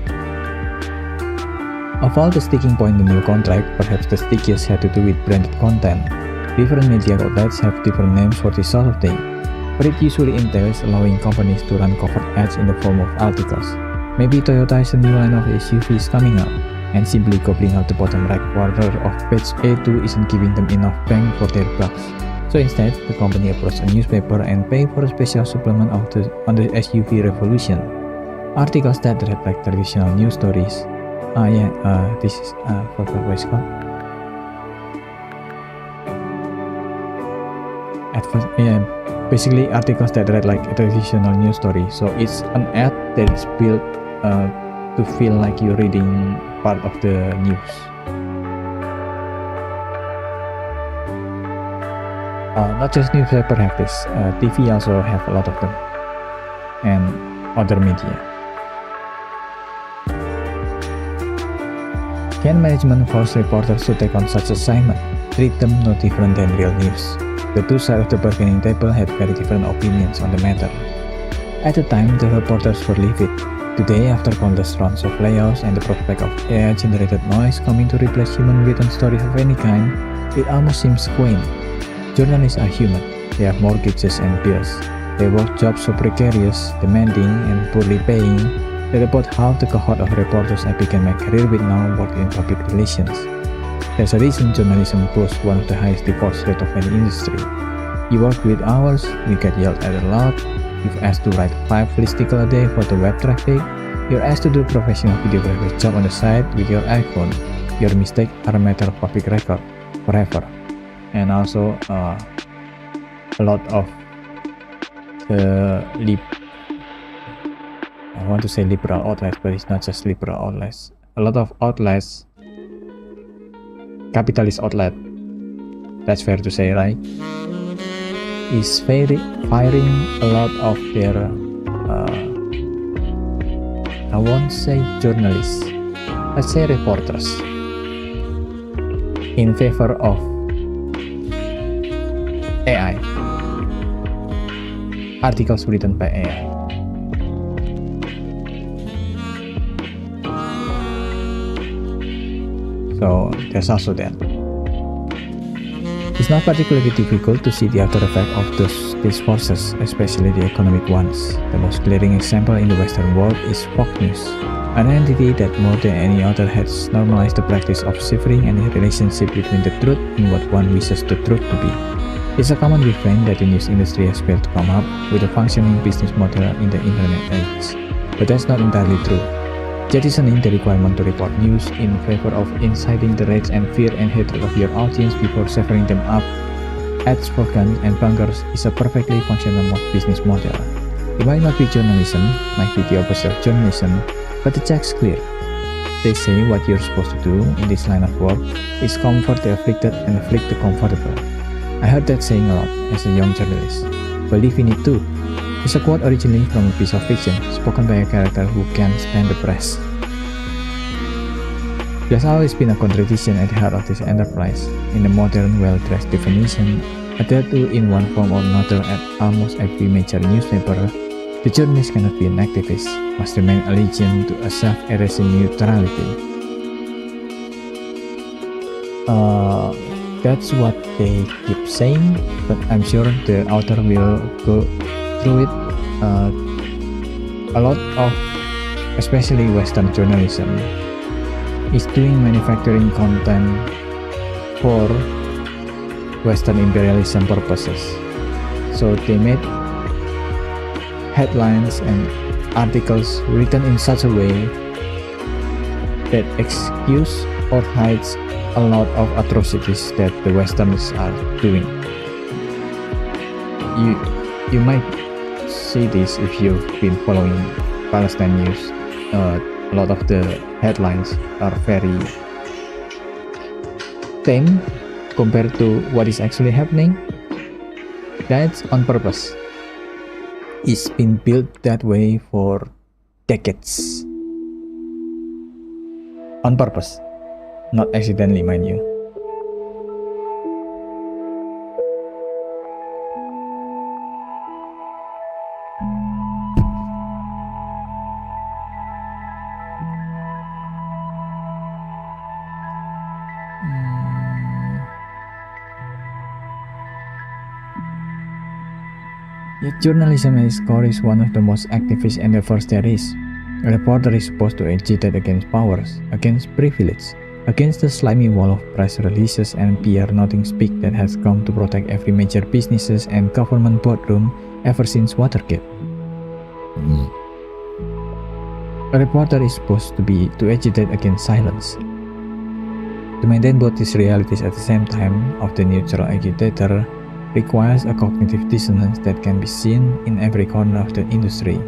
Of all the sticking points in the new contract, perhaps the stickiest had to do with branded content. Different media outlets have different names for this sort of thing, but it usually entails allowing companies to run covered ads in the form of articles. Maybe Toyota is a new line of SUVs coming up, and simply copying out the bottom right quarter of page A2 isn't giving them enough bang for their bucks. So instead, the company approached a newspaper and paid for a special supplement on the SUV revolution. Articles that read like traditional news stories. This is forgot what it's called. At first, basically articles that read like a traditional news story. So it's an ad that is built to feel like you're reading part of the news. Not just newspaper have this, TV also have a lot of them, and other media. Can management force reporters to take on such assignment? Treat them no different than real news. The two sides of the bargaining table had very different opinions on the matter. At the time, the reporters were livid. Today, after countless rounds of layoffs and the prospect of AI-generated noise coming to replace human written stories of any kind, it almost seems quaint. Journalists are human. They have mortgages and bills. They work jobs so precarious, demanding, and poorly paying that about half the cohort of reporters I began my career with now work in public relations. There's a reason journalism boasts one of the highest divorce rate of any industry. You work with hours, you get yelled at a lot, you're asked to write 5 listicle a day for the web traffic, you're asked to do a professional videographer job on the side with your iPhone. Your mistakes are a matter of public record forever. And also a lot of the I want to say liberal outlets, but it's not just liberal outlets. A lot of outlets, capitalist outlet, that's fair to say, right, is very firing a lot of their I won't say journalists, let's say reporters, in favor of AI, articles written by AI. So there's also that. It's not particularly difficult to see the after effect of these forces, especially the economic ones. The most glaring example in the Western world is Fox News, an entity that more than any other has normalized the practice of severing any relationship between the truth and what one wishes the truth to be. It's a common refrain that the news industry has failed to come up with a functioning business model in the internet age. But that's not entirely true. Jettisoning the requirement to report news in favor of inciting the rage and fear and hatred of your audience before severing them up at slogans and bunkers is a perfectly functional business model. It might not be journalism, might be the opposite of journalism, but the check's clear. They say what you're supposed to do in this line of work is comfort the afflicted and afflict the comfortable. I heard that saying a lot as a young journalist. Believe in it too. It's a quote originally from a piece of fiction spoken by a character who can't stand the press. There's always been a contradiction at the heart of this enterprise. In the modern, well-dressed definition, adhered to in one form or another at almost every major newspaper, the journalist cannot be an activist, must remain allegiant to a self-erasing neutrality. That's what they keep saying, but I'm sure the author will go through it. A lot of, especially Western journalism, is doing manufacturing content for Western imperialism purposes. So they made headlines and articles written in such a way that excuse or hides a lot of atrocities that the Westerns are doing. You might see this if you've been following Palestine news. A lot of the headlines are very tame compared to what is actually happening. That's on purpose. It's been built that way for decades. On purpose, not accidentally, mind you. Yet journalism at its core is one of the most activist endeavors there is. A reporter is supposed to agitate against powers, against privilege, against the slimy wall of press releases and PR nothing speak that has come to protect every major businesses and government boardroom ever since Watergate. A reporter is supposed to agitate against silence. To maintain both these realities at the same time of the neutral agitator requires a cognitive dissonance that can be seen in every corner of the industry.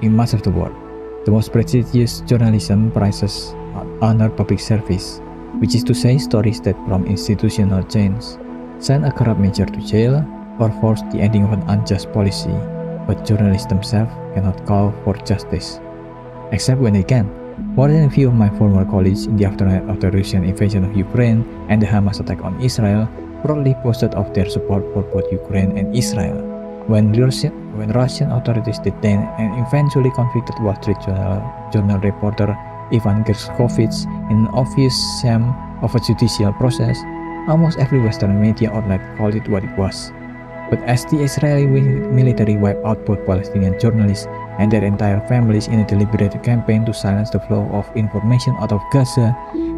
In much of the world, the most prestigious journalism prizes honor public service, which is to say stories that prompt institutional change, send a corrupt major to jail, or force the ending of an unjust policy, but journalists themselves cannot call for justice. Except when they can. More than a few of my former colleagues in the aftermath of the Russian invasion of Ukraine and the Hamas attack on Israel proudly boasted of their support for both Ukraine and Israel. When Russian authorities detained and eventually convicted Wall Street Journal reporter Ivan Gerskovich in an obvious sham of a judicial process, almost every Western media outlet called it what it was. But as the Israeli military wiped out both Palestinian journalists and their entire families in a deliberate campaign to silence the flow of information out of Gaza,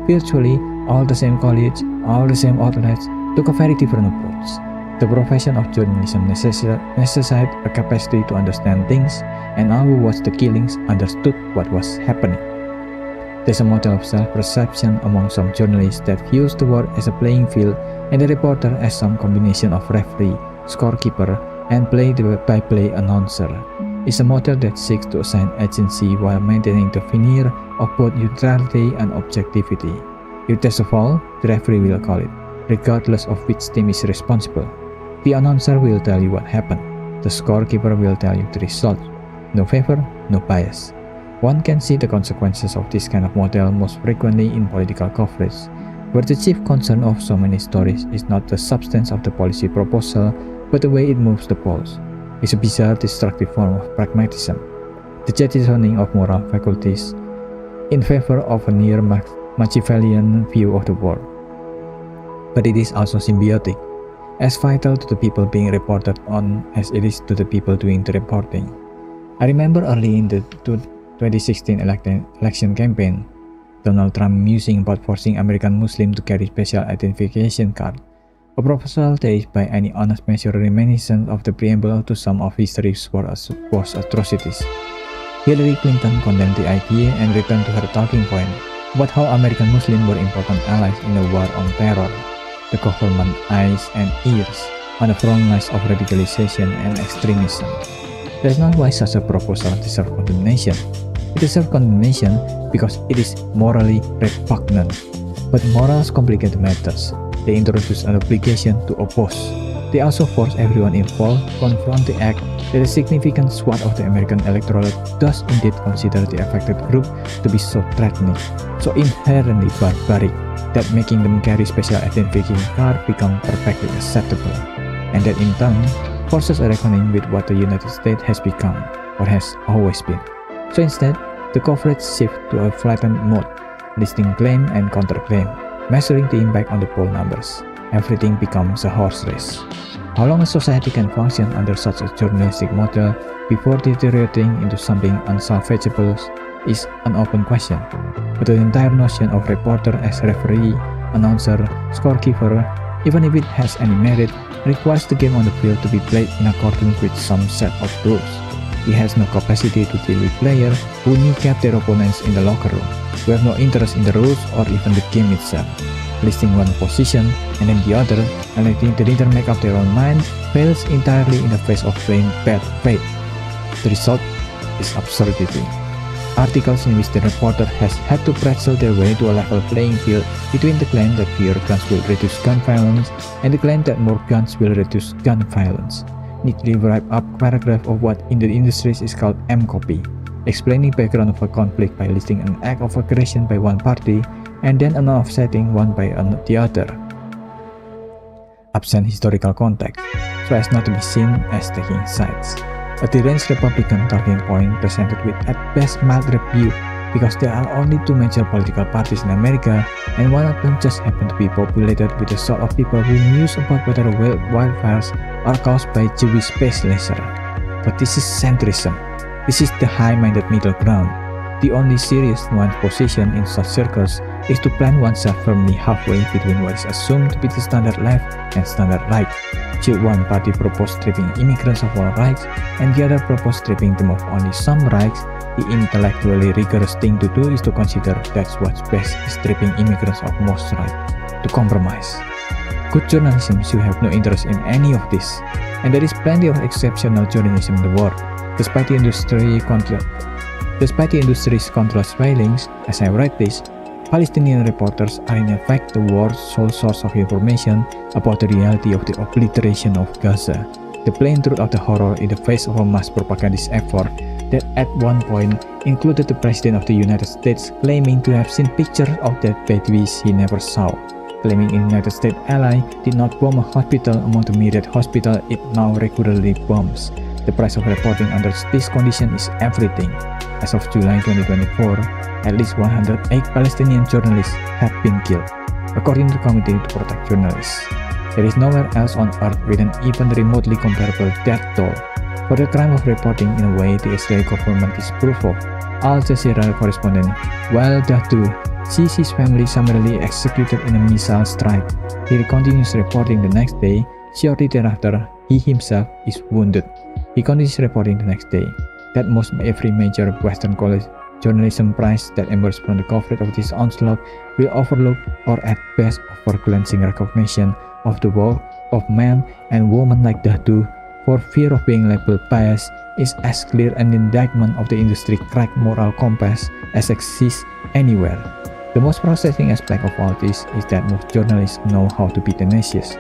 virtually all the same colleagues, all the same outlets took a very different approach. The profession of journalism necessitated a capacity to understand things, and all who watched the killings understood what was happening. There's a model of self-perception among some journalists that views the world as a playing field and the reporter as some combination of referee, scorekeeper, and play-by-play announcer. It's a model that seeks to assign agency while maintaining the veneer of both neutrality and objectivity. If there's a foul, the referee will call it, regardless of which team is responsible. The announcer will tell you what happened. The scorekeeper will tell you the result. No favor, no bias. One can see the consequences of this kind of model most frequently in political coverage, where the chief concern of so many stories is not the substance of the policy proposal, but the way it moves the polls. It's a bizarre, destructive form of pragmatism, the jettisoning of moral faculties in favor of a near Machiavellian view of the world. But it is also symbiotic, as vital to the people being reported on as it is to the people doing the reporting. I remember early in the 2016 election campaign, Donald Trump musing about forcing American Muslims to carry special identification card, a proposal that is by any honest measure reminiscent of the preamble to some of history's worst atrocities. Hillary Clinton condemned the idea and returned to her talking point about how American Muslims were important allies in the war on terror, the government eyes and ears on the front lines of radicalization and extremism. That's not why such a proposal deserves condemnation. It deserves condemnation because it is morally repugnant. But morals complicate matters. They introduce an obligation to oppose. They also force everyone involved to confront the act that a significant swath of the American electorate does indeed consider the affected group to be so threatening, so inherently barbaric, that making them carry special identification card become perfectly acceptable, and that in turn forces a reckoning with what the United States has become, or has always been. So instead, the coverage shifts to a flattened mode, listing claim and counterclaim, measuring the impact on the poll numbers. Everything becomes a horse race. How long a society can function under such a journalistic model before deteriorating into something unsalvageable is an open question. But the entire notion of reporter as referee, announcer, scorekeeper, even if it has any merit, requires the game on the field to be played in accordance with some set of rules. It has no capacity to deal with players who kneecap their opponents in the locker room, who have no interest in the rules or even the game itself. Listing one position and then the other, and letting the reader make up their own mind, fails entirely in the face of plain bad faith. The result is absurdity. Articles in which the reporter has had to pretzel their way to a level playing field between the claim that fewer guns will reduce gun violence and the claim that more guns will reduce gun violence. Neatly wrap up paragraph of what in the industries is called M-copy, explaining background of a conflict by listing an act of aggression by one party and then an offsetting one by the other, absent historical context, so as not to be seen as taking sides. A deranged Republican talking point presented with at best mild rebuke because there are only two major political parties in America, and one of them just happened to be populated with the sort of people who muse about whether wildfires are caused by Jewish space laser. But this is centrism. This is the high-minded middle ground. The only serious nuanced position in such circles is to plant oneself firmly halfway between what is assumed to be the standard left and standard right. Should one party propose stripping immigrants of all rights and the other propose stripping them of only some rights, the intellectually rigorous thing to do is to consider that what's best is stripping immigrants of most rights, to compromise. Good journalism should have no interest in any of this, and there is plenty of exceptional journalism in the world, despite the industry's countless failings. As I write this, Palestinian reporters are in effect the world's sole source of information about the reality of the obliteration of Gaza, the plain truth of the horror in the face of a mass propagandist effort that at one point included the President of the United States claiming to have seen pictures of dead babies he never saw, claiming a United States ally did not bomb a hospital among the myriad hospitals it now regularly bombs. The price of reporting under this condition is everything. As of July 2024, at least 108 Palestinian journalists have been killed, according to the Committee to Protect Journalists. There is nowhere else on earth with an even remotely comparable death toll for the crime of reporting in a way the Israeli government disapproved of. Al Jazeera correspondent Wael Dahdouh sees his family summarily executed in a missile strike. He continues reporting the next day. Shortly thereafter, he himself is wounded. He continues reporting the next day. That most every major Western college journalism prize that emerges from the coverage of this onslaught will overlook or at best offer glancing recognition of the work of men and women like Dahdouh for fear of being labeled biased is as clear an indictment of the industry cracked moral compass as exists anywhere. The most frustrating aspect of all this is that most journalists know how to be tenacious.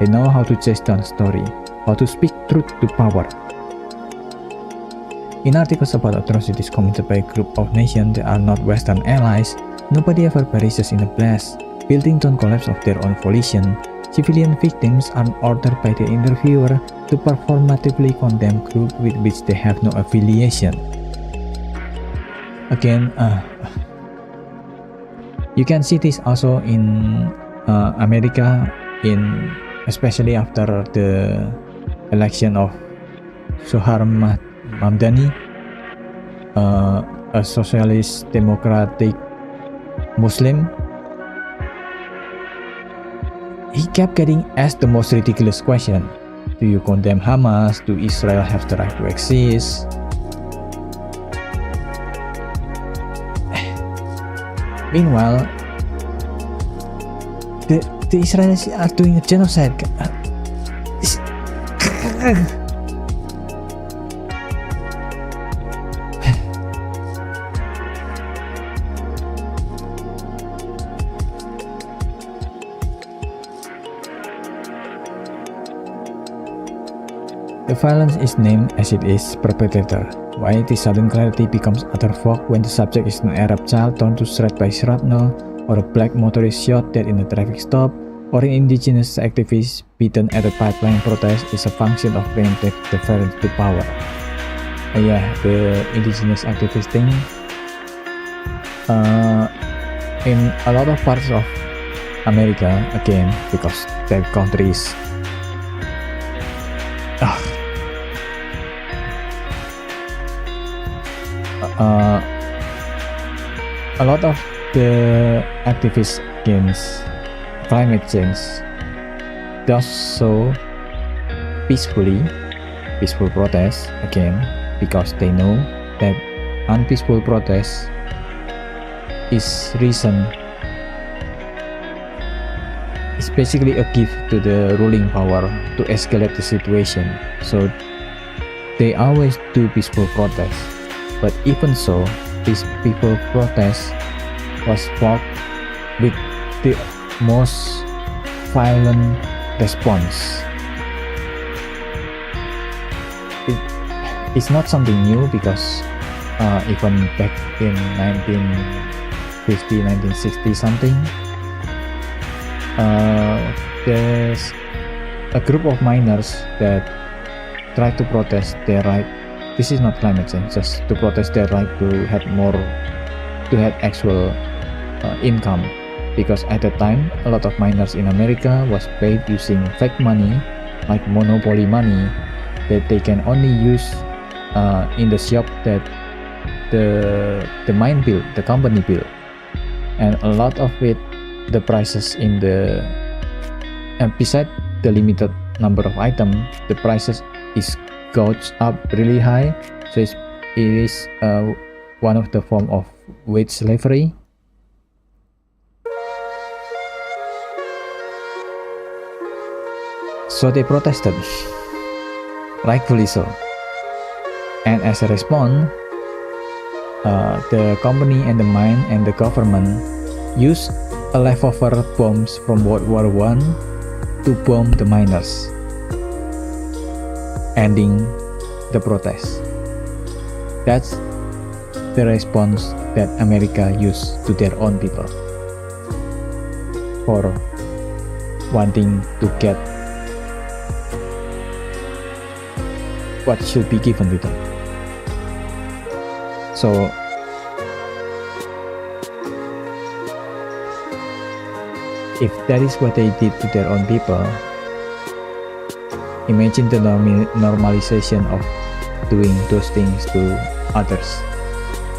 They know how to chase down a story, how to speak truth to power. In articles about atrocities committed by a group of nations that are not Western allies, nobody ever perishes in a blast. Buildings don't collapse of their own volition. Civilian victims are ordered by the interviewer to performatively condemn groups with which they have no affiliation. Again, you can see this also in America, especially after the election of Suhar Mamdani, a socialist democratic Muslim. He kept getting asked the most ridiculous question: do you condemn Hamas? Do Israel have the right to exist? Meanwhile, the Israelis are doing a genocide. The violence is named as it is perpetrator. Why this sudden clarity becomes utter fog when the subject is an Arab child torn to shreds by shrapnel, or a black motorist shot dead in a traffic stop, or an indigenous activist beaten at a pipeline protest is a function of preemptive deference to power. Yeah, the indigenous activist thing. In a lot of parts of America, again, because their country is a lot of the activists against climate change does so peaceful protest, again, because they know that unpeaceful protest is basically a gift to the ruling power to escalate the situation. So they always do peaceful protests. But even so, this peaceful protest was fought with the most violent response. It's not something new, because even back in 1950, 1960 something, there's a group of miners that tried to protest their right. This is not climate change, just to protest their right to have actual income, because at the time a lot of miners in America was paid using fake money, like monopoly money, that they can only use in the shop that the mine built, the company built, and a lot of it, the prices in the beside the limited number of items, the prices is goes up really high. So it is one of the form of wage slavery. So they protested, rightfully so. And as a response, the company and the mine and the government used a leftover bombs from World War I to bomb the miners, ending the protest. That's the response that America used to their own people for wanting to get what should be given to them. So if that is what they did to their own people, imagine the normalization of doing those things to others,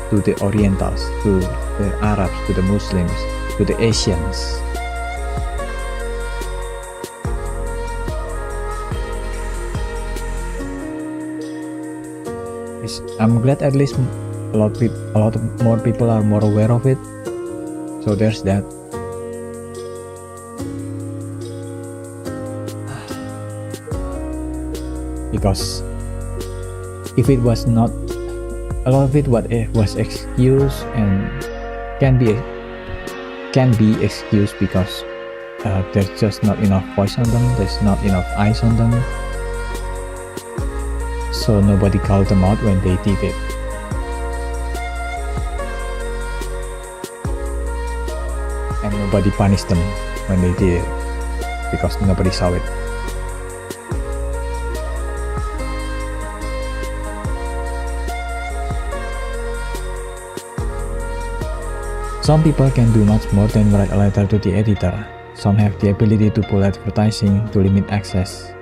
to the Orientals, to the Arabs, to the Muslims, to the Asians. I'm glad at least a lot more people are more aware of it. So there's that. Because if it was not, a lot of it was excused and can be excused because there's just not enough voice on them, there's not enough eyes on them. so nobody called them out when they did it. And nobody punished them when they did it, because nobody saw it. Some people can do much more than write a letter to the editor. Some have the ability to pull advertising to limit access.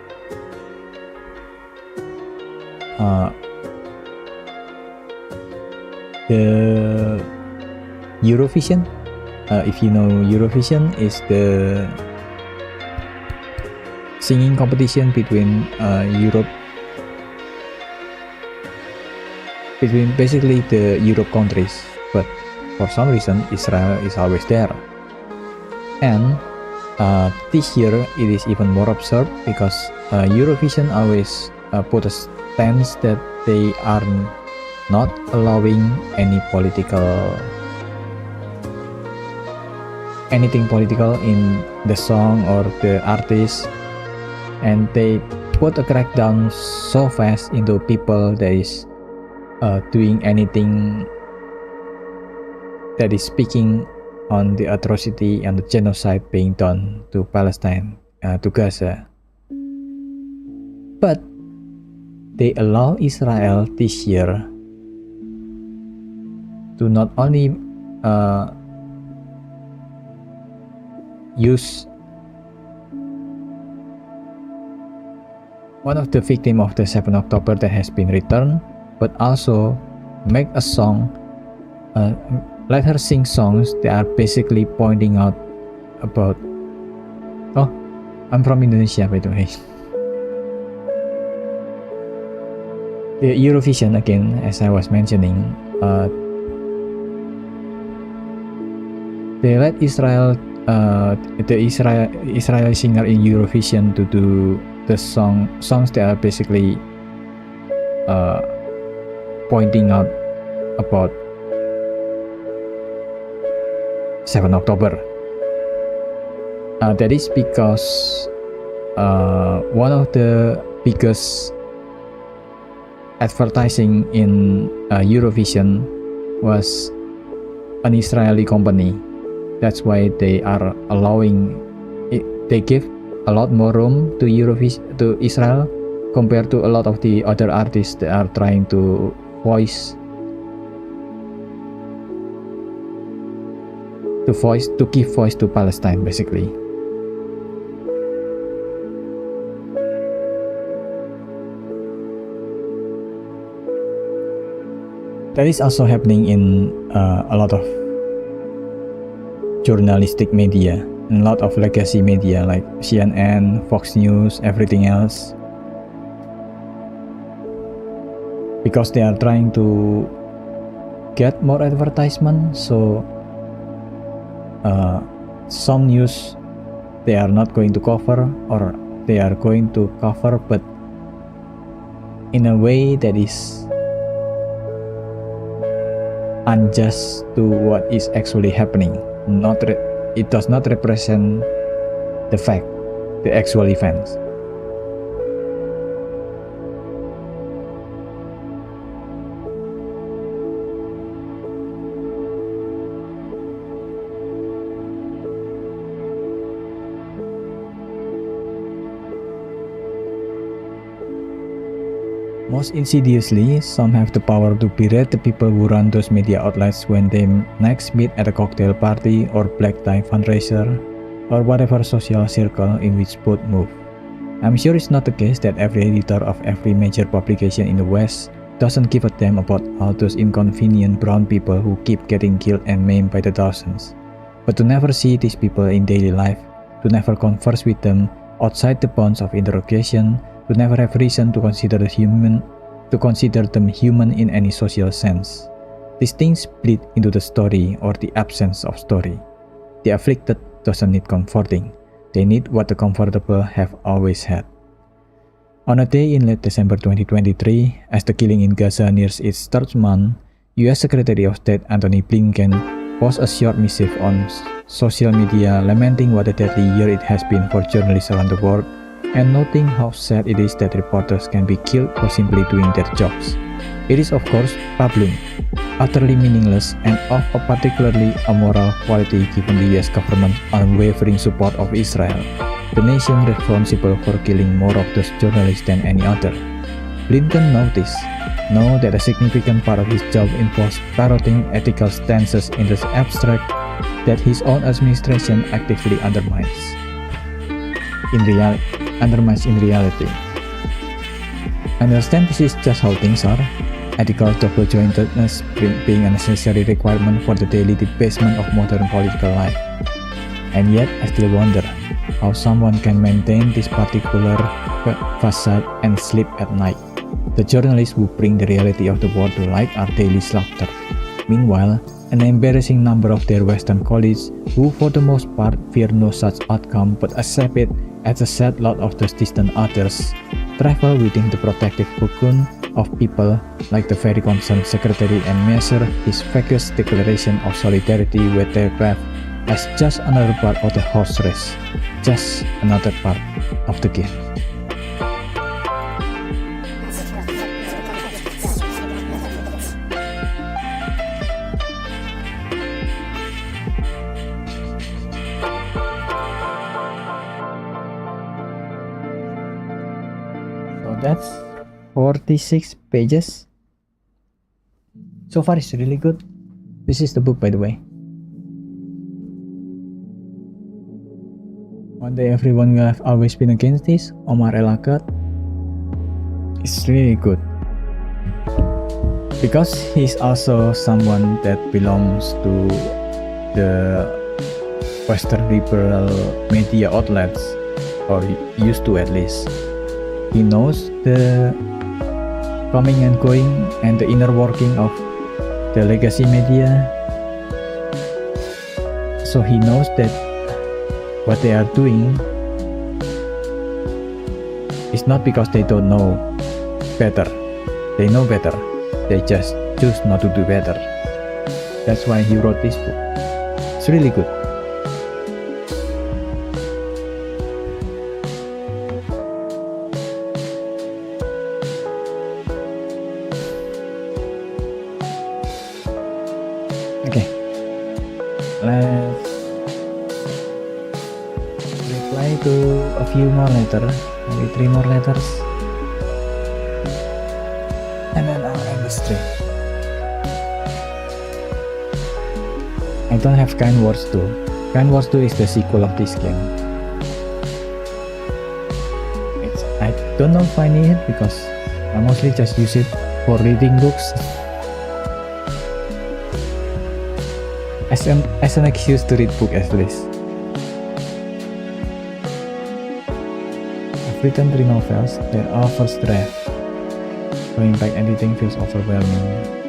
The Eurovision, if you know Eurovision, is the singing competition between between basically the Europe countries, but for some reason Israel is always there. And this year it is even more absurd because Eurovision always put a stance that they are not allowing anything political in the song or the artist, and they put a crackdown so fast into people that is doing anything that is speaking on the atrocity and the genocide being done to Palestine, to Gaza. But they allow Israel this year to not only use one of the victims of the 7th October that has been returned, but also make a song, let her sing songs that are basically pointing out about, oh, I'm from Indonesia by the way. The Eurovision, again, as I was mentioning, they let the Israeli singer in Eurovision to do the songs that are basically pointing out about 7th October. That is because one of the biggest advertising in Eurovision was an Israeli company. That's why they are allowing it. They give a lot more room to Israel compared to a lot of the other artists that are trying to give voice to Palestine, basically. That is also happening in a lot of journalistic media and a lot of legacy media like CNN, Fox News, everything else, because they are trying to get more advertisement. So some news they are not going to cover, or they are going to cover, but in a way that is unjust to what is actually happening. It does not represent the fact, the actual events. Most insidiously, some have the power to berate the people who run those media outlets when they next meet at a cocktail party or black tie fundraiser or whatever social circle in which both move. I'm sure it's not the case that every editor of every major publication in the West doesn't give a damn about all those inconvenient brown people who keep getting killed and maimed by the thousands. But to never see these people in daily life, to never converse with them outside the bounds of interrogation, to never have reason to consider them human in any social sense. These things bleed into the story or the absence of story. The afflicted doesn't need comforting. They need what the comfortable have always had. On a day in late December 2023, as the killing in Gaza nears its third month, US Secretary of State Antony Blinken posted a short missive on social media lamenting what a deadly year it has been for journalists around the world and noting how sad it is that reporters can be killed for simply doing their jobs. It is of course babbling, utterly meaningless and of a particularly immoral quality given the US government's unwavering support of Israel, the nation responsible for killing more of those journalists than any other. Blinken noticed, know that a significant part of his job involves parroting ethical stances in the abstract that his own administration actively undermines in reality. Understand this is just how things are, ethical double-jointedness being a necessary requirement for the daily debasement of modern political life. And yet, I still wonder how someone can maintain this particular facade and sleep at night. The journalists who bring the reality of the world to light are daily slaughtered. Meanwhile, an embarrassing number of their Western colleagues, who for the most part fear no such outcome but accept it as a sad lot of those distant others, travel within the protective cocoon of people like the very concerned secretary and measure his vacuous declaration of solidarity with their craft as just another part of the horse race, just another part of the game. So that's 46 pages. So far it's really good. This is the book, by the way. One day everyone will have always been against this. Omar El Akkad. It's really good. Because he's also someone that belongs to the Western liberal media outlets, or used to at least. He knows the coming and going and the inner working of the legacy media. So he knows that what they are doing is not because they don't know better. They know better. They just choose not to do better. That's why he wrote this book. It's really good. Okay, let's reply to a few more letters, maybe 3 more letters, and then I'll end the stream. I don't have Kind Words 2. Kind Words 2 is the sequel of this game. I don't know if I need it because I mostly just use it for reading books. As an excuse to read book at least. I've written 3 novels. They're all first draft. Going back editing feels overwhelming.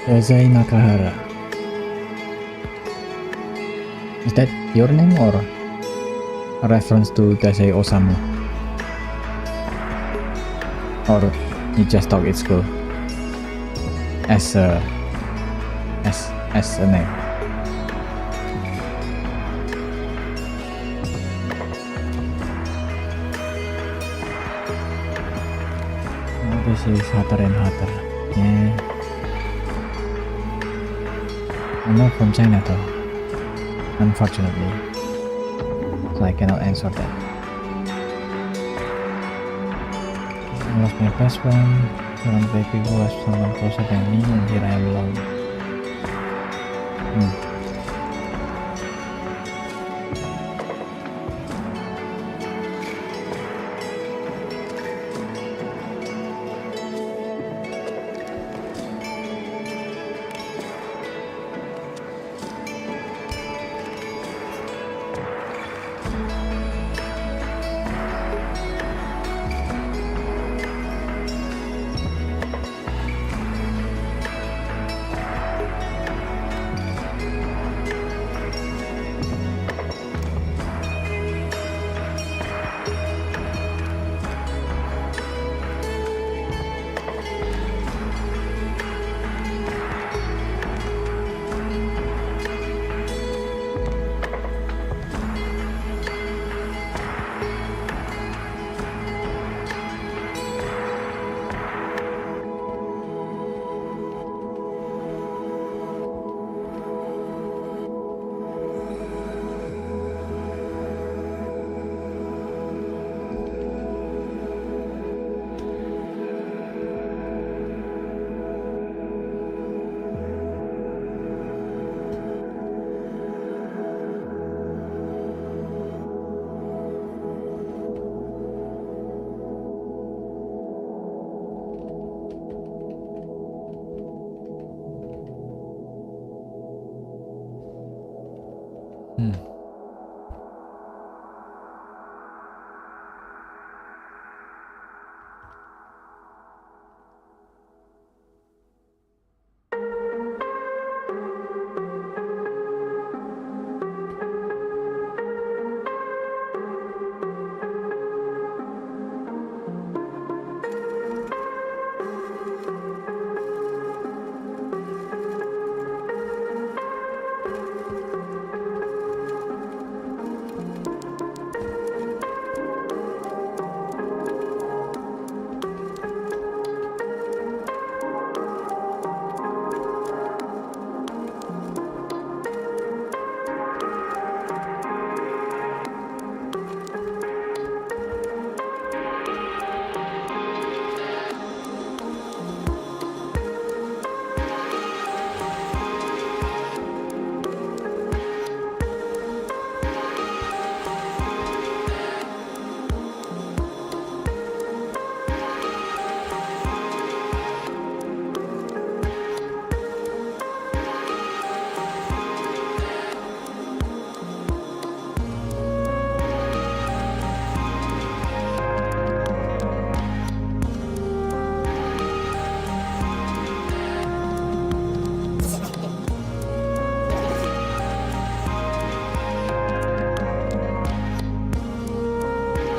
Yazai Nakahara. Is that your name or a reference to Dazai Osamu? Or you just thought it's cool as a name? Oh, this is Hunter and Hunter. Yeah. I'm not from China though, unfortunately, so I cannot answer that. I lost my best friend, current baby was someone closer than me, and here I am alone.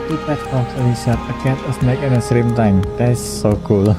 Two pet frogs, a lizard, a cat, a snake, and a shrimp tank. That's so cool.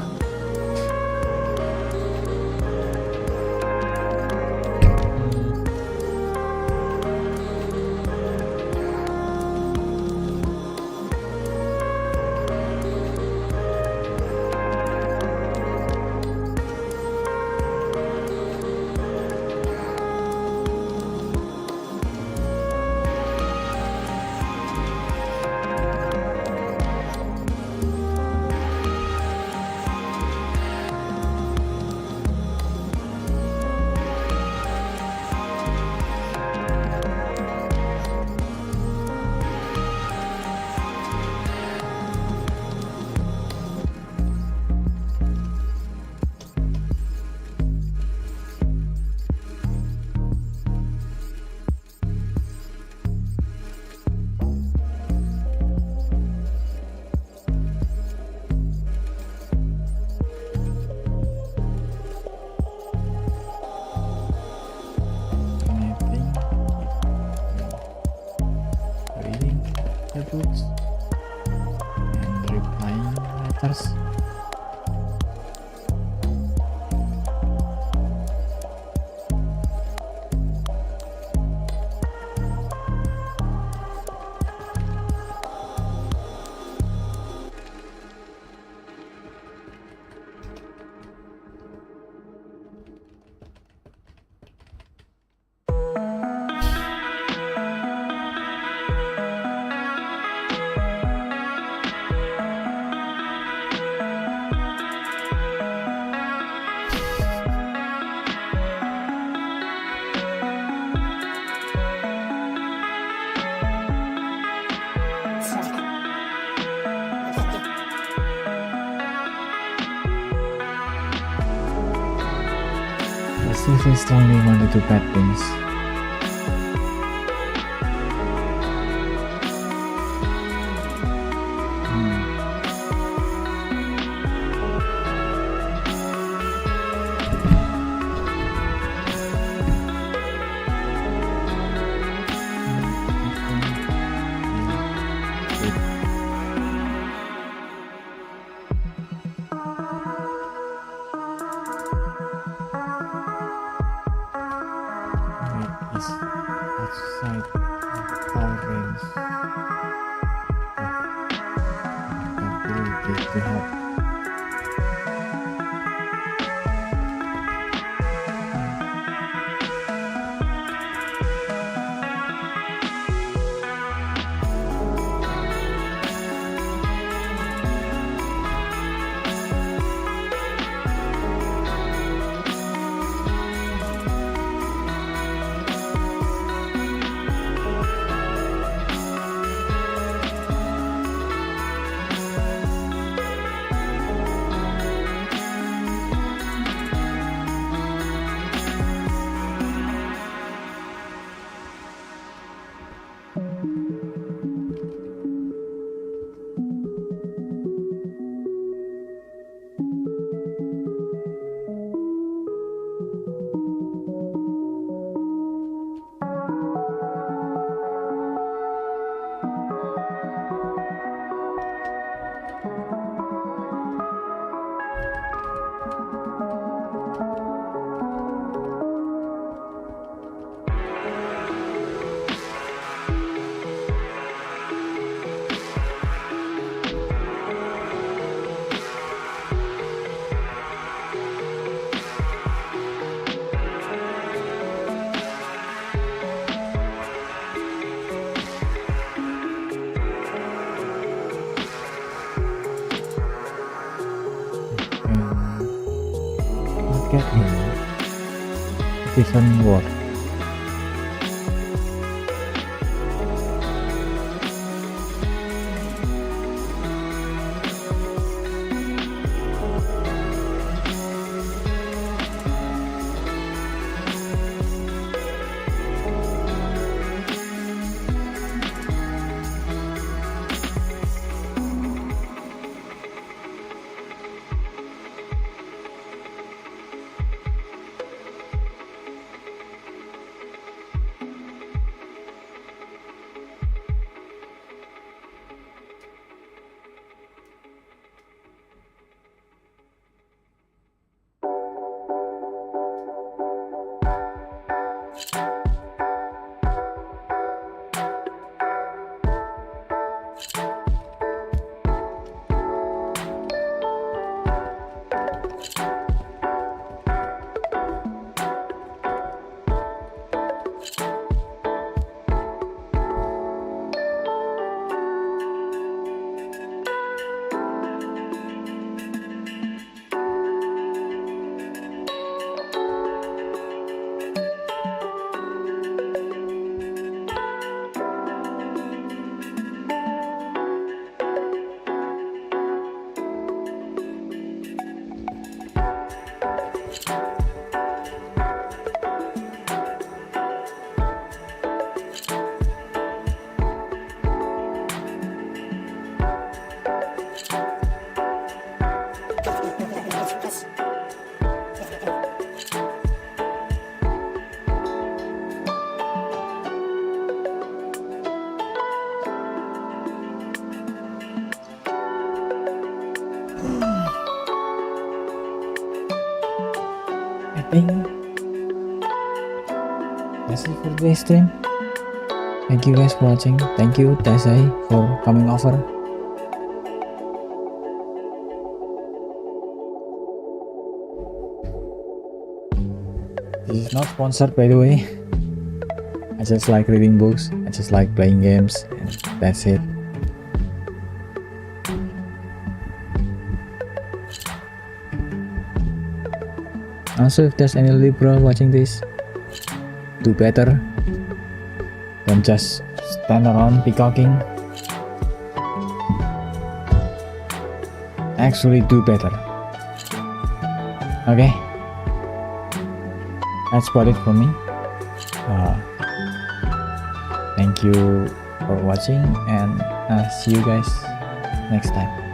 monsters. Silver strongly want to do bad things. Is outside orange ability to help. Get him. It isn't worth. think that's it for today's stream. Thank you guys for watching. Thank you Tesai for coming over. This is not sponsored, by the way. I just like reading books, I just like playing games, and that's it. Also, if there's any liberal watching this, do better. Don't just stand around peacocking. Actually do better. Okay, that's about it for me. Thank you for watching, and see you guys next time.